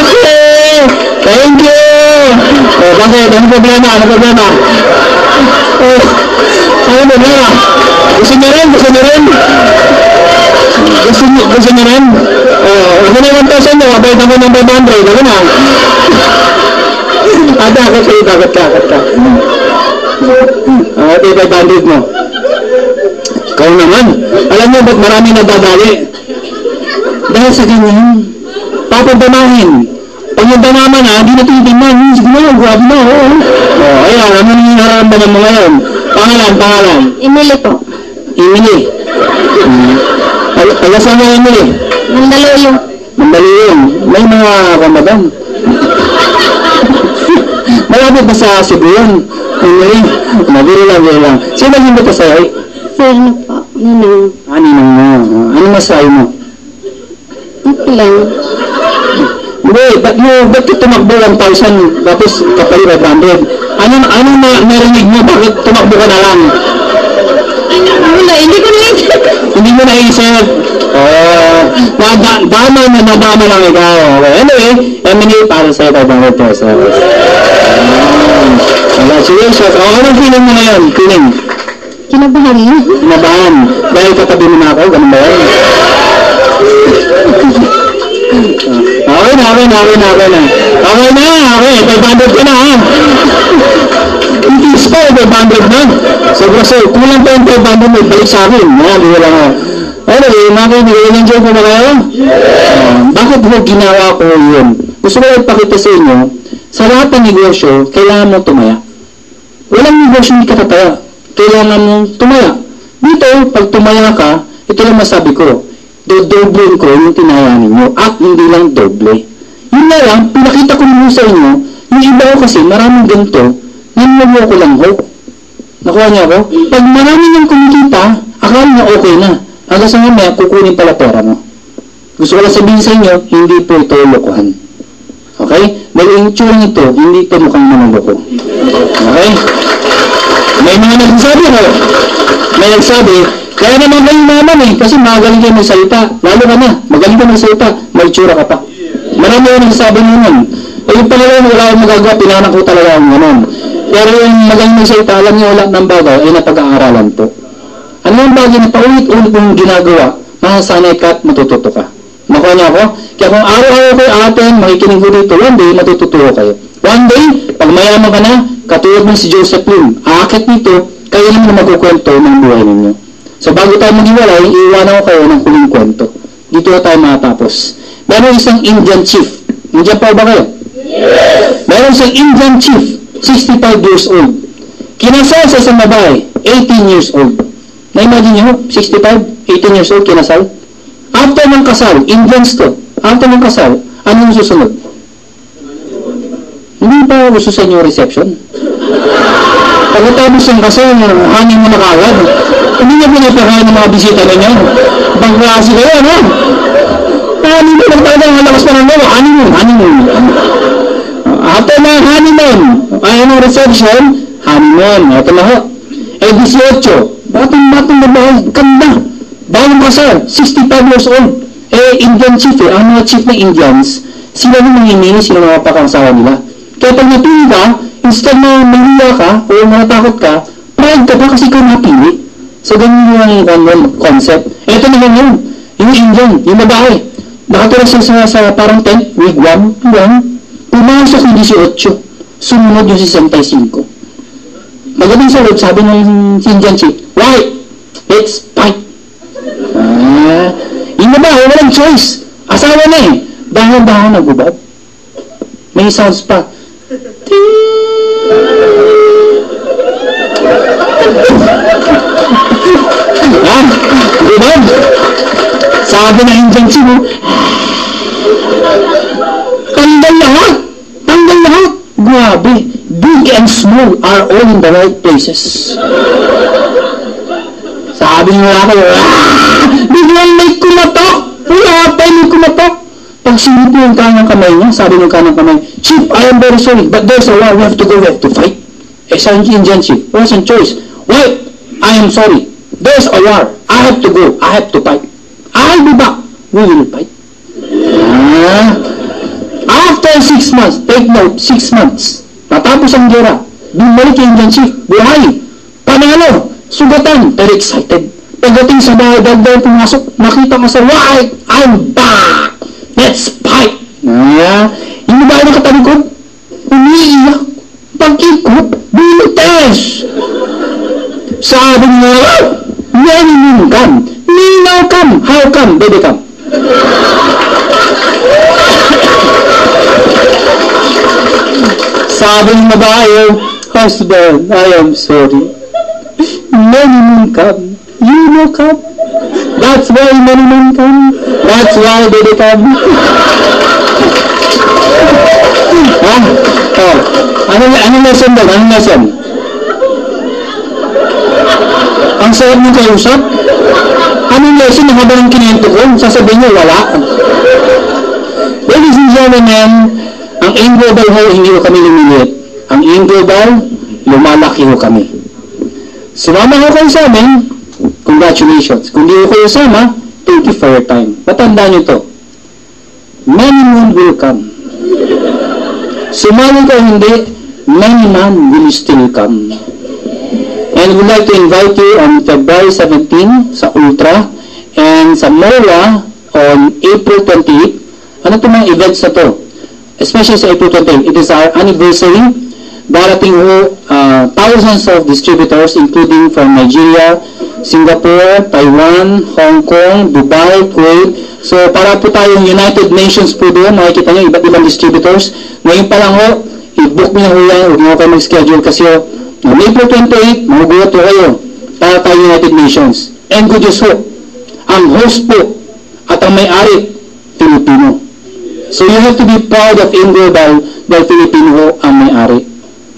Okay! Thank you! Bakit? Ano problema? Ano problema? Gusto niyo rin? Gusto niyo rin? Ako na 1,000 nyo, abay na ko ng 500. Ako na. Takot ka. Ito yung 500 mo. Ikaw naman. Alam niyo ba't marami nadadali? Dahil sa ganyan. Papadamahin. Pag yung damama na, hindi na tinitingnan. Sige na, grabe na. Ayan, ano yung nararamdaman mo ngayon? Pangalan? Emily po. Emily. Alasan mo Emily? Mandaluyong. May mga Ramadan. Malapit ba sa Cebu yun? Emily. Mabili lang. Sino nag-imbita ka sa'yo? Sino po? Ninong. Ninong mo. Ano masahe mo? Okay lang. Ba't ka tumakbo 1,000 tapos kapali 500? Ano narinig mo? Bakit tumakbo ka na lang? Wala, hindi ko naisip. Hindi mo naisip? Nadama lang ikaw. Okay. Anyway, Emily, para sa'yo 500 pesos. Congratulations. Anong feeling mo ngayon? Kinabahan. Dahil katabi mo na ako, ganun ba yan? Okay na. Okay, 500 ka na ha. Itis pa, 500 na. Sobra kulang pa yung 500 may balik sa akin. Di wala nga. Anyway, mga kaibigan, enjoy ko na kayo? Bakit mo ginawa ko yun? Gusto ko ipakita sa inyo, sa lahat ng negosyo, kailangan mo tumaya. Walang negosyo hindi ka tataya. Kailangan mo tumaya. Dito, pag tumaya ka, ito lang masabi ko, dodoblein ko yung tinaya ninyo at hindi lang doble. Yun na lang, pinakita ko nyo sa inyo, yung iba ko kasi maraming ganito, nangyayari ko lang ho. Nakuha niyo ako? Pag marami niyang kumikita, akala niya okay na. Hanggang sa mamaya, kukunin pala pera mo. Gusto ko lang sabihin sa inyo, hindi po ito lokohan. Okay? Dahil yung itsura nito, hindi ito mukhang manloko. Okay? May mga nagsasabi ko, may nagsabi, kaya naman kayo naman kasi magaling kayo magsalita. Lalo ka na, magaling ka magsalita, may itsura ka pa. Marami yung nagsasabi naman. Yung pangalawa, wala akong magagawa, pinanak ko talaga ang ganun. Pero yung magaling magsalita, alam niyo lahat ng bagay ay napag-aaralan po. Ano yung bagay na paulit-ulit mong ginagawa, masasanay ka at matututo ka. Nakuha niyo ako? Kaya kung araw-araw kayo atin, makikinig ko dito, one day, matututo kayo. One day, pag mayaman ka na, katulad ng si Joseph Lim, aakit nito, kayo naman na magkukwento ng buhay ninyo. So bago tayo mag-iwalay, iiwanan ko kayo ng huling kwento. Dito na tayo matapos. Meron isang Indian chief. Indian pa ba kayo? Yes! Meron isang Indian chief, 65 years old. Kinasal sa isang babae, 18 years old. Na-imagine nyo, 65, 18 years old, kinasal. After ng kasal, Indians to, after ng kasal, ano yung susunod? Hindi pa gusto sa inyo reception? Pagkatapos yung kasal, hangin mo na kagad. Hindi niya pinapakain ng mga bisita ninyo. Bangklase kayo, ano? Honeymoon, nagtawag ang lakas pa ng lolo. Honeymoon. After na honeymoon, ayaw ng reception, honeymoon. Ito na ho. 18. Batang babae, ganda. Bagong kasal, 65 years old. Indian chief ang mga chief na Indians, sila nang nanginili, sila mga pakangsawa nila. Kaya pag napili ka, instead na mahiya ka, o manatakot ka, proud ka pa kasi ikaw napili. So, ganun yung concept. Ito naman yun, yung Indian, yung babae. Nakatulog siya sa parang tent, wigwam, pumasok yung 18, sumunod yung 65. Magandang sa loob, sabi ng Indian chief, why? Let's fight. Yung babae, walang choice. Asawa na Dahan-dahan nagubad. May sounds pa. Gubad. Sabi na Indian chief, tanggal lahat. Grabe. Big and small are all in the right places. Sabi nyo ako, biglang may kumatok. May kumatok. Pag sinip yung kanang kamay niya, sabi ng kanang kamay, Chief, I am very sorry, but there's a war, we have to go, we have to fight. Sabi ng Indian chief, what's your choice? Why? I am sorry. There's a war. I have to go. I have to fight. I'll be back. We will fight. After 6 months, take note, 6 months, natapos ang gera, bumalik yung Indian chief, buhay, panalo, sugatan, very excited. Pagdating sa bahay, dagdag pumasok, nakita ko sa why, I'm back! Let's fight! Yung babae na katalikod, umiiyak, pag-ikot, binites! Sabi niya, many men come, me now come, how come, baby come? Sabi ng babae, husband, I am sorry. Many men come. You know come. That's why many men come. That's why they come. Anong lesson doon? Anong lesson? Ang sarap ng kausap? Anong lesson na habang kinento ko? Sasabihin niyo, wala. Ladies and gentlemen, ang aim global ho, hindi ko kami lumilit. Ang aim global, lumalaki ho kami. Sumama ho kayo sa amin, congratulations. Kung di ho kayo sama, thank you for your time. Patandaan nyo to. Many men will come. Sumali ka hindi, many men will still come. And we'd like to invite you on February 17 sa Ultra and sa MOA on April 28. Ano itong mga events na to? Especially sa April 28, it is our anniversary. Darating ho thousands of distributors including from Nigeria, Singapore, Taiwan, Hong Kong, Dubai, Kuwait. So para po tayong United Nations po doon, makikita nyo iba't ibang distributors. Ngayon pa lang ho, i-book nyo na ho yan, huwag nyo kayo mag-schedule kasi ho, on April 28, magugulat ho kayo para tayo United Nations. And good news ho, ang host po at ang may-ari, Filipino. So you have to be proud of Global dahil Filipino ho ang may-ari.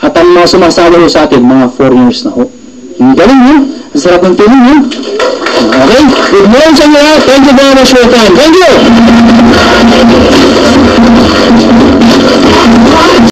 At ang mga sumasama ho sa atin, mga foreigners na ho. Ang galing ho. Ang sarap ng feeling ho. Okay? Good morning sa inyo lahat. Thank you very much for your time. Thank you!